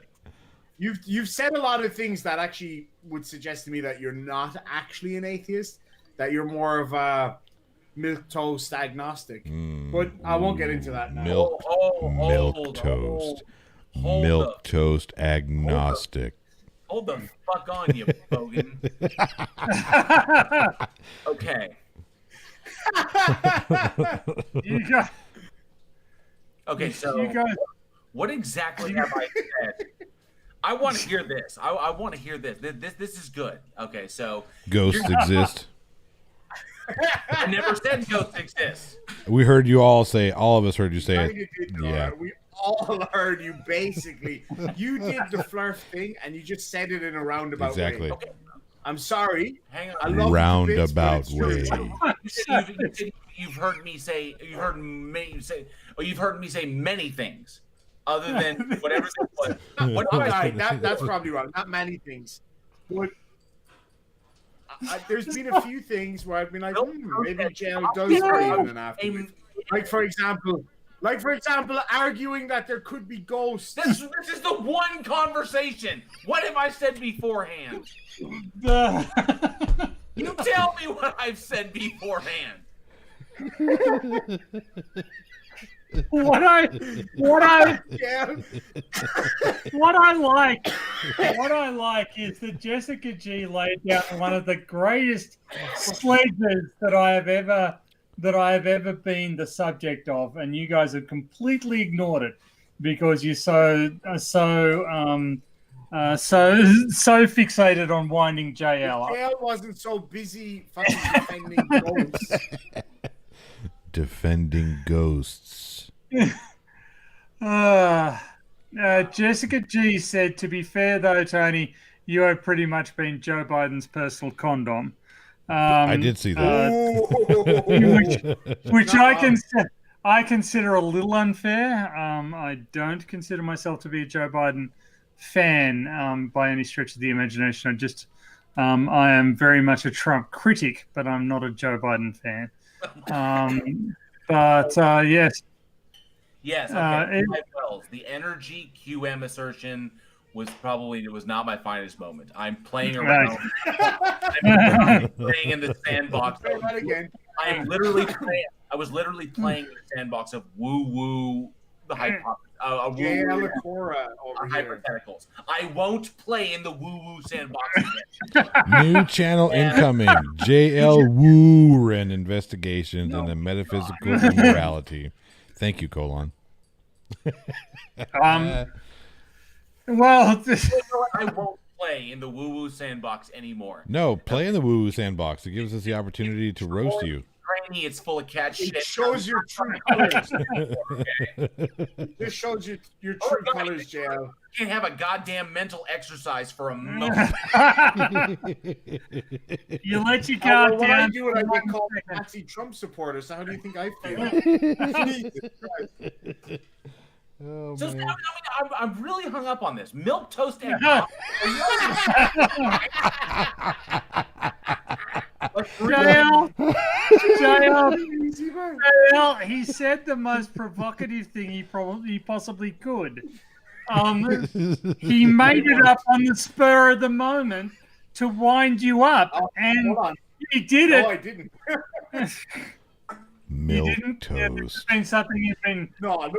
S4: You've said a lot of things that actually would suggest to me that you're not actually an atheist, that you're more of a milquetoast agnostic. But I won't get into that now.
S1: Milk toast. Milk toast agnostic.
S2: Hold the fuck on, you bogan. Okay.
S3: You guys,
S2: Okay, so
S3: you guys,
S2: what exactly have I said? I want to hear this. I want to hear this. This is good. Okay, so
S1: Ghosts exist.
S2: I never said ghosts exist.
S1: We heard you all say. All of us heard you say
S4: I
S1: it.
S4: think you did, Nora.
S1: Yeah.
S4: We all heard you basically. You did the flirt thing and you just said it in a roundabout
S1: Exactly.
S4: way.
S2: Okay,
S4: I'm sorry.
S2: hang
S4: I
S2: on.
S4: love
S1: Roundabout
S4: the bits, but
S1: way.
S4: it's true.
S2: You said you've heard me say. You've heard me say. Or you've heard me say many things, other than whatever it was. What
S4: All
S2: have I
S4: right, that's probably wrong. Not many things. But there's been a few things where I've been like, maybe jail does believe in an afterlife. Like for example, arguing that there could be ghosts.
S2: This is the one conversation. What have I said beforehand? You tell me what I've said beforehand.
S3: what I like is that Jessica G laid down one of the greatest sledges that I have ever been the subject of, and you guys have completely ignored it because you're so fixated on winding JL up.
S4: JL wasn't so busy fucking defending ghosts.
S1: Defending ghosts.
S3: Jessica G said, to be fair though, Tony, you have pretty much been Joe Biden's personal condom.
S1: I did see that.
S3: Which I consider a little unfair. I don't consider myself to be a Joe Biden fan by any stretch of the imagination. I am very much a Trump critic, but I'm not a Joe Biden fan. Yes.
S2: Yes. Okay. The energy QM assertion was not my finest moment. I'm playing around. I'm playing in the sandbox.
S4: Say that again.
S2: I was literally playing in the sandbox of woo the hypotheticals. I won't play in the woo sandbox again.
S1: New channel incoming. JL Wooren investigations and the metaphysical immorality. Thank you, Colon.
S3: Well,
S2: I won't play in the woo sandbox anymore.
S1: No, play in the woo sandbox. It gives us the opportunity to roast you.
S2: Trainy, it's full of cat shit.
S4: It shows your true colors. This shows your true colors, JL.
S2: You can't have a goddamn mental exercise for a moment.
S3: you let your guard
S4: When I
S3: down.
S4: do it, I get called a Nazi Trump supporter. So how do you think I feel? Jesus Christ.
S1: Oh,
S2: So
S1: man.
S2: I'm really hung up on this. Milk toast egg.
S3: JL, he said the most provocative thing he possibly could. He made it up on the spur of the moment to wind you up, and he did it.
S4: No, I didn't.
S1: Milk toast.
S4: No, look,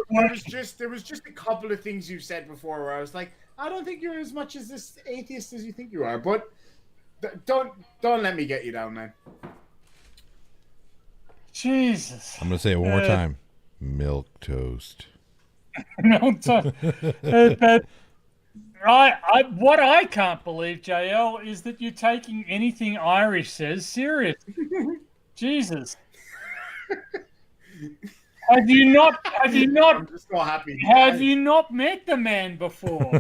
S4: there was just a couple of things you said before where I was like, I don't think you're as much as this atheist as you think you are, but don't let me get you down, man.
S3: Jesus.
S1: I'm gonna say it one more time. Milk toast.
S3: Milk toast. What I can't believe, JL, is that you're taking anything Irish says serious. Jesus. Have you not?
S4: I'm just so happy.
S3: Have you not met the man before?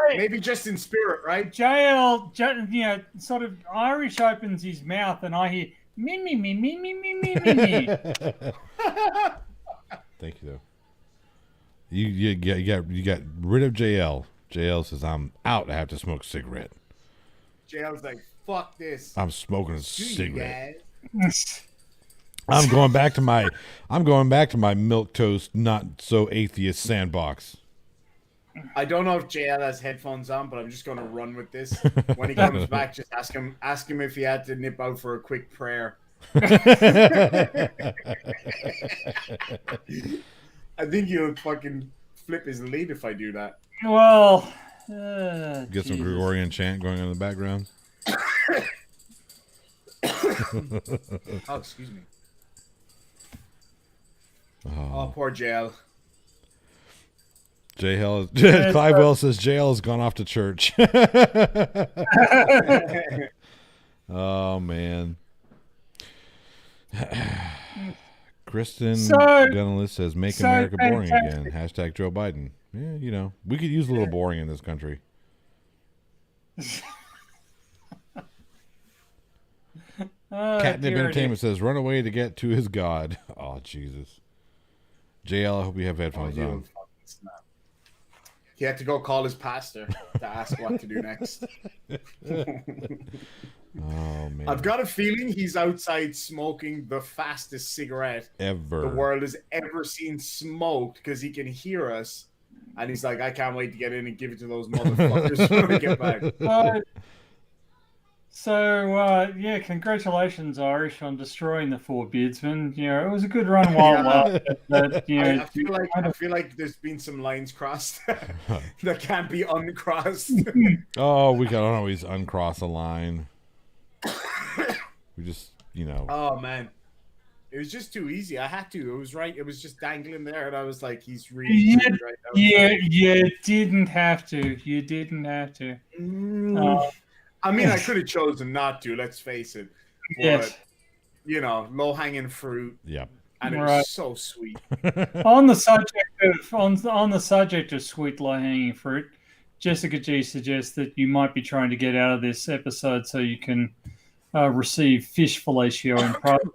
S4: Maybe just in spirit, right?
S3: JL, sort of Irish opens his mouth, and I hear me.
S1: Thank you, though. You got rid of JL. JL says, "I'm out. I have to smoke a cigarette."
S4: JL's like, "Fuck this.
S1: I'm smoking a cigarette.
S3: Guys.
S1: I'm going back to my milk toast, not so atheist sandbox."
S4: I don't know if JL has headphones on, but I'm just going to run with this. When he comes back, just ask him if he had to nip out for a quick prayer. I think he'll fucking flip his lead if I do that.
S3: Well,
S1: Get some Gregorian chant going on in the background.
S4: Oh, excuse me. Oh, poor JL.
S1: Clive Wells says JL has gone off to church. Oh man. Kristen Gunnalis says make America boring again. Hashtag Joe Biden. Yeah, you know, we could use a little boring in this country. Catnip Entertainment says run away to get to his God. Oh Jesus. JL, I hope you have headphones on.
S4: He had to go call his pastor to ask what to do next.
S1: Oh man.
S4: I've got a feeling he's outside smoking the fastest cigarette
S1: Ever
S4: the world has ever seen smoked because he can hear us. And he's like, I can't wait to get in and give it to those motherfuckers when we get back.
S3: Yeah, congratulations, Irish, on destroying the Four Beardsmen. You know, it was a good run while lasted, but you know,
S4: I feel like there's been some lines crossed that can't be uncrossed.
S1: Oh, we can always uncross a line. We just, you know.
S4: Oh man, it was just too easy. I had to. It was right. It was just dangling there, and I was like, he's really right.
S3: You didn't have to. You didn't have to.
S4: I mean, I could have chosen not to. Let's face it. But,
S3: yes.
S4: You know, low hanging fruit.
S1: Yeah.
S4: And it was so sweet.
S3: On the subject of sweet low hanging fruit, Jessica G suggests that you might be trying to get out of this episode so you can receive fish fellatio in private.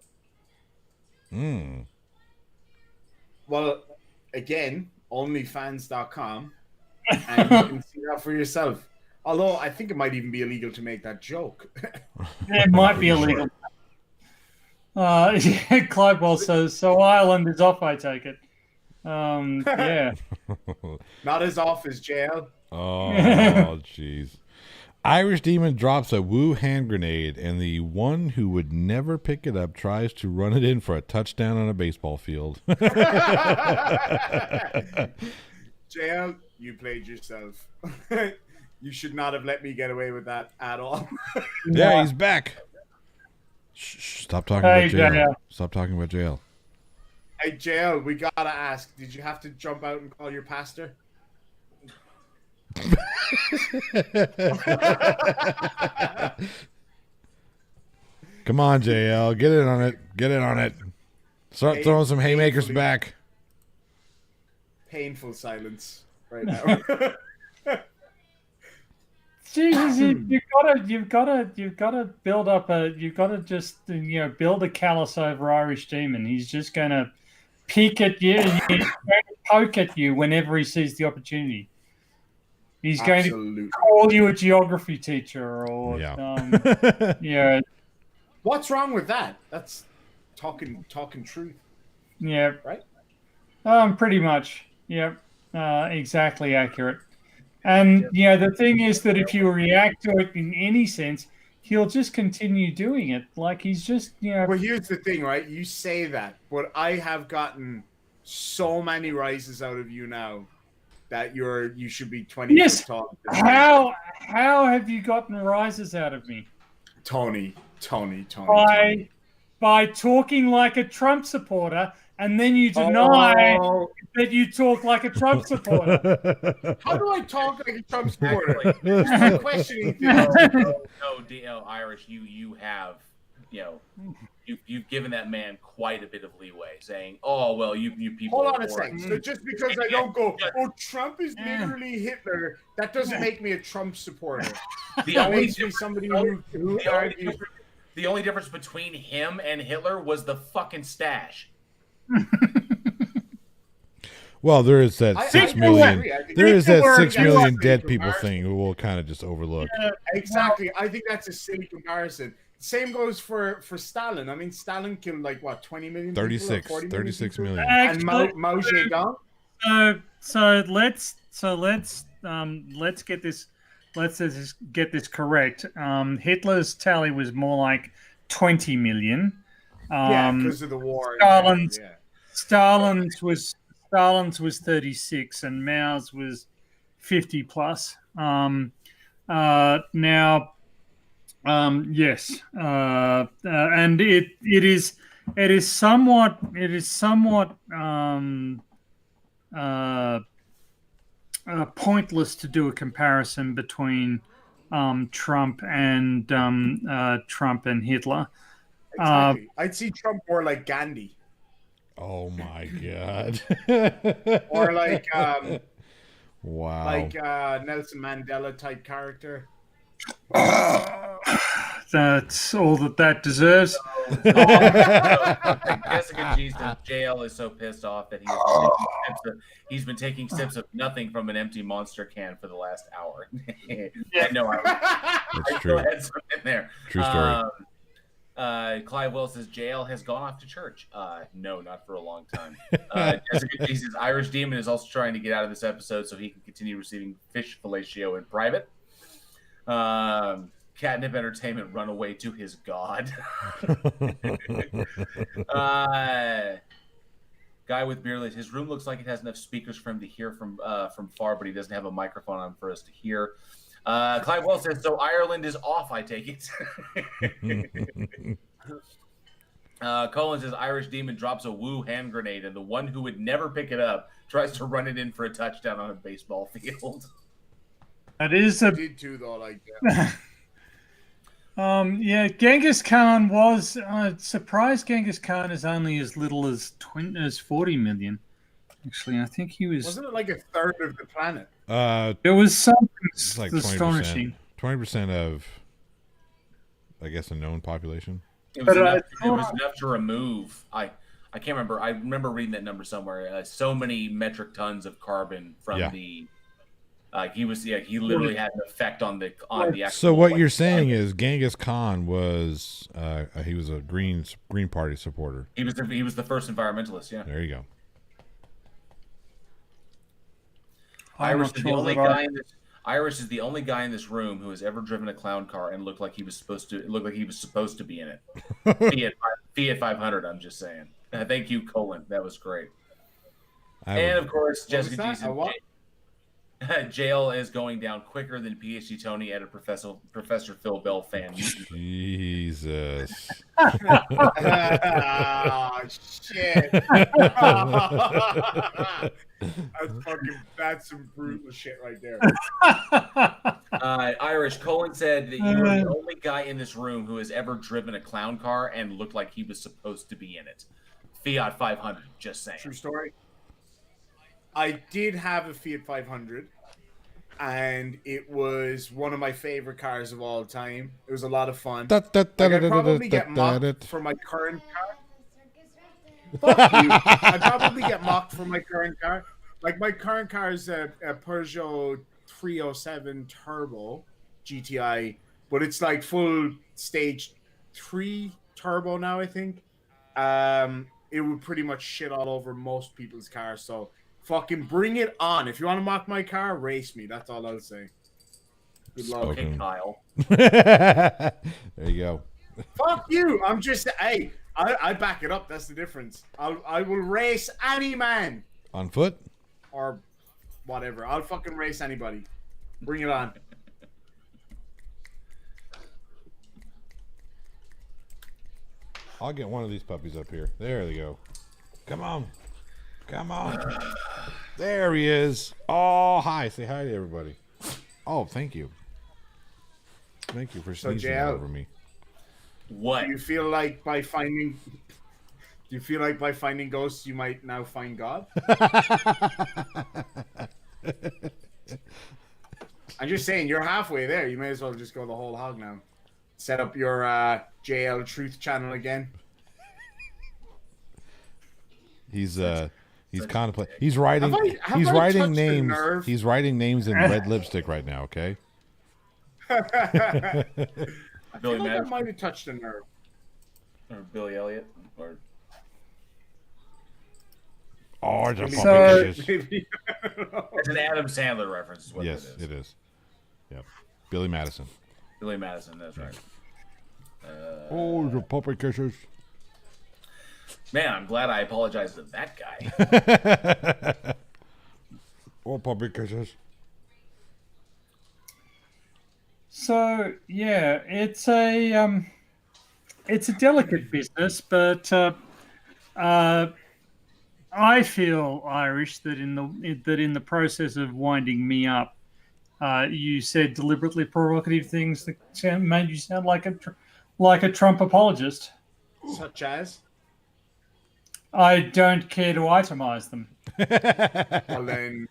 S4: Well, again, onlyfans.com, and you can see that for yourself. Although I think it might even be illegal to make that joke.
S3: It might be illegal. Clive Ball says, so Ireland is off, I take it. Yeah.
S4: Not as off as jail.
S1: Oh, jeez. Irish Demon drops a woo hand grenade, and the one who would never pick it up tries to run it in for a touchdown on a baseball field.
S4: Jail, you played yourself. You should not have let me get away with that at all.
S1: Yeah, he's back. Shh, stop talking about jail. Stop talking about jail.
S4: Hey, Jail, we gotta ask, did you have to jump out and call your pastor?
S1: Come on, JL. Get in on it. Get in on it. Start throwing some haymakers back.
S4: Painful silence right now.
S3: Jesus, you've got to build up just build a callus over Irish Demon. He's just gonna peek at you, and he's going to poke at you whenever he sees the opportunity. He's going to call you a geography teacher, or yeah.
S4: What's wrong with that? That's talking truth.
S3: Yeah.
S4: Right.
S3: Pretty much. Yep. Exactly accurate. And the thing is that if you react to it in any sense, he'll just continue doing it. Like he's just
S4: Well, here's the thing, right? You say that, but I have gotten so many rises out of you now that you should be 20 foot tall.
S3: How have you gotten rises out of me?
S4: Tony.
S3: By talking like a Trump supporter and then you deny
S4: Oh,
S3: that you talk like a Trump supporter.
S4: how do I talk like a Trump supporter? I'm questioning
S2: No,
S4: things.
S2: Irish, you have, you've given that man quite a bit of leeway, saying, "Oh well, you people."
S4: Hold on a
S2: are-
S4: second. So just because I don't go, oh, Trump is literally Hitler, that doesn't make me a Trump supporter.
S2: The
S4: That
S2: only
S4: makes me somebody who argues.
S2: the only difference between him and Hitler was the fucking stash.
S1: Well, there is that
S4: I
S1: 6
S4: disagree.
S1: million.
S4: I think
S1: There is that
S3: Word,
S1: 6
S3: you
S1: million
S4: are-
S1: dead people thing who will kind of just overlook.
S4: Exactly. I think that's a silly comparison. Same goes for Stalin. I mean, Stalin killed like what, 20 million people?
S1: 36,
S4: 40
S1: 36
S4: people?
S1: million.
S4: And Mao Zedong?
S3: So let's get this get this correct. Hitler's tally was more like 20 million.
S4: Yeah, because of the war.
S3: Stalin's
S4: Yeah.
S3: Stalin's was 36 and Mao's was 50 plus. Yes, and it is somewhat pointless to do a comparison between Trump and Hitler.
S4: Exactly. I'd see Trump more like Gandhi.
S1: Oh my god.
S4: Or like
S1: wow.
S4: like Nelson Mandela type character.
S3: That's all that deserves.
S2: Jessica G says JL is so pissed off that he's been taking sips of nothing from an empty Monster can for the last hour. No,
S1: That's true.
S2: had some in there.
S1: True story.
S2: Clive Will says JL has gone off to church. No, not for a long time. Jessica G says Irish Demon is also trying to get out of this episode so he can continue receiving fish fellatio in private. Catnip Entertainment run away to his god. Guy with beardless. His room looks like it has enough speakers for him to hear from far, but he doesn't have a microphone on for us to hear. Clive Wells says, so Ireland is off, I take it. Colin says, Irish Demon drops a woo hand grenade, and the one who would never pick it up tries to run it in for a touchdown on a baseball field.
S3: That is
S4: I
S3: a
S4: did too, though, like that.
S3: yeah. Genghis Khan was surprised. Genghis Khan is only as little as 40 million. Actually, I think he was.
S4: Wasn't it like a third of the planet?
S3: It was something
S1: It's like
S3: astonishing.
S1: 20% of, I guess, a known population.
S2: It was enough to remove. I can't remember. I remember reading that number somewhere. So many metric tons of carbon from the. He literally had an effect on the actual.
S1: So what you're saying is Genghis Khan was he was a Green Party supporter.
S2: He was the first environmentalist. Yeah.
S1: There you go.
S2: Irish is the only guy in this room who has ever driven a clown car and looked like he was supposed to be in it. Fiat 500. I'm just saying. Thank you, Colin. That was great. Of course, Jessica G said jail is going down quicker than PhD Tony at a Professor Phil Bell fan.
S1: Jesus.
S4: Oh, shit. That's some brutal shit right there.
S2: Irish, Colin said that you are the only guy in this room who has ever driven a clown car and looked like he was supposed to be in it. Fiat 500, just saying.
S4: True story. I did have a Fiat 500, and it was one of my favorite cars of all time. It was a lot of fun. I'd probably get mocked for my current car. Fuck you. I'd probably get mocked for my current car. Like, my current car is a Peugeot 307 Turbo GTI, but it's like full stage 3 turbo now, I think. It would pretty much shit all over most people's cars, so fucking bring it on. If you want to mock my car, race me. That's all I'll say. Good luck.
S2: Okay, Kyle.
S1: There you go.
S4: Fuck you. I'm just, hey, I back it up. That's the difference. I will race any man.
S1: On foot?
S4: Or whatever. I'll fucking race anybody. Bring it on.
S1: I'll get one of these puppies up here. There they go. Come on. Come on. There he is. Oh, hi. Say hi to everybody. Oh, thank you. Thank you for sneezing
S4: JL,
S1: over me.
S2: What?
S4: Do you feel like by finding ghosts, you might now find God? I'm just saying, you're halfway there. You may as well just go the whole hog now. Set up your JL Truth channel again.
S1: He's contemplating. He's writing. He's
S4: I
S1: writing
S4: touched a
S1: names.
S4: nerve?
S1: He's writing names in red lipstick right now. Okay.
S4: I
S2: Billy
S4: feel like I
S2: Madison
S4: might have touched a nerve.
S2: or Billy Elliot or
S1: Oh, it's a
S3: So-
S1: puppy kisses.
S4: Maybe.
S2: it's an Adam Sandler reference. Is what
S1: Yes,
S2: it is.
S1: it is. Yep. Billy Madison.
S2: Billy Madison. That's right.
S1: Oh, the puppy kisses.
S2: Man, I'm glad I apologized to that guy.
S1: Oh, puppy kisses.
S3: So yeah, it's a delicate business, but I feel, Irish, that in the process of winding me up, you said deliberately provocative things that made you sound like a Trump apologist.
S4: Such as?
S3: I don't care to itemize them.
S4: Well, then,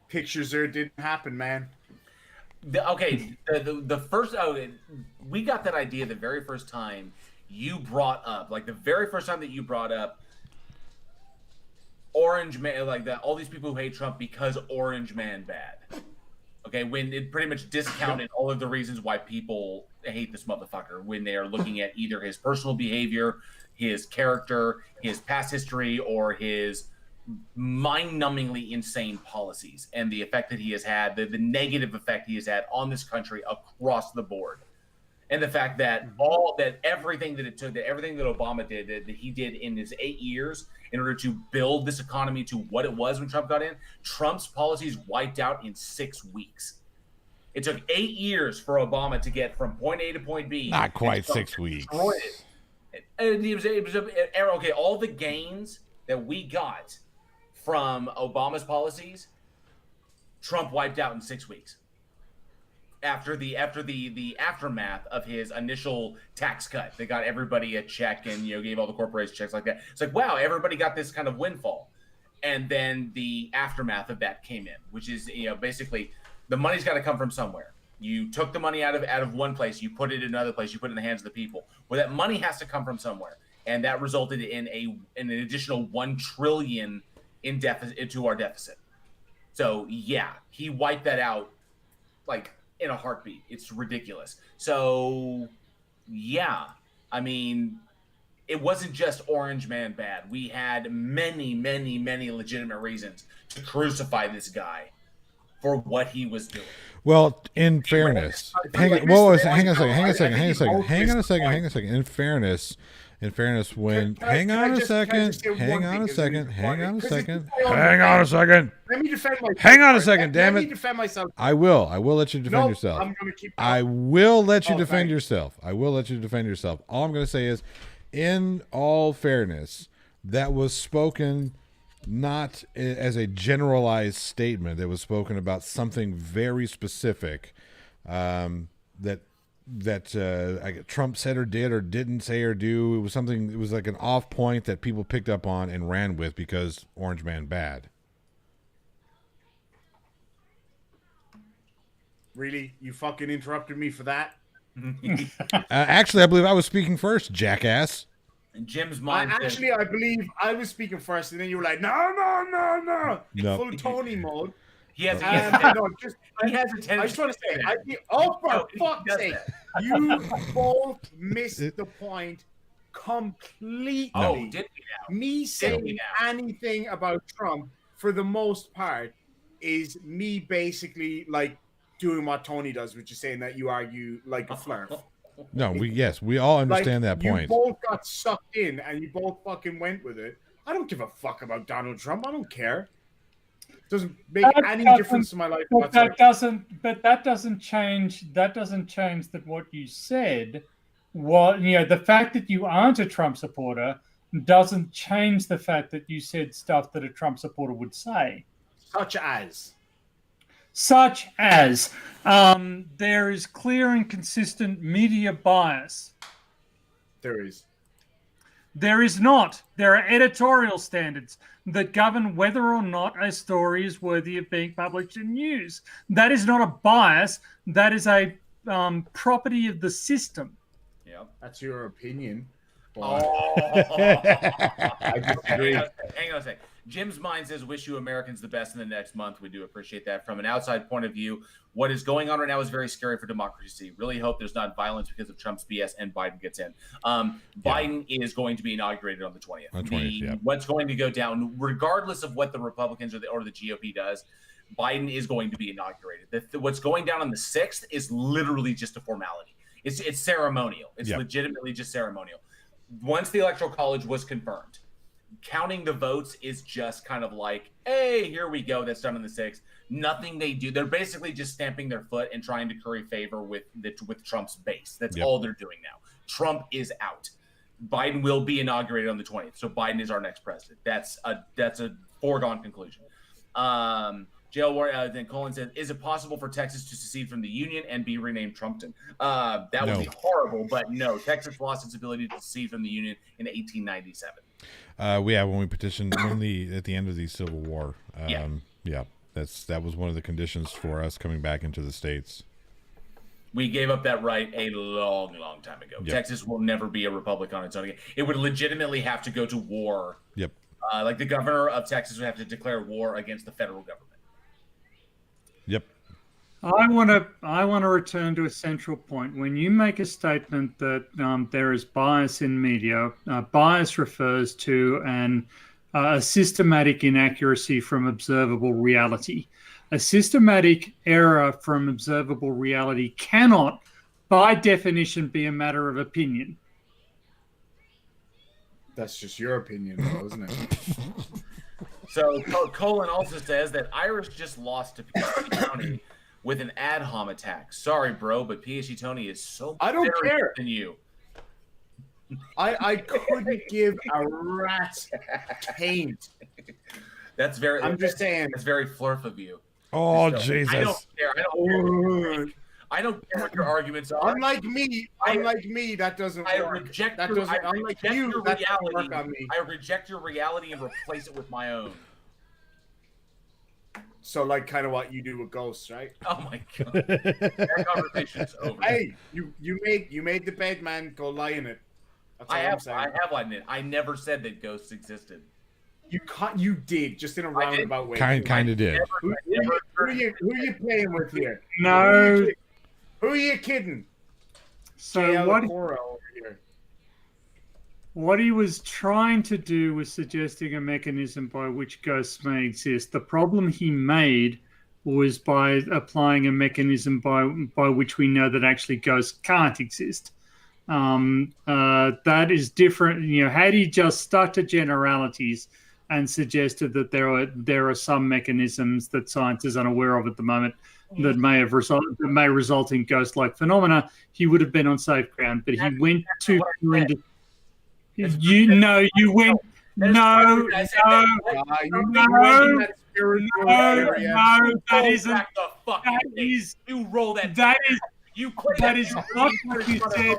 S4: pictures there didn't happen, man.
S2: The first we got that idea the very first time you brought up, like the very first time that you brought up Orange Man, like that, all these people who hate Trump because Orange Man bad. Okay, when it pretty much discounted all of the reasons why people hate this motherfucker when they are looking at either his personal behavior, his character, his past history, or his mind-numbingly insane policies and the effect that he has had, the negative effect he has had on this country across the board. And the fact that everything that Obama did, that he did in his 8 years in order to build this economy to what it was when Trump got in, Trump's policies wiped out in 6 weeks. It took 8 years for Obama to get from point A to point B.
S1: Not quite 6 weeks.
S2: Okay, all the gains that we got from Obama's policies, Trump wiped out in 6 weeks. After the aftermath of his initial tax cut, they got everybody a check and gave all the corporations checks like that. It's like, wow, everybody got this kind of windfall, and then the aftermath of that came in, which is basically the money's got to come from somewhere. You took the money out of one place, you put it in another place, you put it in the hands of the people. Well, that money has to come from somewhere, and that resulted in an additional $1 trillion in deficit into our deficit. So yeah, he wiped that out like in a heartbeat. It's ridiculous. So yeah, I mean, it wasn't just Orange Man bad. We had many, many, many legitimate reasons to crucify this guy for what he was doing.
S1: Well, in fairness, hang on a second. In fairness, hang on a second.
S4: Let me defend myself.
S1: Hang on a second, damn
S4: Let
S1: it.
S4: me defend myself.
S1: I will let you defend
S4: No,
S1: yourself.
S4: I'm going to keep
S1: I will let you
S4: Oh,
S1: defend
S4: thanks.
S1: yourself. I will let you defend yourself. All I'm going to say is, in all fairness, that was spoken not as a generalized statement. It was spoken about something very specific that Trump said or did or didn't say or do. It was something. It was like an off point that people picked up on and ran with because Orange Man bad.
S4: Really? You fucking interrupted me for that?
S1: Actually, I believe I was speaking first, jackass.
S2: And Jim's mind
S4: I believe I was speaking first, and then you were like, no.
S1: No.
S4: Full Tony mode.
S2: he has
S4: No,
S2: a tendency.
S4: I just want to say,
S2: No,
S4: for
S2: he
S4: fuck's
S2: does
S4: sake,
S2: that.
S4: you both missed the point completely.
S2: Oh, did we now?
S4: Me saying
S2: we now?
S4: anything about Trump, for the most part, is me basically like doing what Tony does, which is saying that you argue like a flirt.
S1: No, we all understand that point.
S4: You both got sucked in and you both fucking went with it. I don't give a fuck about Donald Trump. I don't care. Doesn't make any difference to my life.
S3: But that doesn't change. That doesn't change that what you said. The fact that you aren't a Trump supporter doesn't change the fact that you said stuff that a Trump supporter would say. Such as there is clear and consistent media bias.
S4: There is.
S3: There is not. There are editorial standards that govern whether or not a story is worthy of being published in news. That is not a bias. That is a property of the system.
S2: Yeah,
S4: that's your opinion.
S2: I disagree. Hang on a sec. Jim's mind says, wish you Americans the best in the next month. We do appreciate that. From an outside point of view, what is going on right now is very scary for democracy. Really hope there's not violence because of Trump's BS and Biden gets in. Biden is going to be inaugurated on the 20th. What's going to go down, regardless of what the Republicans or the GOP does, Biden is going to be inaugurated. What's going down on the 6th is literally just a formality. It's ceremonial. It's legitimately just ceremonial. Once the Electoral College was confirmed, counting the votes is just kind of like, hey, here we go. That's done on the 6th. Nothing they do. They're basically just stamping their foot and trying to curry favor with Trump's base. That's all they're doing now. Trump is out. Biden will be inaugurated on the 20th. So Biden is our next president. That's a foregone conclusion. Jail Warrior, then Colin says, is it possible for Texas to secede from the Union and be renamed Trumpton? That would be horrible, but no. Texas lost its ability to secede from the Union in 1897.
S1: When we petitioned at the end of the Civil War. That was one of the conditions for us coming back into the States.
S2: We gave up that right a long, long time ago. Texas will never be a republic on its own again. It would legitimately have to go to war. Like the governor of Texas would have to declare war against the federal government.
S3: I want to return to a central point. When you make a statement that there is bias in media, bias refers to a systematic inaccuracy from observable reality. A systematic error from observable reality cannot, by definition, be a matter of opinion.
S4: That's just your opinion, though, isn't it?
S2: So Colin also says that Irish just lost to PSC County with an ad hom attack. Sorry, bro, but PSC Tony is so
S4: I don't care
S2: than you.
S4: I couldn't give a rat's taint.
S2: That's very.
S4: I'm just saying.
S2: It's very flurf of you.
S1: Oh, Jesus!
S2: I don't care. I don't care what your arguments are.
S4: Unlike me, that doesn't work. Unlike you, that doesn't work on me.
S2: I reject your reality and replace it with my own.
S4: So, like, kind of what you do with ghosts, right?
S2: Oh my god, that conversation's over.
S4: Hey, you made the bed, man. Go lie in it. That's all I'm saying.
S2: I have lied in it. I never said that ghosts existed.
S4: You did, just in a roundabout way.
S1: Kind of did.
S4: Who are you playing with here?
S3: No.
S4: Who are you kidding?
S3: So what he was trying to do was suggesting a mechanism by which ghosts may exist. The problem he made was by applying a mechanism by which we know that actually ghosts can't exist. That is different. Had he just stuck to generalities and suggested that there are some mechanisms that science is unaware of at the moment that may result in ghost-like phenomena, he would have been on safe ground. But he went too into. You went. No, that isn't. That is.
S2: You roll that.
S3: That is.
S2: That
S3: is not what you said.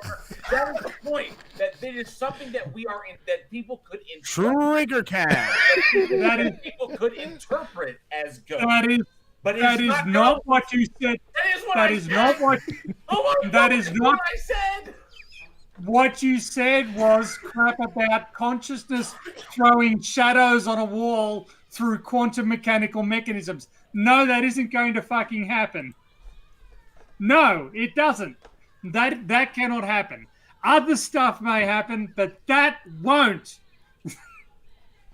S2: That is the point. That it is something that we are in. That people could
S4: trigger cast.
S2: That people could interpret as ghosts.
S3: That is not what you said.
S2: That is not what I said.
S3: What you said was crap about consciousness throwing shadows on a wall through quantum mechanical mechanisms. No, that isn't going to fucking happen. No, it doesn't. That cannot happen. Other stuff may happen, but that won't.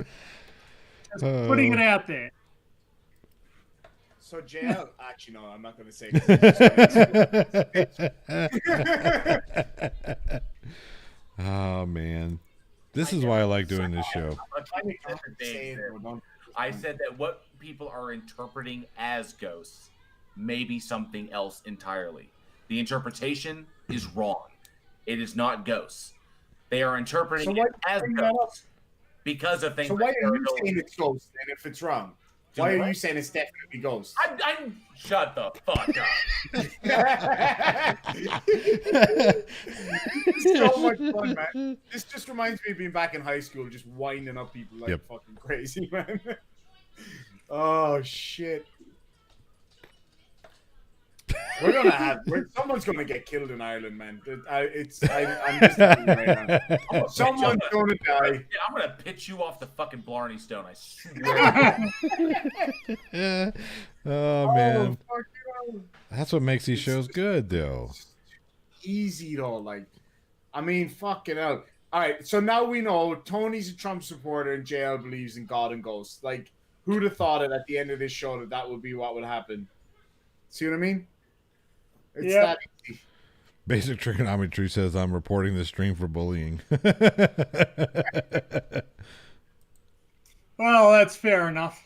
S3: Just putting it out there.
S4: So JL, actually, no, I'm not going to say.
S1: Oh man, this is why I like doing this show.
S2: I said that what people are interpreting as ghosts may be something else entirely. The interpretation is wrong. It is not ghosts. They are interpreting it as ghosts because of things.
S4: So why are you saying it's ghosts then if it's wrong? Why are you saying it's definitely ghosts?
S2: I'm shut the fuck up.
S4: It's so much fun, man. This just reminds me of being back in high school, just winding up people like fucking crazy, man. Oh shit. Someone's gonna get killed in Ireland, man. I'm just telling you right now. Someone's gonna die.
S2: I'm gonna pitch you off the fucking Blarney Stone. I swear.
S1: Oh man,
S4: fuck you.
S1: that's what makes these shows good, though.
S4: Easy though, like, I mean, fucking hell. All right, so now we know Tony's a Trump supporter and JL believes in God and ghosts. Like, who'd have thought it at the end of this show that would be what would happen? See what I mean? It's that easy.
S1: Basic Trigonometry says I'm reporting this stream for bullying.
S3: Well, that's fair enough.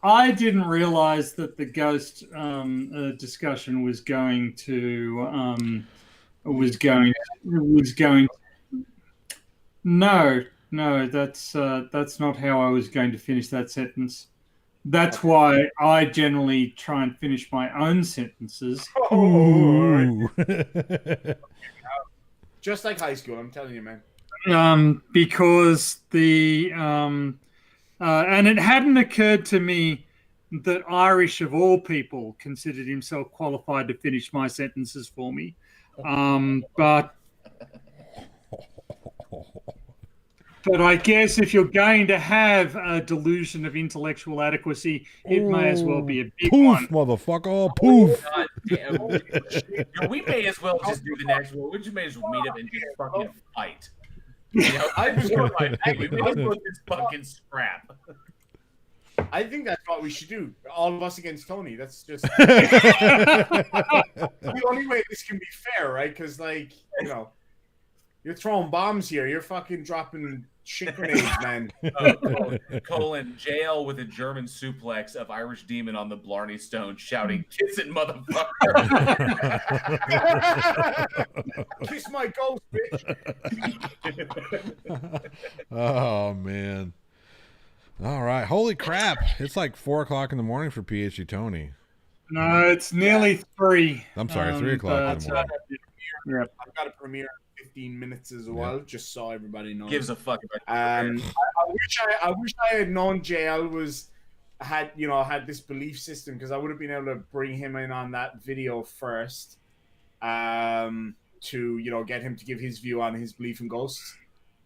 S3: I didn't realize that the ghost discussion was going to No, that's not how I was going to finish that sentence. That's why I generally try and finish my own sentences.
S1: Ooh.
S4: Just like high school, I'm telling you, man.
S3: Because and it hadn't occurred to me that Irish, of all people, considered himself qualified to finish my sentences for me. But I guess if you're going to have a delusion of intellectual adequacy, it may as well be a big
S1: Poof,
S3: one.
S1: motherfucker. Oh, poof.
S2: God damn. We may as well just do the next one. We just may as well meet up and just fucking fight. You know, I just want to fight. We may as well just fucking scrap.
S4: I think that's what we should do. All of us against Tony. That's just the only way this can be fair, right? Because, like, you know, you're throwing bombs here. You're fucking dropping shit grenades, man.
S2: Colon, jail with a German suplex of Irish Demon on the Blarney Stone shouting, "Kiss it, motherfucker."
S4: Kiss my ghost, bitch.
S1: Oh, man. All right. Holy crap. It's like 4 o'clock in the morning for PhD Tony.
S3: No, it's nearly 3.
S1: I'm sorry, 3 o'clock in the morning.
S4: I've got a premiere in 15 minutes as well, just so everybody knows.
S2: Gives a fuck about
S4: I wish I had known JL had this belief system, because I would have been able to bring him in on that video first, to get him to give his view on his belief in ghosts.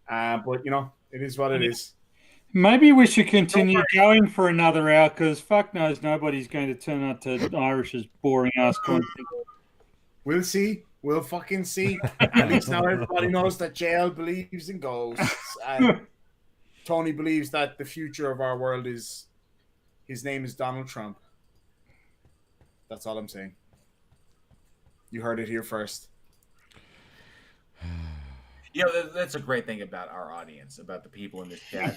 S4: But it is what it is.
S3: Maybe we should continue going for another hour, because fuck knows nobody's going to turn out to Irish's boring ass content.
S4: We'll see. We'll fucking see. At least now everybody knows that JL believes in ghosts. And Tony believes that the future of our world his name is Donald Trump. That's all I'm saying. You heard it here first.
S2: That's a great thing about our audience, about the people in this chat.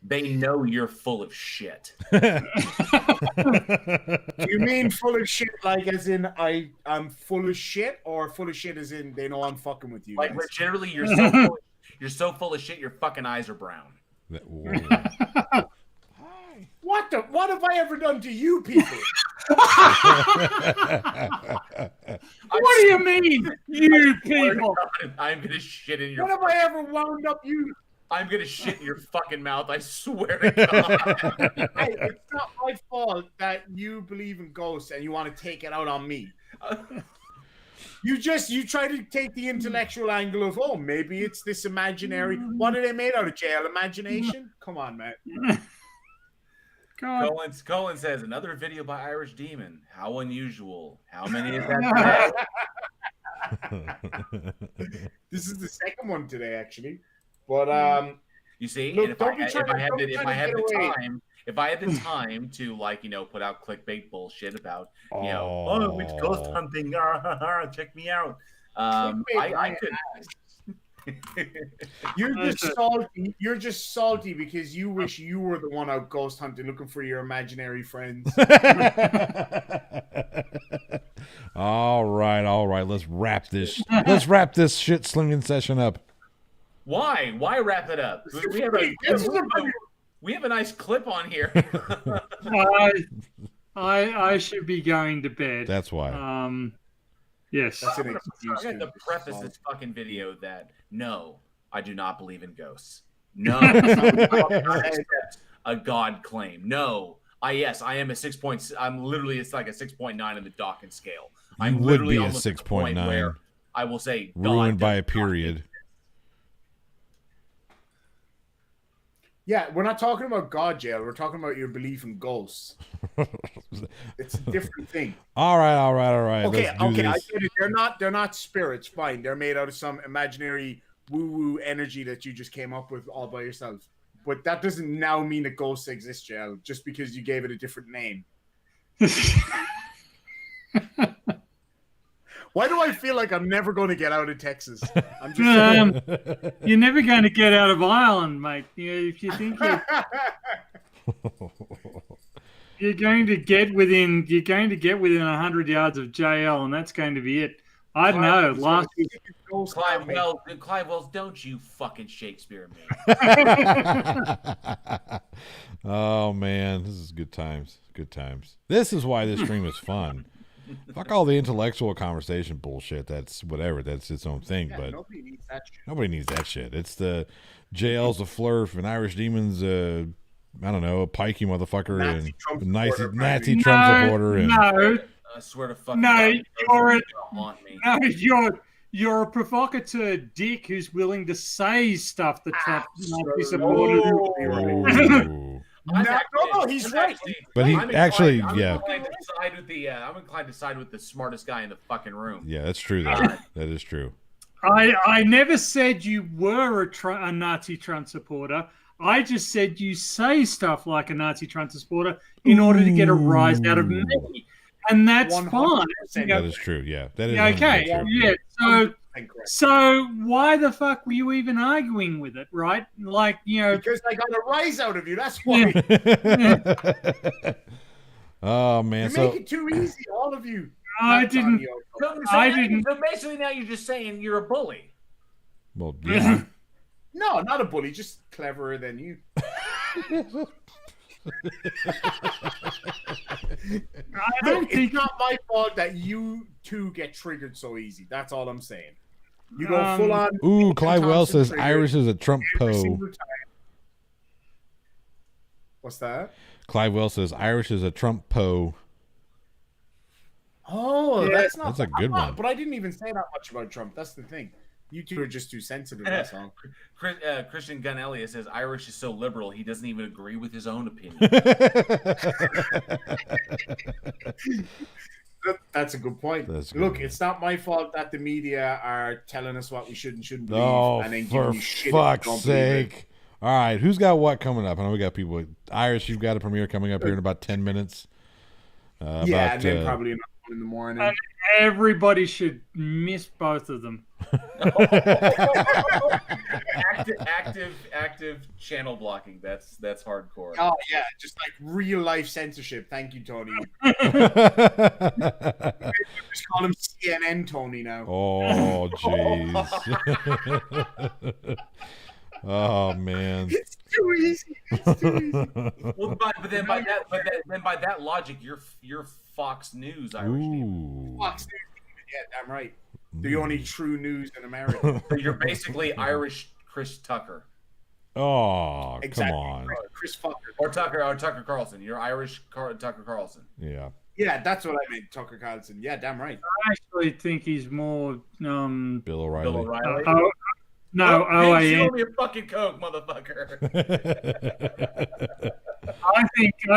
S2: They know you're full of shit.
S4: Do you mean full of shit like as in I'm full of shit, or full of shit as in they know I'm fucking with you?
S2: Like, generally, you're so full of shit, your fucking eyes are brown.
S4: What have I ever done to you people?
S3: What do you mean, you people?
S2: I'm gonna shit in your.
S4: What have I ever wound up you?
S2: I'm gonna shit in your fucking mouth. I swear to God.
S4: Hey, it's not my fault that you believe in ghosts and you want to take it out on me. You try to take the intellectual angle of, oh, maybe it's this imaginary. What are they made out of, jail? Imagination? Come on, man.
S2: Colin says, another video by Irish Demon. How unusual. How many is that
S4: today? This is the second one today, actually. But
S2: you see,
S4: look,
S2: if I had the time to, like, put out clickbait bullshit about it's ghost hunting, check me out. I could. You're just salty because you wish you were the one out ghost hunting looking for your imaginary friends.
S1: All right. Let's wrap this. Let's wrap this shit slinging session up.
S2: Why? Why wrap it up? We have a nice clip on here.
S3: I should be going to bed.
S1: That's why.
S3: Yes.
S4: That's an
S2: I'm
S4: excuse.
S2: going to preface this fucking video that no, I do not believe in ghosts. No, a god claim. No, I am a 6 point. I'm literally it's like a 6.9 in the Dawkins scale. I'm
S1: would
S2: literally
S1: be a
S2: almost at the point
S1: 6.9.
S2: where I will say
S1: Ruined
S2: God
S1: by
S2: does
S1: a period.
S4: Yeah, we're not talking about God jail. We're talking about your belief in ghosts. It's a different thing.
S1: All right.
S4: Okay,
S1: Let's do
S4: I
S1: this.
S4: get it. They're not spirits. Fine, they're made out of some imaginary woo-woo energy that you just came up with all by yourself. But that doesn't now mean that ghosts exist, Jel, just because you gave it a different name. Why do I feel like I'm never going to get out of Texas? I'm just
S3: You're never going to get out of Ireland, mate. If you think you're going to get within 100 yards of JL, and that's going to be it. I don't know. Last week,
S2: Clive Wells, don't you fucking Shakespeare me.
S1: Oh man, this is good times. Good times. This is why this stream is fun. Fuck all the intellectual conversation bullshit. That's whatever. That's its own thing.
S4: Yeah,
S1: but
S4: nobody needs that shit.
S1: nobody needs that shit. It's the JL's a flurf and Irish demons. I don't know, a pikey motherfucker
S4: Nazi Trump
S1: and
S4: supporter,
S1: Nazi Trump supporter. And
S3: no,
S2: I swear to fucking
S3: No,
S2: God,
S3: you're
S2: don't haunt me.
S3: no, you're a provocateur dick who's willing to say stuff that Trump Nazi supporters.
S1: Ooh.
S4: No, he's right.
S1: But he
S2: I'm
S1: actually,
S2: inclined,
S1: yeah,
S2: I'm inclined to side with the smartest guy in the fucking room.
S1: yeah, that's true. Though. That is true.
S3: I never said you were a Nazi Trump supporter. I just said you say stuff like a Nazi Trump supporter in order to get a rise out of me, and that's
S4: 100%.
S3: fine.
S1: That is true. Yeah, that is
S3: Okay,
S1: 100% true.
S3: yeah. So.
S4: Correct.
S3: So why the fuck were you even arguing with it, right? Like,
S4: Because I got a rise out of you. That's why.
S1: Oh man,
S4: You
S1: so
S4: make it too easy, all of you.
S3: I
S4: Not
S3: didn't.
S4: Johnny O.
S3: I didn't.
S2: So basically, now you're just saying you're a bully.
S1: well, yeah.
S4: No, not a bully. Just cleverer than you.
S3: I don't think
S4: It's not my fault that you two get triggered so easy. That's all I'm saying. You go full on.
S1: Ooh, Clive Wells says
S4: triggered
S1: Irish is a Trump
S4: every
S1: po.
S4: single time. What's that?
S1: Clive Wells says Irish is a Trump po.
S4: Oh,
S3: Yeah,
S4: that's not.
S1: that's a good
S4: I'm not-
S1: one.
S4: But I didn't even say that much about Trump. That's the thing. You two are just too sensitive. That's all.
S2: Christian Gunn Elliott says Irish is so liberal he doesn't even agree with his own opinion.
S4: That's a good point.
S1: That's a good
S4: Look,
S1: one.
S4: it's not my fault that the media are telling us what we should and shouldn't believe,
S1: Oh,
S4: and then
S1: for
S4: giving you shit if you
S1: fuck's
S4: don't believe it.
S1: sake. All right, who's got what coming up? I know we got people. Irish, you've got a premiere coming up here in about 10 minutes.
S4: Yeah, and then probably another one in the morning.
S3: And everybody should miss both of them.
S2: active channel blocking. That's hardcore.
S4: Oh yeah, just like real life censorship. Thank you, Tony. Just call him CNN Tony now.
S1: Oh, jeez. Oh, man.
S4: It's too easy. It's too easy.
S2: Well, but then by that logic, you're Fox News Irish.
S1: Ooh.
S4: Fox News, yeah, damn right. The only true news in America.
S2: So you're basically Irish Chris Tucker
S1: Oh,
S4: Exactly.
S1: come on.
S4: Chris Fucker.
S2: or Tucker Carlson. You're Irish Tucker Carlson.
S1: Yeah.
S4: Yeah, that's what I meant. Tucker Carlson. Yeah, damn right.
S3: I actually think he's more.
S1: Bill O'Reilly.
S2: Bill O'Reilly.
S3: No,
S2: Big
S3: OAN.
S2: show me a fucking Coke, motherfucker.
S3: I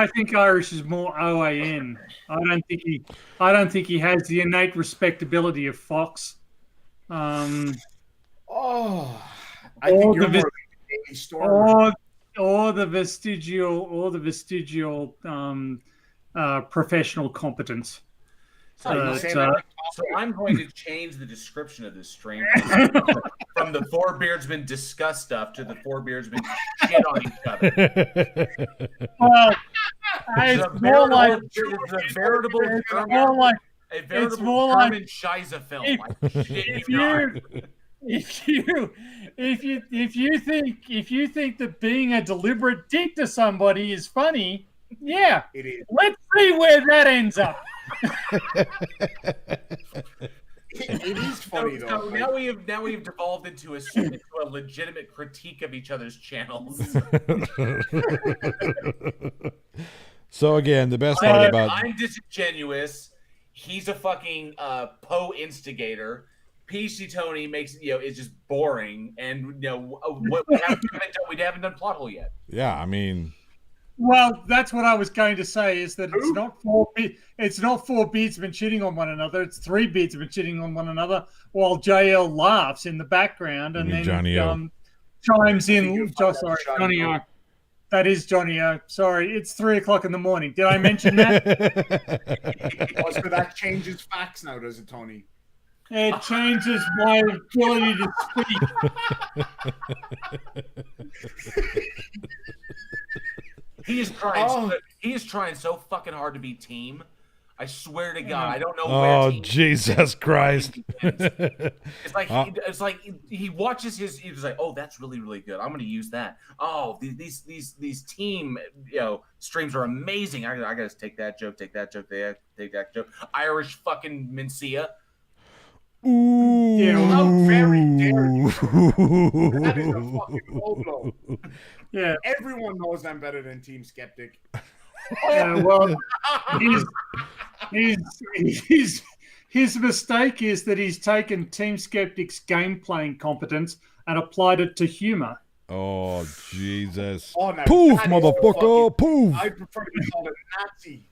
S3: think Irish is more OAN. I don't think he has the innate respectability of Fox.
S4: Oh, I
S3: Or
S4: think you're
S3: the
S4: more like a Daily Stormer.
S3: or the vestigial professional competence.
S2: So, so I'm going to change the description of this stream from the Four Beardsmen discuss stuff to the Four Beardsmen shit on each other.
S3: Well,
S2: It's
S3: it's
S2: a
S3: more like
S2: veritable
S3: more like
S2: A veritable
S3: more like-
S2: German Scheisse film.
S3: if-
S2: I shit
S3: if
S2: you not.
S3: if you think that being a deliberate dick to somebody is funny, yeah,
S4: It is.
S3: let's see where that ends up.
S4: It is funny
S2: So
S4: though.
S2: now we have devolved into a legitimate critique of each other's channels.
S1: So again, the best part about
S2: I'm disingenuous. He's a fucking Poe instigator. PC Tony is just boring, and we haven't done plot hole yet.
S1: I mean,
S3: Well, that's what I was going to say. Is that it's not four beardsmen cheating on one another. It's three beardsmen cheating on one another, while JL laughs in the background and then
S1: Johnny O.
S3: chimes in.
S4: Sorry,
S3: Johnny O. That is Johnny O. Sorry, it's 3:00 in the morning. Did I mention that?
S4: So that changes facts now, does it, Tony?
S3: It changes my ability to speak.
S2: He is trying. He is trying so fucking hard to be team. I swear to God, I don't know where.
S1: Oh, Jesus Christ!
S2: It's like he watches his. He's like, oh, that's really really good. I'm going to use that. Oh, these team streams are amazing. I got to take that joke, take that joke, take that joke. Irish fucking Mencia.
S1: Ooh.
S3: Yeah,
S4: how very dare you. That is a fucking low blow.
S3: Yeah.
S4: Everyone knows I'm better than Team Skeptic.
S3: Well, his mistake is that he's taken Team Skeptic's game playing competence and applied it to humor.
S1: Oh, Jesus!
S4: Oh, no,
S1: Poof,
S4: that is
S1: motherfucker! Poof!
S4: I prefer to be called a Nazi.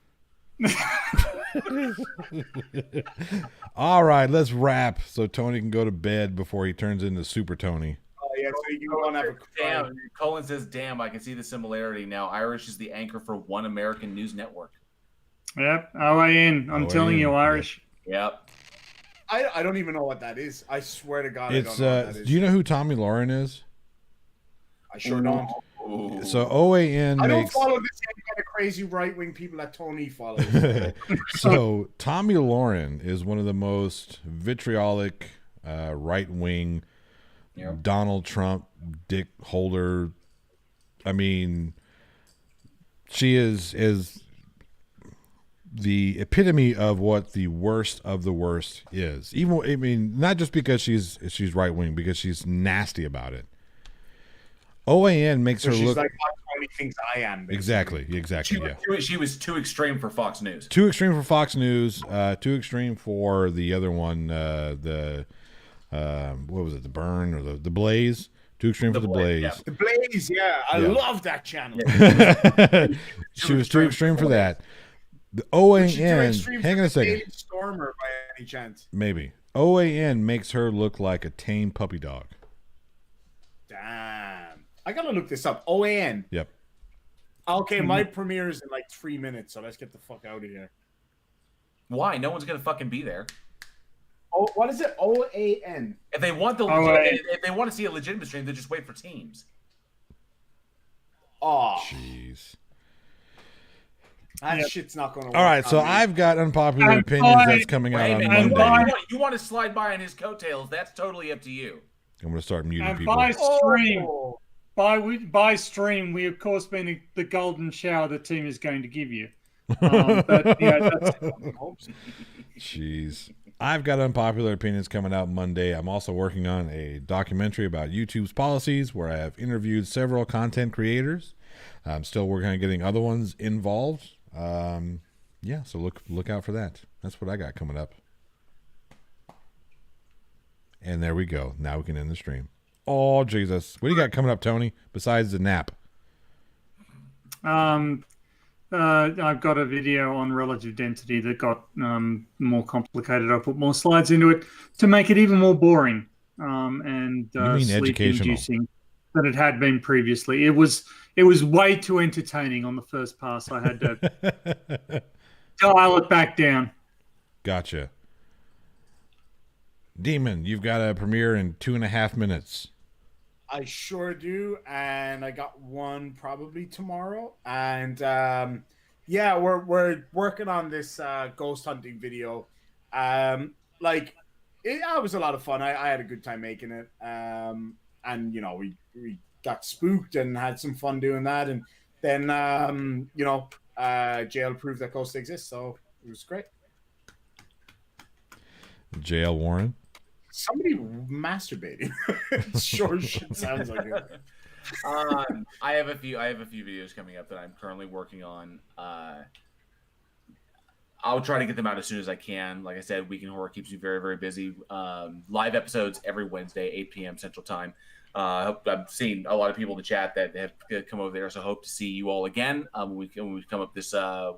S1: All right, let's wrap so Tony can go to bed before he turns into Super Tony.
S4: Oh yeah, so you can go and have a cry.
S2: Damn, Colin says, "Damn, I can see the similarity now. Irish is the anchor for One American News Network."
S3: Yep, OAN. I'm telling you, Irish.
S2: Yep.
S4: I don't even know what that is. I swear to God,
S1: It's
S4: I don't know what that is.
S1: do you know who Tommy Lauren is?
S4: I sure don't.
S2: Ooh.
S1: So OAN
S4: I don't
S1: makes
S4: follow the same kind of crazy right-wing people that Tony follows.
S1: so Tommy Lauren is one of the most vitriolic right-wing Donald Trump dick holder. I mean, she is the epitome of what the worst of the worst is. Even, I mean, not just because she's right-wing, because she's nasty about it. OAN makes her
S4: she's
S1: look
S4: like what Tony thinks I am. Basically.
S1: exactly.
S2: She was too extreme for Fox News.
S1: Too extreme for Fox News. Too extreme for the other one. What was it? The Burn or the Blaze? Too extreme for the Blaze.
S2: Yeah.
S4: The Blaze, yeah. I love that channel.
S1: She was too extreme for that. The OAN.
S4: She's too extreme
S1: Hang
S4: for
S1: on a second.
S4: David Stormer by any chance.
S1: Maybe. OAN makes her look like a tame puppy dog.
S4: Damn. I gotta look this up. OAN.
S1: Yep.
S4: Okay, my premiere is in like 3 minutes, so let's get the fuck out of here.
S2: Why? No one's gonna fucking be there.
S4: Oh, what is it? OAN.
S2: If they want if they want to see a legitimate stream, they just wait for teams.
S4: Oh,
S1: Jeez.
S4: that shit's not gonna work.
S1: All right, so I've got unpopular opinions that's coming out on Monday.
S2: You want to slide by on his coattails? That's totally up to you.
S1: I'm going to start muting
S3: And
S1: people.
S3: by stream, we of course mean the golden shower the team is going to give you. But yeah, that's
S1: Jeez. I've got unpopular opinions coming out Monday. I'm also working on a documentary about YouTube's policies where I have interviewed several content creators. I'm still working on getting other ones involved. Yeah, so look out for that. That's what I got coming up. And there we go. Now we can end the stream. Oh, Jesus. What do you got coming up, Tony, besides the nap?
S3: I've got a video on relative density that got more complicated. I put more slides into it to make it even more boring and sleep-inducing than it had been previously. It was way too entertaining on the first pass. I had to dial it back down.
S1: Gotcha. Demon, you've got a premiere in 2.5 minutes.
S4: I sure do, and I got one probably tomorrow. And yeah, we're working on this ghost hunting video. Like it was a lot of fun. I had a good time making it. And you know, we got spooked and had some fun doing that. And then you know, jail proved that ghosts exist, so it was great.
S1: Jail Warren.
S4: Somebody masturbating. It sure shit sounds like it.
S2: I have a few videos coming up that I'm currently working on. I'll try to get them out as soon as I can. Like I said, Weekend Horror keeps me very, very busy. Live episodes every Wednesday, 8 p.m. Central Time. I've seen a lot of people in the chat that have come over there, so I hope to see you all again when we come up this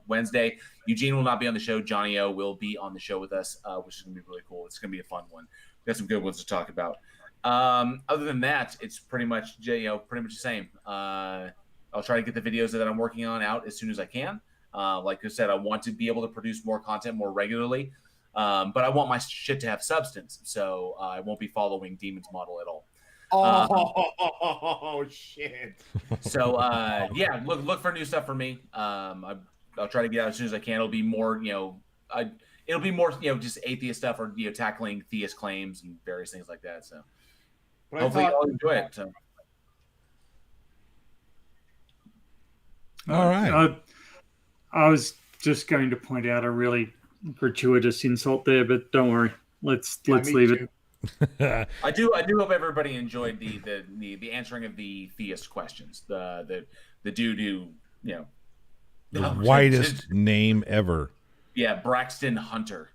S2: Wednesday. Eugene will not be on the show. Johnny O will be on the show with us, which is going to be really cool. It's going to be a fun one. We got some good ones to talk about. Other than that, it's pretty much the same. I'll try to get the videos that I'm working on out as soon as I can. Like I said, I want to be able to produce more content more regularly, but I want my shit to have substance, so I won't be following Demon's model at all.
S4: Oh shit!
S2: So yeah, look for new stuff from me. I'll try to get out as soon as I can. It'll be more, it'll be more, just atheist stuff or tackling theist claims and various things like that. So hopefully y'all enjoy it. So.
S1: All right.
S3: I was just going to point out a really gratuitous insult there, but don't worry. Let's leave it.
S2: I do hope everybody enjoyed the answering of the theist questions. The dude who
S1: the whitest name ever.
S2: Yeah, Braxton Hunter.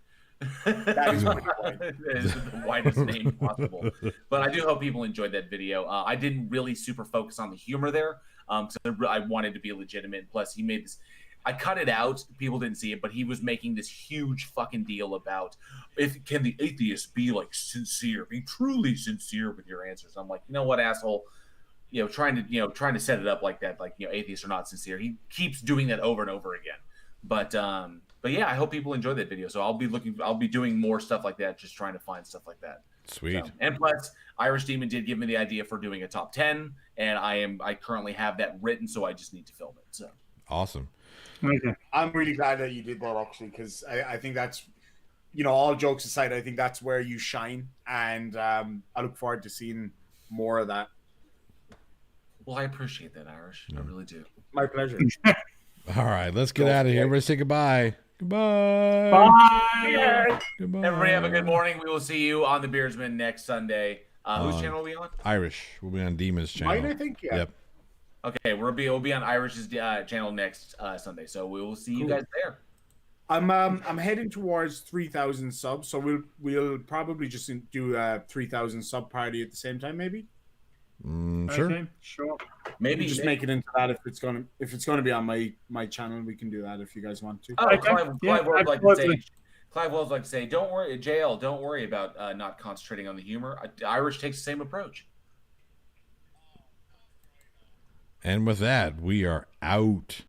S2: That is the whitest name possible. But I do hope people enjoyed that video. I didn't really super focus on the humor there. So I wanted to be legitimate. Plus, he made this. I cut it out. People didn't see it, but he was making this huge fucking deal about can the atheist be like sincere, be truly sincere with your answers. I'm like, you know what, asshole? Trying to set it up like that, like atheists are not sincere. He keeps doing that over and over again. But yeah, I hope people enjoy that video. So I'll be doing more stuff like that, just trying to find stuff like that.
S1: Sweet.
S2: So, and plus, Irish Demon did give me the idea for doing a top 10, and I currently have that written, so I just need to film it. So
S1: awesome.
S3: Okay.
S4: I'm really glad that you did that, actually, because I think that's, all jokes aside, I think that's where you shine, and I look forward to seeing more of that.
S2: Well, I appreciate that, Irish. I really do.
S4: My pleasure.
S1: All right, let's get out of here. Everybody say goodbye. Goodbye.
S3: Bye.
S1: Goodbye.
S2: Everybody have a good morning. We will see you on the Beardsmen next Sunday. Whose channel are we on?
S1: Irish. We'll be on Demon's channel.
S4: Mine, I think. Yeah.
S1: Yep.
S2: Okay, we'll be on Irish's channel next Sunday, so we will see you guys there.
S4: I'm heading towards 3,000 subs, so we'll probably just do a 3,000 sub party at the same time, maybe.
S1: Sure.
S3: Okay, sure.
S2: Maybe
S4: just make it into that if it's gonna be on my channel. We can do that if you guys want to.
S2: Oh,
S3: Okay.
S2: Clive would like to
S3: absolutely.
S2: say. Clive Wells like to say, "Don't worry, JL. Don't worry about not concentrating on the humor. Irish takes the same approach."
S1: And with that, we are out.